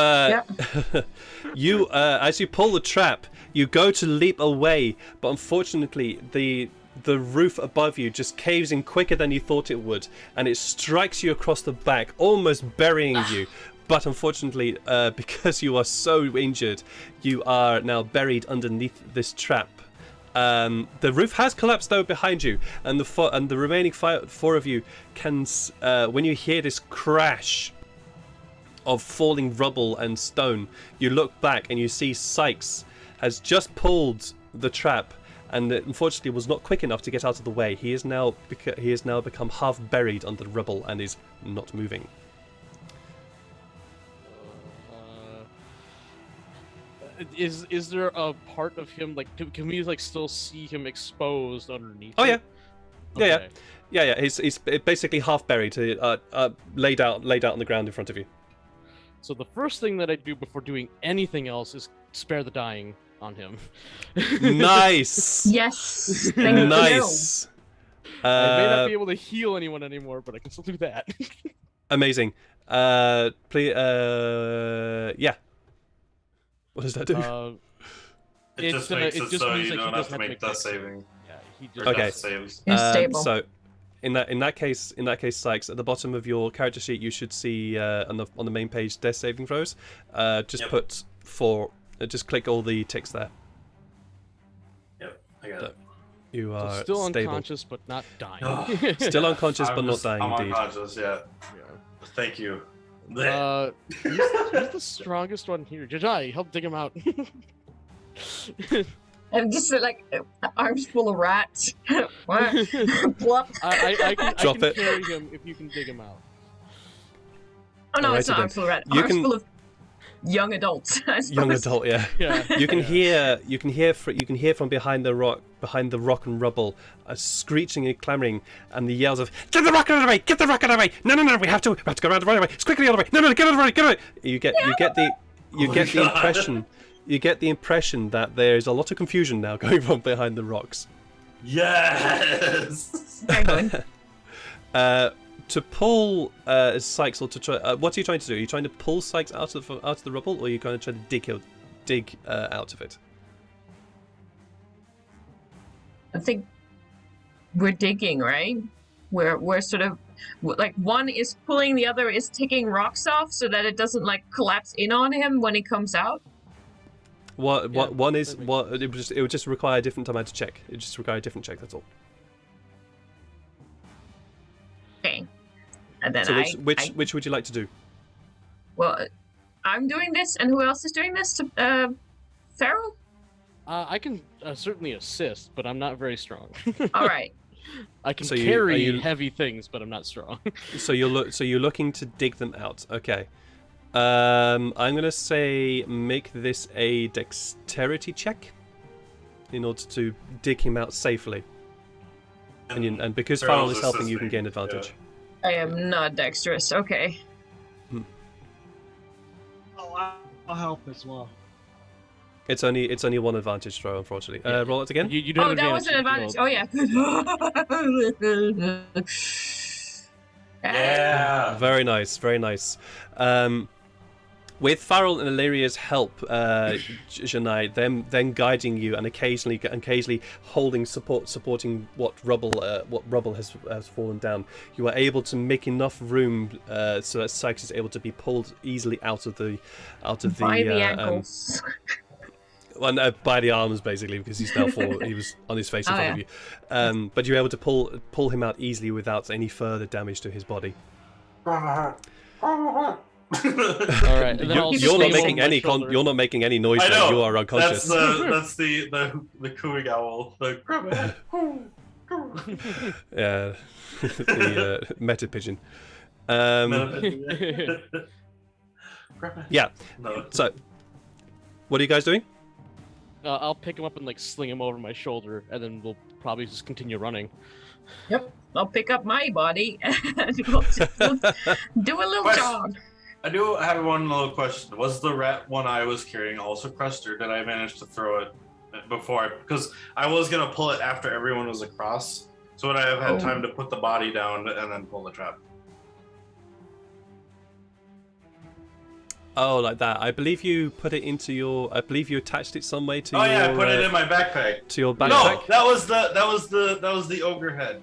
you, as you pull the trap, you go to leap away, but unfortunately, the roof above you just caves in quicker than you thought it would, and it strikes you across the back, almost burying you. But unfortunately, because you are so injured, you are now buried underneath this trap. The roof has collapsed though behind you, and the remaining four of you can, when you hear this crash of falling rubble and stone, you look back and you see Sykes has just pulled the trap and unfortunately was not quick enough to get out of the way. He is now become half buried under the rubble and is not moving. Is there a part of him like can we like still see him exposed underneath? Oh, it? Yeah. Yeah. He's basically half buried, laid out on the ground in front of you. So the first thing that I do before doing anything else is spare the dying on him. Nice. Yes. Thank you. Nice. I may not be able to heal anyone anymore, but I can still do that. Amazing. Please. Yeah. What does that do? It just makes it so you don't have to make death saving. Yeah, he just Okay. Death saves. You're stable. So, in that case, Sykes, at the bottom of your character sheet, you should see on the main page death saving throws. Just Yep. put 4. Just click all the ticks there. Yep, I got it. You So are still stable. unconscious but not dying. Still unconscious, but not dying. I'm Indeed. unconscious, yeah. Yeah. Thank you. Who's the strongest one here? Jedi, help dig him out. I'm just like arms full of rats. What? Plop. I can Drop it. carry him if you can dig him out. Oh no, Alrighty it's not then. arms full of rats. You Arms can- full of young adults. I Young suppose. adult, yeah. Yeah. You can hear from behind the rock and rubble, a screeching and clamoring, and the yells of "Get the rock out of the way! Get the rock out of the way! No, we have to go around the right way. It's quickly out of the way! No, get out of the way! Get out of the way!" You get the impression. You get the impression that there's a lot of confusion now going on behind the rocks. Yes! Very good. To pull Sykes, or to try, what are you trying to do? Are you trying to pull Sykes out of the rubble, or are you going to try to dig out of it? I think we're digging, right? We're sort of like one is pulling, the other is taking rocks off so that it doesn't like collapse in on him when he comes out. One is what it would just require a different amount to check. It just require a different check. That's all. Okay. And then So which would you like to do? well, I'm doing this, and who else is doing this? Farrell? I can certainly assist, but I'm not very strong. All right. I can So are carry you- heavy things, but I'm not strong. So you're looking to dig them out. Okay. I'm gonna say make this a dexterity check in order to dig him out safely. And because Farrell is helping, you can gain advantage. I am not dexterous. Okay. Oh, I'll help as well. It's only one advantage throw, unfortunately. Yeah. Roll it again. You don't Oh, have that was an advantage. advantage. Oh, yeah. Yeah! Very nice, very nice. With Farrell and Illyria's help, Janai, them guiding you and occasionally holding supporting what rubble has fallen down, you are able to make enough room so that Sykes is able to be pulled easily out of the By the ankles. Well, no, by the arms basically, because he's now he was on his face in front of you. But you're able to pull him out easily without any further damage to his body. All right. And then I'll You're not swing making over my any shoulder. you're not making any noise. I There. know. You are unconscious. That's the cooing owl. The Yeah, the meta pigeon. Yeah. No. So, what are you guys doing? I'll pick him up and like sling him over my shoulder, and then we'll probably just continue running. Yep. I'll pick up my body and we'll do a little Question. jog. I do have one little question. Was the rat one I was carrying also crushed, or did I manage to throw it before? Because I was gonna pull it after everyone was across. So would I have had time to put the body down and then pull the trap? Oh, like that. I believe you put it into your. I believe you attached it some way to Oh your. yeah, I put it in my backpack. To your No, backpack. that was the ogre head.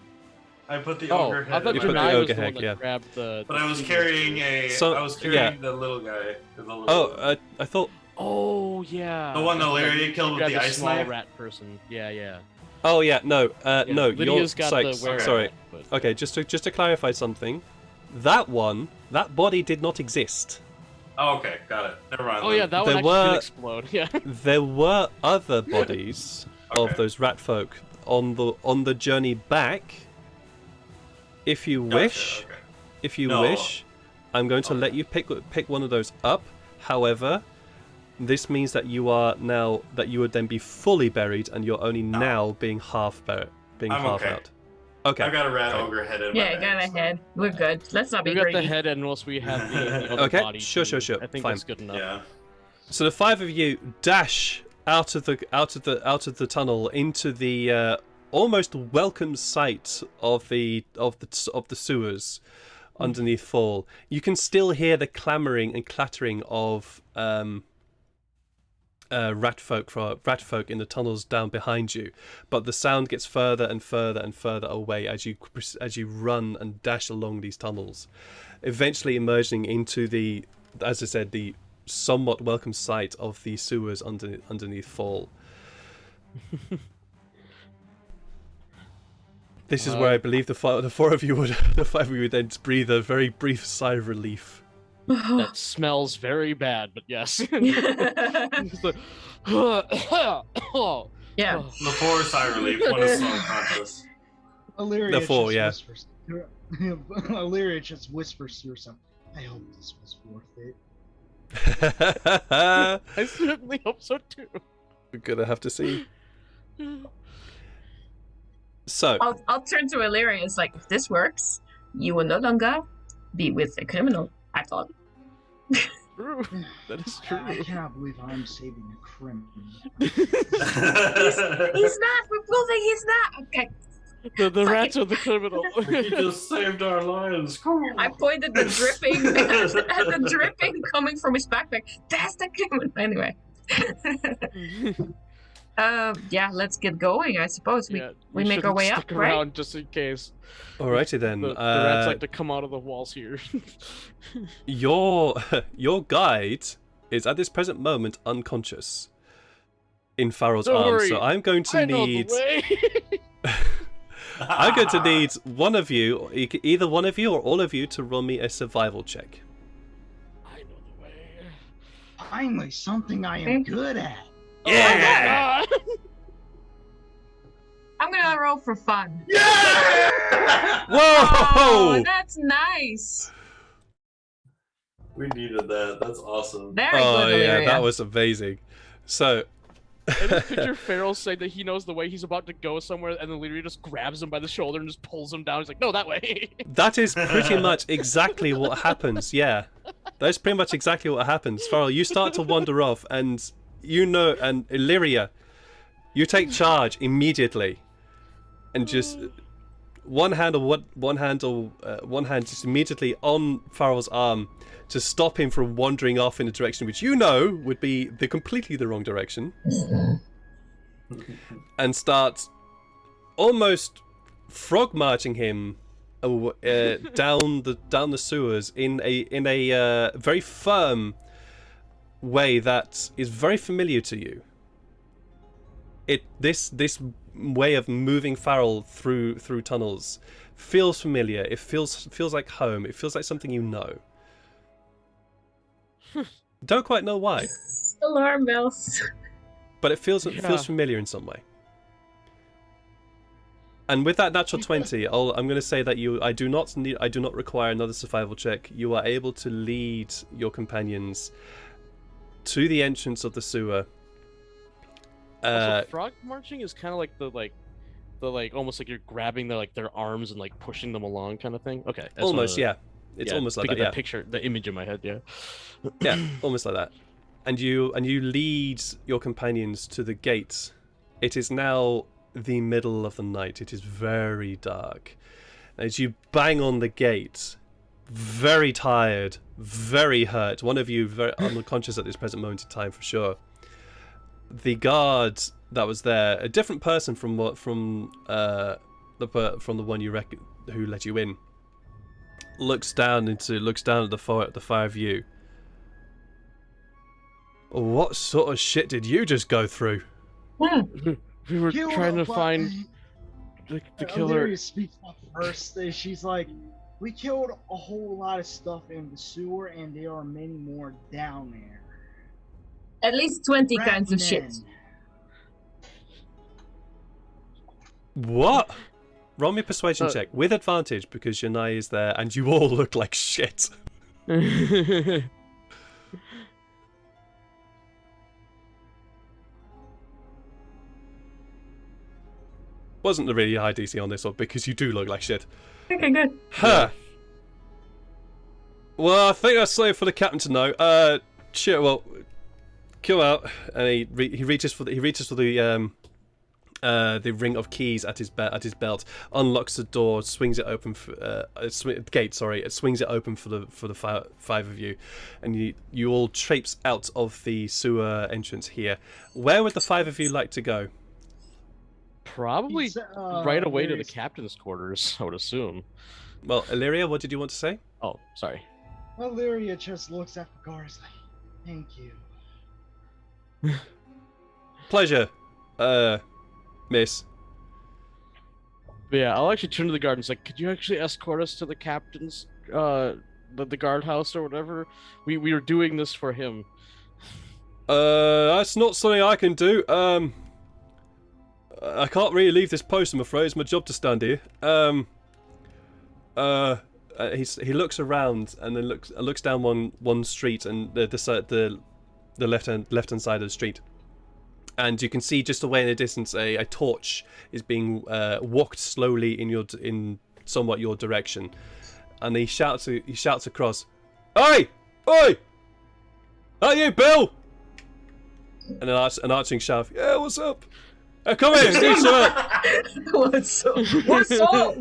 I put the Oh, ogre I head. thought You in put the my Janai was ogre the one head, that yeah. grabbed the. But I was carrying the little guy. The little, Oh, I thought. Oh yeah. The one that Like, Larry killed with grabbed the a ice small knife? rat person. Yeah. Oh yeah, no, Yeah, no. Lydia's got Sykes, the were sorry. rat, but- Okay, just to clarify something, that body did not exist. Oh, okay, got it. Never mind. Oh then. yeah, that There one actually were- did explode. Yeah. There were other bodies of Okay. those rat folk on the journey back. If you wish, Gotcha, okay. if you No. wish, I'm going to let Okay. you pick one of those up. However, this means that you would then be fully buried, and you're only now being half I'm half okay. out. Okay. I've got a rat Okay. ogre head in my Yeah, bag, got a so- head. We're good. Let's not be We got the greedy. head, and once we have the other Okay, body. sure, too. sure. I think Fine. that's good enough. Yeah. So the five of you dash out of the tunnel into the almost welcome sight of the sewers underneath Fall. You can still hear the clamoring and clattering of rat folk in the tunnels down behind you, but the sound gets further and further and further away as you run and dash along these tunnels, eventually emerging into the, as I said, the somewhat welcome sight of the sewers underneath Fall. This is where I believe the four of you would then breathe a very brief sigh of relief. That smells very bad, but yes. It's like, Yeah. Before sigh relief, one is still unconscious. Illyria The four, just yeah. whispers. Illyria just whispers to herself, I hope this was worth it. I certainly hope so too. We're gonna have to see. So, I'll turn to Illyria. It's like, if this works, you will no longer be with a criminal at all. True. That is I true. cannot believe I'm saving a criminal. He's not. We're proving he's not. Okay. The rats are the criminal. He just saved our lives. Cool. I pointed the dripping at the dripping coming from his backpack. That's the criminal. Anyway. Yeah, let's get going. I suppose we Yeah, we make our shouldn't way up, stick right? around just in case. alrighty then. The rats like to come out of the walls here. Your guide is at this present moment unconscious in Farrell's Don't arms, worry, so I'm going to I know need. the way. I'm going to need one of you, either one of you or all of you, to roll me a survival check. I know the way. Finally, something I am good at. Yeah! Oh my God. I'm gonna roll for fun. Yeah! Whoa! Oh, that's nice. We needed that. That's awesome. Very Oh good, yeah, Illyria. that was amazing. So, I just picture Farrell saying that he knows the way, he's about to go somewhere, and then Lyria just grabs him by the shoulder and just pulls him down. He's like, no, that way. that is pretty much exactly what happens. Yeah, that's pretty much exactly what happens. Farrell, you start to wander off, and and Illyria, you take charge immediately, and just one hand just immediately on Farrell's arm to stop him from wandering off in a direction which would be completely the wrong direction, and start almost frog marching him down the sewers in a very firm way that is very familiar to you. This way of moving Farrell through tunnels feels familiar. It feels like home. It feels like something you know. Don't quite know why, Alarm bells. but it feels Yeah. familiar in some way. And with that natural 20, I'm going to say that I do not require another survival check. You are able to lead your companions to the entrance of the sewer. Also, frog marching is kind of like the almost like you're grabbing their arms and like pushing them along kind of thing. Okay, that's almost, what yeah. It's almost like that. Yeah. picture, the image in my head. Yeah. Yeah, almost like that. And you lead your companions to the gate. It is now the middle of the night. It is very dark. As you bang on the gate, very tired, very hurt. One of you very unconscious at this present moment in time for sure. The guard that was there, a different person from the one who let you in, looks down at the five of you. What sort of shit did you just go through? We were trying to find the killer. Illyria speaks up first. She's like, we killed a whole lot of stuff in the sewer, and there are many more down there. At least 20 kinds of shit. Men. What? Roll me a persuasion check with advantage because Janai is there and you all look like shit. Wasn't the really high DC on this one because you do look like shit. Okay, good. Huh. Well, I think that's something for the captain to know. Sure. Well, come out, and he reaches for the ring of keys at his belt, unlocks the door, swings it open for gate. Sorry, it swings it open for the five of you, and you all traipse out of the sewer entrance here. Where would the five of you like to go? Probably right away to the captain's quarters, I would assume. Well, Illyria, what did you want to say? Oh, sorry. Illyria just looks at the guards like, thank you. Pleasure, miss. But yeah, I'll actually turn to the guard and say, could you actually escort us to the captain's, the guardhouse or whatever? We were doing this for him. That's not something I can do. I can't really leave this post, I'm afraid. It's my job to stand here. He looks around and then looks down one street and the left hand side of the street, and you can see just away in the distance a torch is being walked slowly in somewhat your direction, and he shouts across, "Hey, oi! That you, Bill?" And an arching shout, "Yeah, what's up? Come here, do some up." What's up? What's up?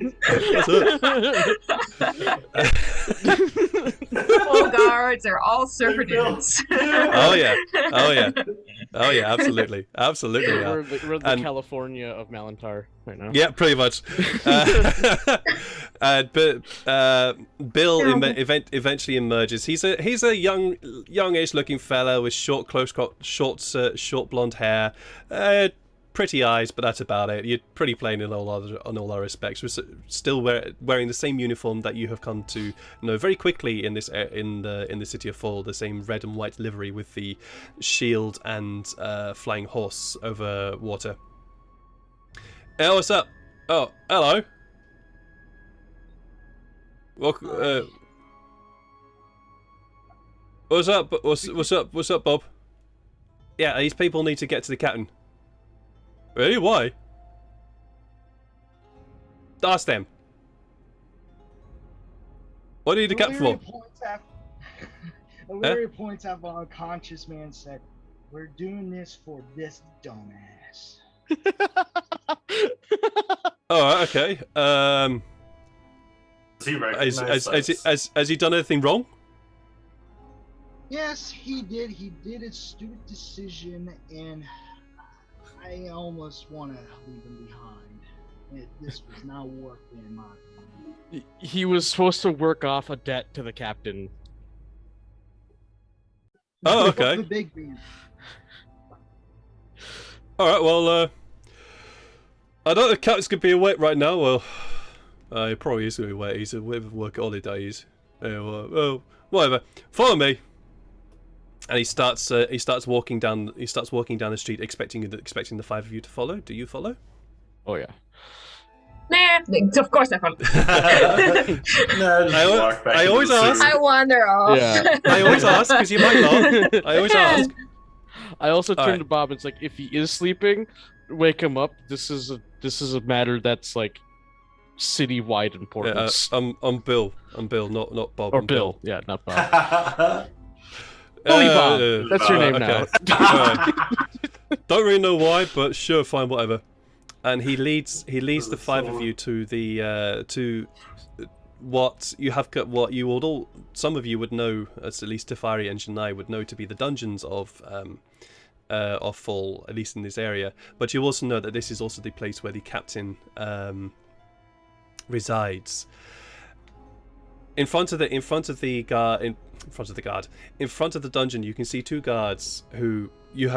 All guards are all surfer dudes. Oh yeah, absolutely. Yeah. We're the California of Malantar right now. Yeah, pretty much. But Bill eventually emerges. He's a youngish looking fella with short blonde hair. Pretty eyes, but that's about it. You're pretty plain in all other respects. We're still wearing the same uniform that you have come to know very quickly in the city of Fall. The same red and white livery with the shield and flying horse over water. Hey, what's up? Oh, hello. Welcome. What's up? What's up, Bob? Yeah, these people need to get to the captain. Really? Why? Ask them. What do you need the captain for? Illyria points out the unconscious man said, "We're doing this for this dumbass." Alright, okay. Does he recognize has he done anything wrong? Yes, he did. He did a stupid decision, and I almost want to leave him behind. This was not working in my opinion. He was supposed to work off a debt to the captain. Oh, okay. The big man. Alright, well, I don't know if the captain's going to be awake right now. Well, he probably is going to be awake. He's a bit of a workaholic days. Well, whatever. Follow me. And he starts walking down the street, expecting the five of you to follow. Do you follow? Oh yeah. Nah, of course I follow. No, just walk back I always into the ask. sewer. I wander off. Yeah. I always ask because you might not. I always ask. I also turned Alright. to Bob and it's like, if he is sleeping, wake him up. This is a matter that's like city-wide Yeah, importance. I'm Bill. I'm Bill, not Bob. or I'm Bill. Yeah, not Bob. Bully Bob. That's your name okay. now. Alright. Don't really know why, but sure, fine, whatever. And he leads the five of you to the what you would all, some of you would know, as at least Tefari and Janai would know to be the dungeons of Fall, at least in this area. But you also know that this is also the place where the captain resides. In front of the dungeon, you can see two guards who you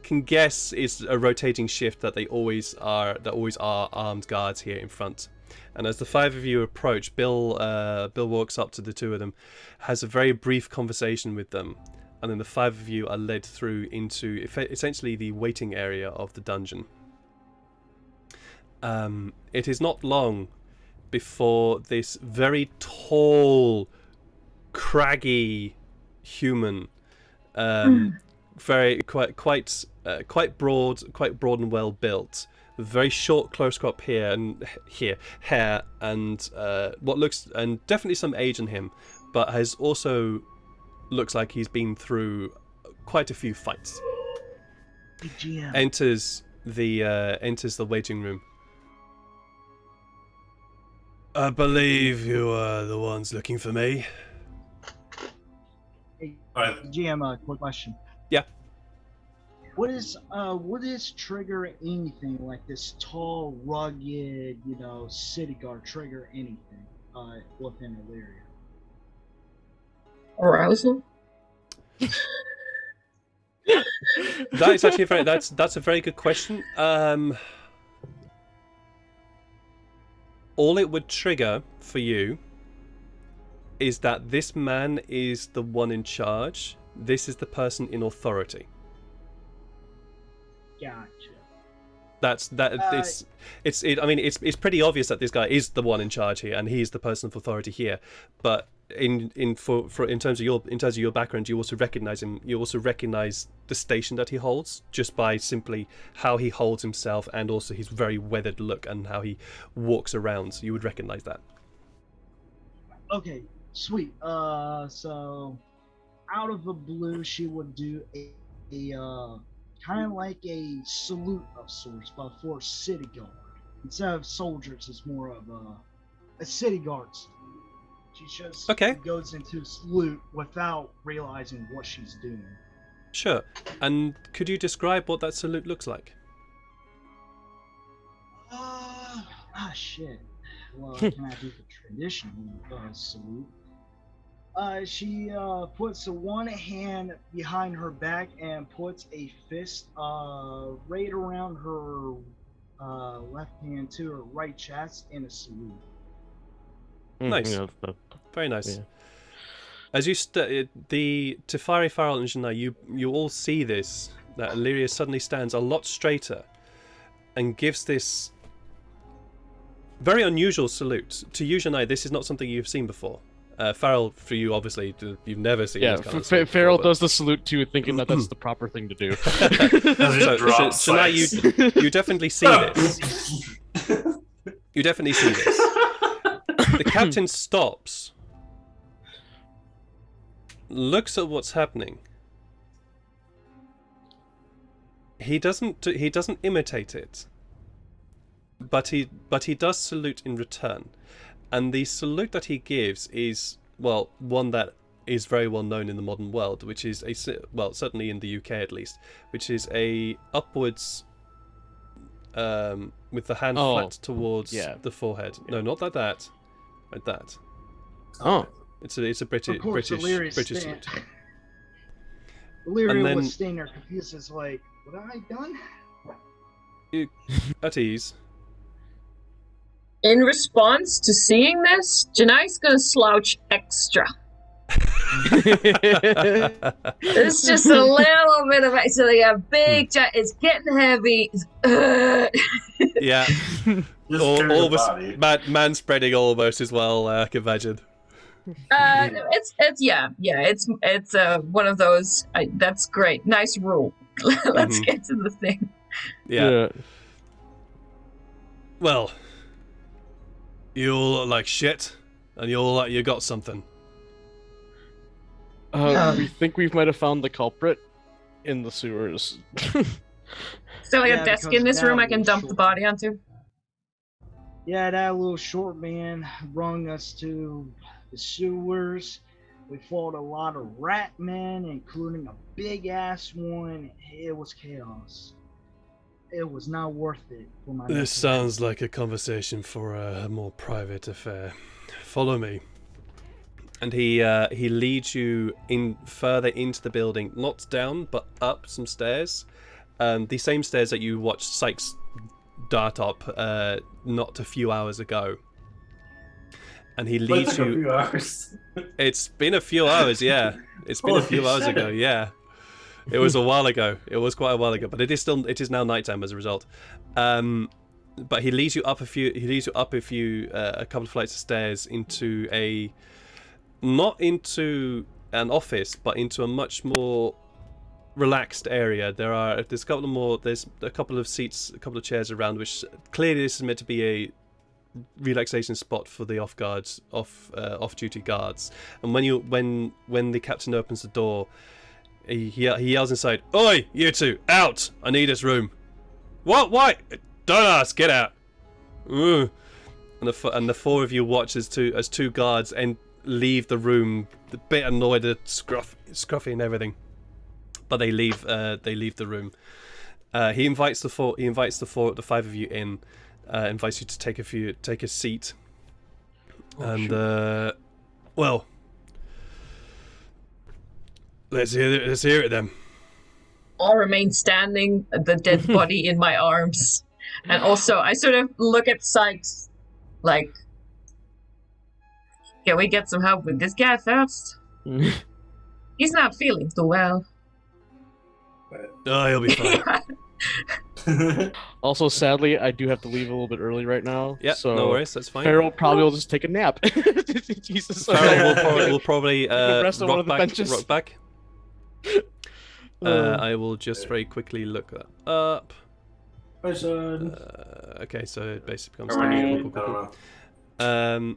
can guess is a rotating shift that they always are armed guards here in front. And as the five of you approach, Bill walks up to the two of them, has a very brief conversation with them, and then the five of you are led through into essentially the waiting area of the dungeon. it is not long before this very tall, craggy human, very quite broad and well built, with very short, close crop hair and what looks, and definitely some age in him, but has also looks like he's been through quite a few fights. Big GM. Enters the waiting room. I believe you are the ones looking for me. Hey, Alright. GM, quick question. Yeah. What is trigger anything like this tall, rugged, city guard trigger anything within Illyria? Arousal? That is actually that's a very good question. All it would trigger for you is that this man is the one in charge. This is the person in authority. Gotcha. It's pretty obvious that this guy is the one in charge here, and he's the person of authority here. But in terms of your background, you also recognize him. You also recognize the station that he holds just by simply how he holds himself, and also his very weathered look and how he walks around. So you would recognize that. Okay, sweet. So out of the blue, she would do a kind of like a salute of sorts, but for a city guard. Instead of soldiers, it's more of a city guard salute. She just goes into salute without realizing what she's doing. Sure. And could you describe what that salute looks like? Shit. Well, can I do the traditional salute? She puts one hand behind her back and puts a fist right around her left hand to her right chest in a salute. Nice. Very nice. Yeah. As you the Tefari, Farrell, and Janai, you all see this, that Illyria suddenly stands a lot straighter and gives this very unusual salute. To you, Janai, this is not something you've seen before. Farrell, for you, obviously, you've never seen this kind of salute Farrell before, does the salute too, thinking that that's the proper thing to do. So now you definitely see this. You definitely see this. The captain stops, looks at what's happening. He doesn't imitate it, but he does salute in return. And the salute that he gives is, well, one that is very well known in the modern world, which is certainly in the UK at least, which is a upwards, with the hand flat towards the forehead. No, not like that, like that. Oh, it's a British salute. Illyria was standing there confused, as like, what have I done? You, at ease. In response to seeing this, Janai's gonna slouch extra. It's just a little bit of actually a big it's getting heavy. Yeah. Almost man spreading almost as well, I can imagine. It's one of those. That's great. Nice rule. Let's get to the thing. Yeah. Well, you all look like shit, and you all like you got something. We think we might have found the culprit in the sewers. So like a desk in this room I can dump the body onto? Yeah, that little short man brought us to the sewers. We fought a lot of rat men, including a big ass one. It was chaos. It was not worth it for my. This sounds like a conversation for a more private affair. Follow me. And he leads you in further into the building, not down but up some stairs, the same stairs that you watched Sykes dart up not a few hours ago. And he leads you. A few hours. It's been a few hours, yeah. It's been a few hours ago, yeah. It was a while ago. It was quite a while ago, but it is now nighttime as a result. but he leads you up a few. A couple of flights of stairs into not into an office, but into a much more relaxed area. There's a couple of seats, a couple of chairs around, which clearly this is meant to be a relaxation spot for the off-duty guards. And when the captain opens the door, he yells inside, "Oi, you two, out! I need this room." "What? Why? Don't ask. Get out." And the four of you watch as two guards and leave the room, a bit annoyed at scruffy and everything, but they leave the room. He invites the five of you in, invites you to take a seat, and well, let's hear it then. I'll remain standing, the dead body in my arms. And also, I sort of look at Sykes, like, can we get some help with this guy first? He's not feeling too well. Oh, he'll be fine. Also, sadly, I do have to leave a little bit early right now. Yeah, so no worries, that's fine. Farrell probably will just take a nap. Jesus. Farrell will probably rest on one of the benches. rock back. I will just very quickly look that up. Hi, son. Okay, so it basically How are you? becomes I don't know.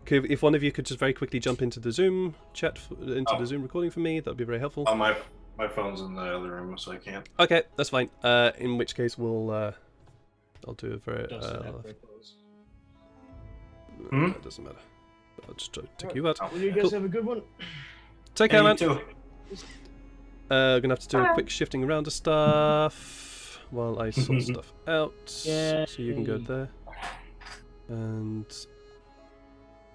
if one of you could just very quickly jump into the Zoom chat, the Zoom recording for me, that would be very helpful. Oh, my phone's in the other room, so I can't. Okay, that's fine. In which case we'll I'll do a very It doesn't matter. I'll just take you out. Well, you guys have a good one. Take care, man. Too. Gonna have to do a quick shifting around of stuff while I sort stuff out. Yay. So you can go there, and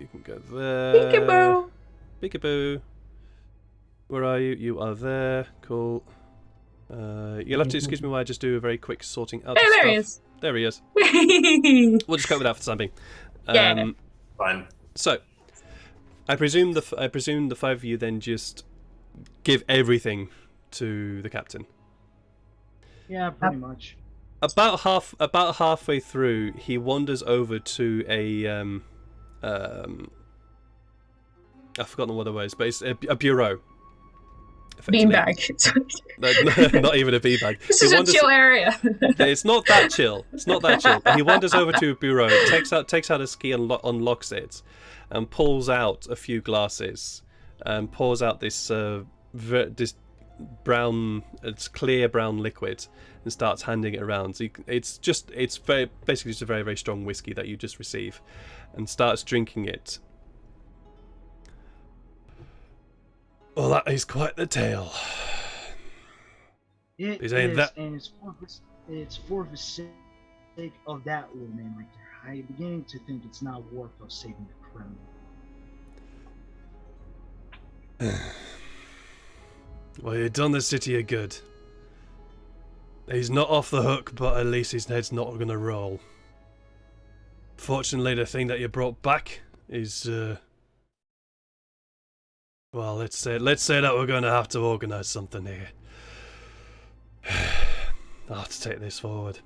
you can go there. Peekaboo! Peekaboo. Where are you? You are there. Cool. You'll have to excuse me while I just do a very quick sorting out of Hey, stuff. there he is. There he is. We'll just go with that for the time being. Yeah. Fine. So, I presume the five of you then just give everything to the captain. Yeah, pretty much. About halfway through, he wanders over to a I've forgotten what it was, but it's a bureau. Beanbag. Not even a beanbag. This is a chill area. It's not that chill. It's not that chill. He wanders over to a bureau, takes out a key and unlocks it, and pulls out a few glasses, and pours out this clear brown liquid, and starts handing it around. So it's basically just a very, very strong whiskey that you just receive, and starts drinking it. Well, that is quite the tale. It He's is, saying that- and it's for the sake of that old man right there. I'm beginning to think it's not worth us saving the criminal. Well, you've done the city a good. He's not off the hook, but at least his head's not going to roll. Fortunately, the thing that you brought back is, well, let's say that we're going to have to organise something here. I'll have to take this forward.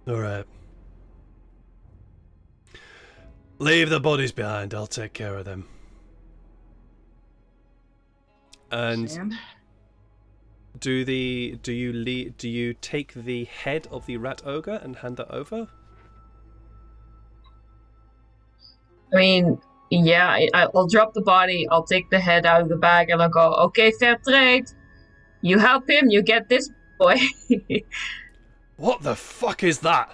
Alright. Leave the bodies behind, I'll take care of them. And Sand? do you take the head of the rat ogre and hand that over? I mean, yeah, I'll drop the body, I'll take the head out of the bag, and I'll go, okay, fair trade. You help him, you get this boy. What the fuck is that?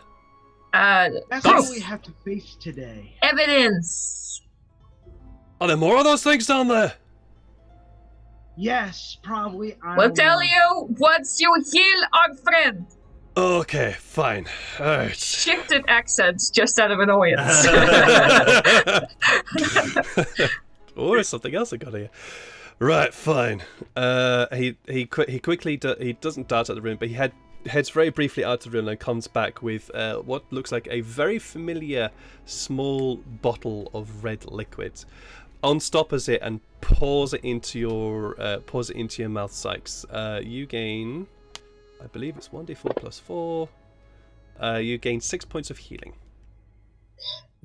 That's proof. what we have to face today. Evidence. Are there more of those things down there? Yes, probably. I We'll don't tell know. you once you heal our friend. Okay, fine. Alright. Shifted accents just out of annoyance. Or is something else I got here? Right, fine. He quickly he doesn't dart out of the room, but he heads very briefly out of the room and comes back with what looks like a very familiar small bottle of red liquid. Unstoppers it and pours it into your mouth, Sykes. You gain, I believe it's 1d4 plus 4. You gain 6 points of healing.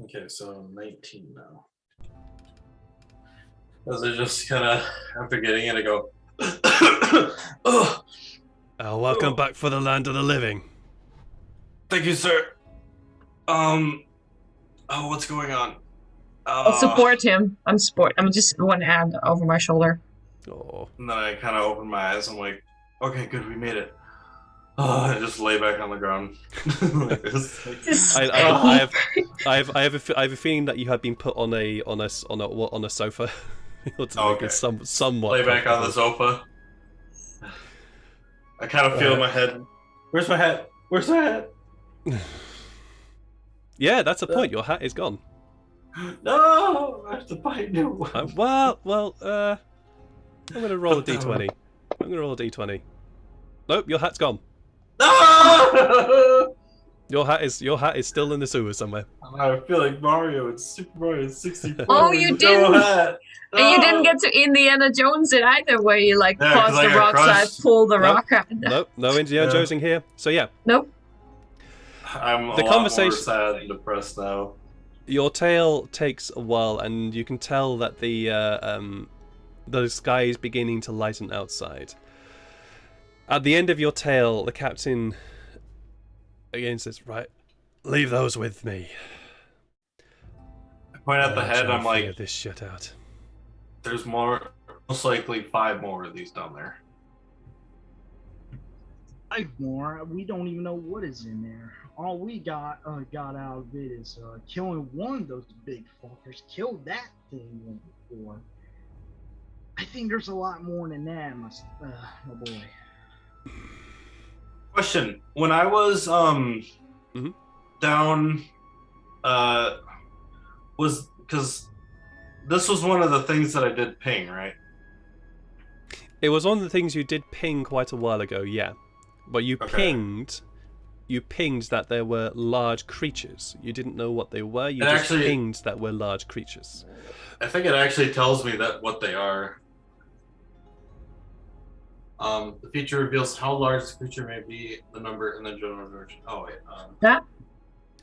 Okay, so 19 now. As I just kind of, after getting it, I go, oh, Welcome back for the land of the living. thank you, sir. What's going on? I'll support him. I'm just one hand over my shoulder. Oh. And then I kind of open my eyes. I'm like, okay, good, we made it. Oh, I just lay back on the ground. Like this. I have a feeling that you had been put on a sofa. Okay. It's somewhat. Lay back on the sofa. I kind of feel my head. Where's my hat? Where's my hat? Yeah, that's a point. Your hat is gone. No, I have to buy a new one. I'm gonna roll a d20. I'm gonna roll a d20. Nope, your hat's gone. No! Your hat is still in the sewer somewhere. I feel like Mario in Super Mario 64. Oh, you with didn't. No hat. And you didn't No! get to Indiana Jones it either, where you Yeah, pause 'cause I the got rock slide, crushed. pull the Nope. rock out. Nope, no Indiana Yeah. Jonesing here. So yeah, Nope. I'm The a conversation- lot more sad and depressed now. your tale takes a while, and you can tell that the sky is beginning to lighten outside. At the end of your tale, the captain again says, "Right, leave those with me. I point at the I'll head. try I'm and like, figure this shit out." there's more, most likely 5 more of these down there. 5 more. We don't even know what is in there. All we got out of it is killing one of those big fuckers. Killed that thing once before. I think there's a lot more than that, my boy. Question: when I was down, was because this was one of the things that I did ping, right? It was one of the things you did ping quite a while ago, yeah. But you Okay. pinged that there were large creatures. You didn't know what they were. You It just actually- pinged that were large creatures. I think it actually tells me that what they are. The feature reveals how large the creature may be, the number, and the general direction. Oh wait. That?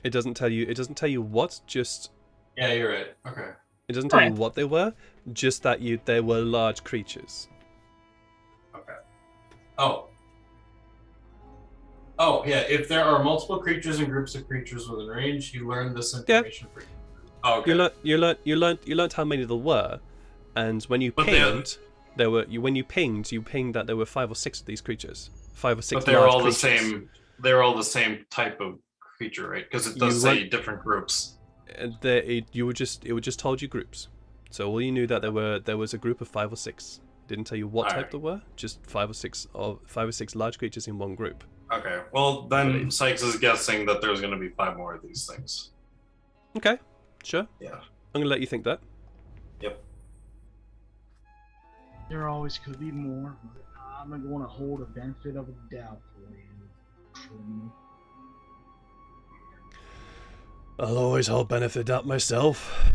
It doesn't tell you. It doesn't tell you what. Just Yeah, you're right. Okay. it doesn't tell you Right. what they were. Just that there were large creatures. Okay. Oh. Oh yeah. If there are multiple creatures and groups of creatures within range, you learn this information. Oh, okay. You learned how many there were, and when you But pinged, when you pinged that there were 5 or 6 of these creatures. 5 or 6 But they were large all creatures. the same. They were all the same type of creature, right? Because it does You say run- different groups. And it would just told you groups. So all you knew that there was a group of 5 or 6. Didn't tell you what type Alright. there were. Just 5 or 6 large creatures in one group. Okay. Well, then Believe. Sykes is guessing that there's going to be 5 more of these things. Okay, sure. Yeah. I'm gonna let you think that. Yep. There always could be more, but I'm going to hold a benefit of the doubt for you. I'll always hold benefit out myself.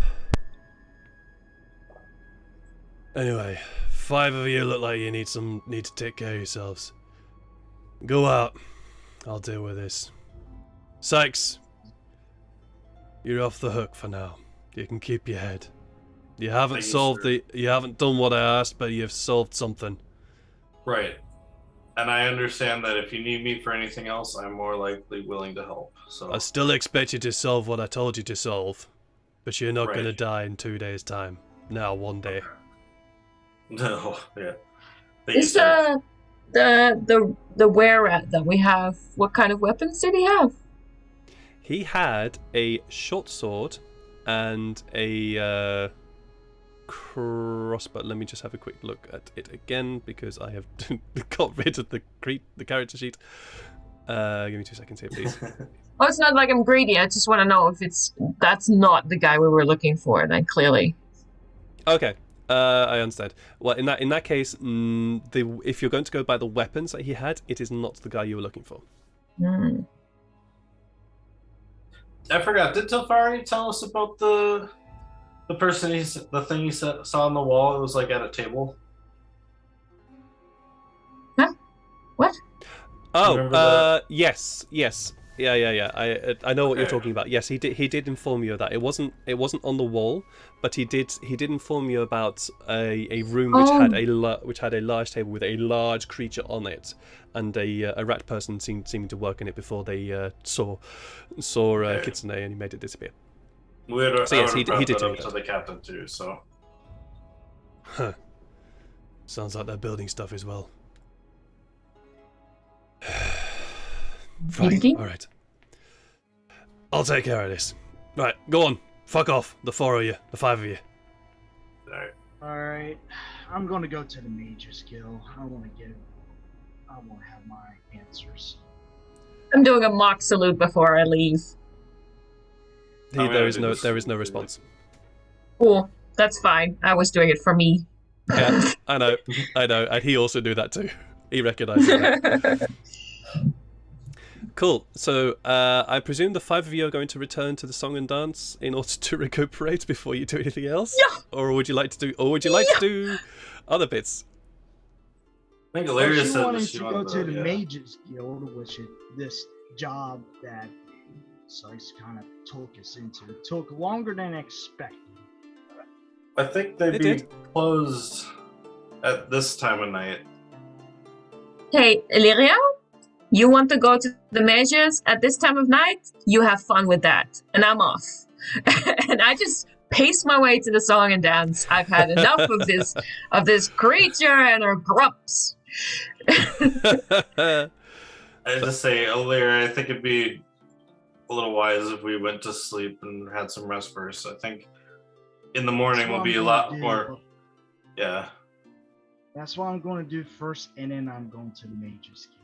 Anyway, 5 of you look like you need to take care of yourselves. Go out. I'll deal with this. Sykes, you're off the hook for now. You can keep your head. You haven't Thank you, sir. you haven't done what I asked, but you've solved something. Right. And I understand that if you need me for anything else, I'm more likely willing to help. So I still expect you to solve what I told you to solve, but you're not Right. gonna die in 2 days' time. Now, one day. no, yeah. Thank you, Is sir. the were-rat that we have, what kind of weapons did he have? He had a short sword and a crossbow. Let me just have a quick look at it again because I have got rid of the character sheet. Give me 2 seconds here, please. Oh, it's not like I'm greedy. I just want to know if that's not the guy we were looking for. Then clearly, Okay, I understand. Well, in that case, if you're going to go by the weapons that he had, it is not the guy you were looking for. Hmm. I forgot. Did Tafari tell us about the person the thing he saw on the wall? It was like at a table. What? Oh, Remember that? yes. Yeah. I know what you're Okay. talking about. Yes, he did inform you of that. It wasn't on the wall, but he did inform you about a room which had a large table with a large creature on it, and a rat person seeming to work in it before they saw Okay. Kitsune, and he made it disappear. So yes, he brought did that tell up me to that. the captain too. So Huh. Sounds like they're building stuff as well. Fine. Maybe. All right. I'll take care of this. Right, go on. Fuck off. The 4 of you. The 5 of you. alright. Alright, I'm gonna go to the Mage's Guild. I wanna have my answers. I'm doing a mock salute before I leave. There is no response. Cool. That's fine. I was doing it for me. Yeah, I know, and he also knew that too. He recognises that. Cool. So I presume the 5 of you are going to return to the song and dance in order to recuperate before you do anything else. Yeah. Or would you like to do other bits? I think Well, Illyria she said wanted that to she go wanted to the yeah. Mage's Guild, which is this job that Sykes kind of took us into. It took longer than expected. I think they'd It be did. closed at this time of night. Hey, Illyria, you want to go to the measures at this time of night? You have fun with that, and I'm off. And I just pace my way to the song and dance. I've had enough of this creature and her grumps. I just say, Illyria, I think it'd be a little wise if we went to sleep and had some rest first. I think in the morning That's what will be I'm a gonna lot do. more. Yeah, That's what I'm going to do first, and then I'm going to the Mage's Guild.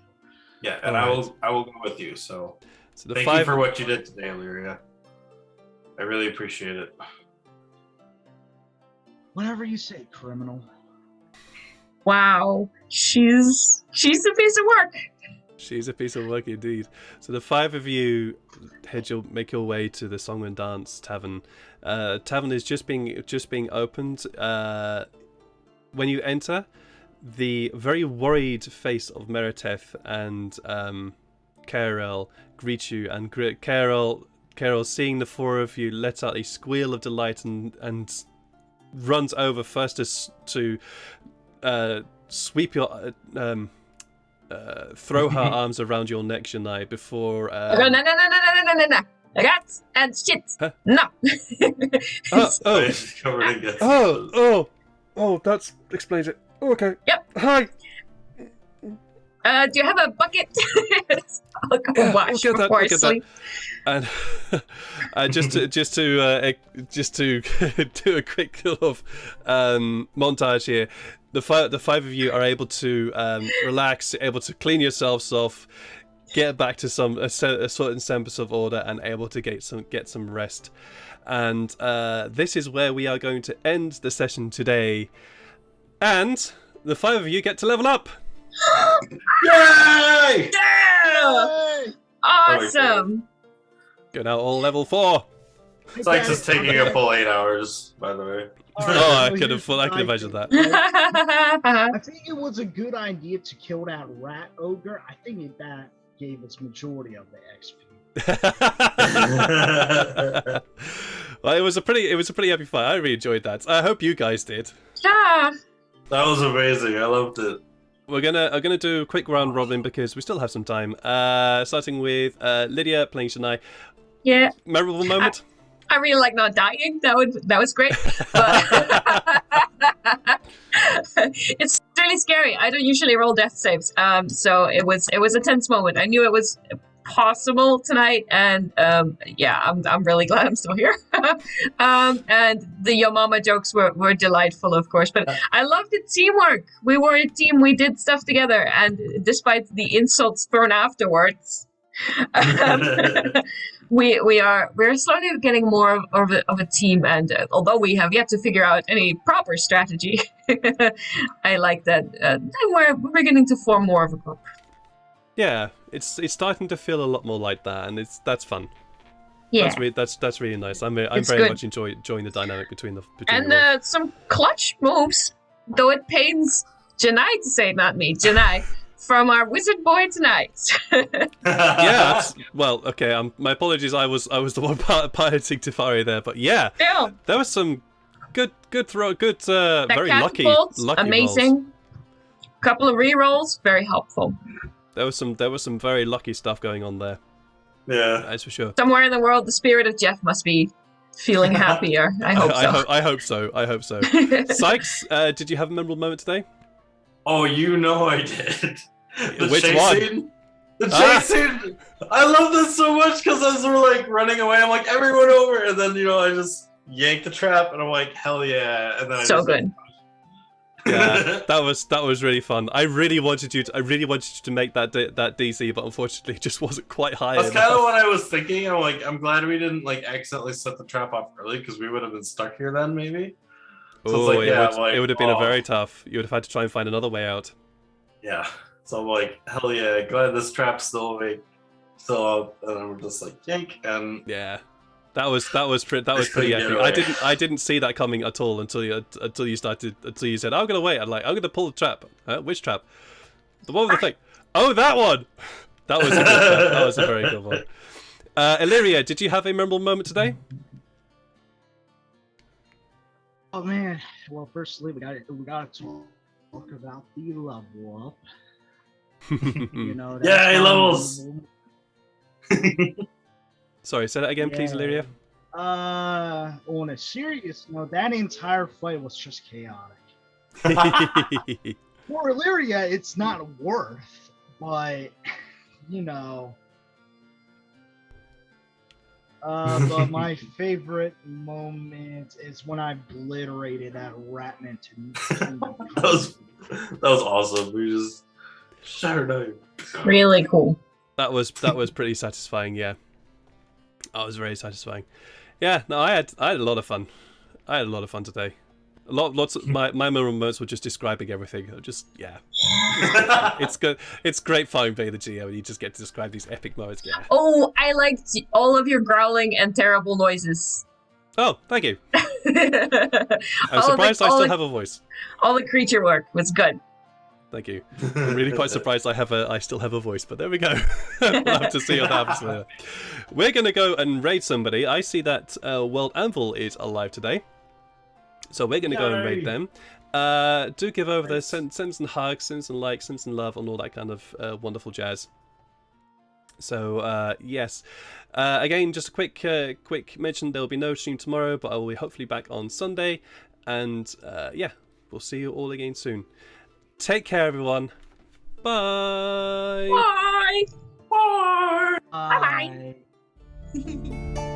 yeah, and Alright. I will go with you. So So the thank you 5 for what you did today, Illyria. I really appreciate it. Whatever you say, criminal. Wow, she's a piece of work. She's a piece of work indeed. So the 5 of you make your way to the Song and Dance Tavern. Tavern is just being opened. When you enter, the very worried face of Mereteth and Karel greet you, and Karel, seeing the 4 of you, lets out a squeal of delight and runs over first to sweep your throw her arms around your neck, Shania, before No. Rats and shit. Huh? No. She's covered in guts. That explains it. Okay. Yep. Hi. Do you have a bucket? I'll go Yeah, wash we'll get before I that. sleep. And just to do a quick sort of montage here, the 5 of you are able to relax, able to clean yourselves off, get back to a certain semblance of order, and able to get some rest. And this is where we are going to end the session today. And the 5 of you get to level up. Yay! Yeah! Awesome. Go now all level 4. Sykes is taking a full 8 hours, by the way. I could imagine that. I think it was a good idea to kill that rat ogre. I think that gave us majority of the XP. Well, it was a pretty happy fight. I really enjoyed that. I hope you guys did. Yeah. That was amazing. I loved it. I'm gonna do a quick round robin because we still have some time. Starting with Lydia playing Shania. Yeah. Memorable moment. I really like not dying. That was great. But it's really scary. I don't usually roll death saves. So it was a tense moment. I knew it was possible tonight, and yeah, I'm really glad I'm still here. And the Yo Mama jokes were delightful, of course, but I loved the teamwork. We were a team. We did stuff together, and despite the insults thrown afterwards, we're slowly getting more of a team. And although we have yet to figure out any proper strategy, I like that we're beginning to form more of a group. Yeah, it's starting to feel a lot more like that, and that's fun. Yeah. That's really nice. I'm It's very good. much enjoying the dynamic between you And all. some clutch moves, though it pains Janai to say, not me, Janai, from our wizard boy tonight. Yeah. Well, okay. My apologies. I was the one piloting Tefari there, but yeah, Still, there was some good throw, good, that very lucky catapult, rolls. amazing. Couple of re-rolls, very helpful. There was some very lucky stuff going on there. Yeah. That's for sure. Somewhere in the world, the spirit of Jeff must be feeling happier. I hope so. I hope so. I hope so. Sykes, did you have a memorable moment today? Oh, you know I did. The Which chase one? scene. The chase scene. I love this so much because as we're like running away, I'm like, everyone over, and then I just yank the trap, and I'm like, hell yeah, and then So good. Yeah, that was really fun. I really wanted you to make that DC, but unfortunately, it just wasn't quite high That's enough. kind of what I was thinking. I'm like, I'm glad we didn't like accidentally set the trap off early because we would have been stuck here then, maybe. So Oh, it would have been a very tough. You would have had to try and find another way out. Yeah. So I'm like, hell yeah, glad this trap's still still up, and I'm just like yank, and Yeah, that was pretty epic. I didn't see that coming at all until you said I'm gonna wait. I'm gonna pull the trap. Which trap? The one with the thing. Oh, that one. That was a good trap. That was a very good one. Illyria, did you have a memorable moment today? Oh man. Well, firstly, we got to talk about the level up. You know. Yay, levels! Sorry, say that again, please, Illyria. On a serious note, that entire fight was just chaotic. For Illyria, it's not worth, but you know. But my favorite moment is when I obliterated that Ratman that was awesome. We just shut her down. Really cool. That was pretty satisfying. Yeah, that was very satisfying. Yeah, no, I had a lot of fun. I had a lot of fun today. Lots of my memorable moments were just describing everything. Yeah, it's good. It's great fun being the GM, and you just get to describe these epic moments. Yeah. Oh, I liked all of your growling and terrible noises. Oh, thank you. I'm surprised I still have a voice. All the creature work was good. Thank you. I'm really quite surprised I still have a voice, but there we go. We'll have to see what happens later. We're gonna go and raid somebody. I see that World Anvil is alive today, so we're gonna go and raid them. Do give over there, send some hugs, send some likes, send some love, and all that kind of wonderful jazz. So yes, again, just a quick mention. There will be no stream tomorrow, but I will be hopefully back on Sunday, and yeah, we'll see you all again soon. Take care, everyone. Bye. Bye. Bye. Bye.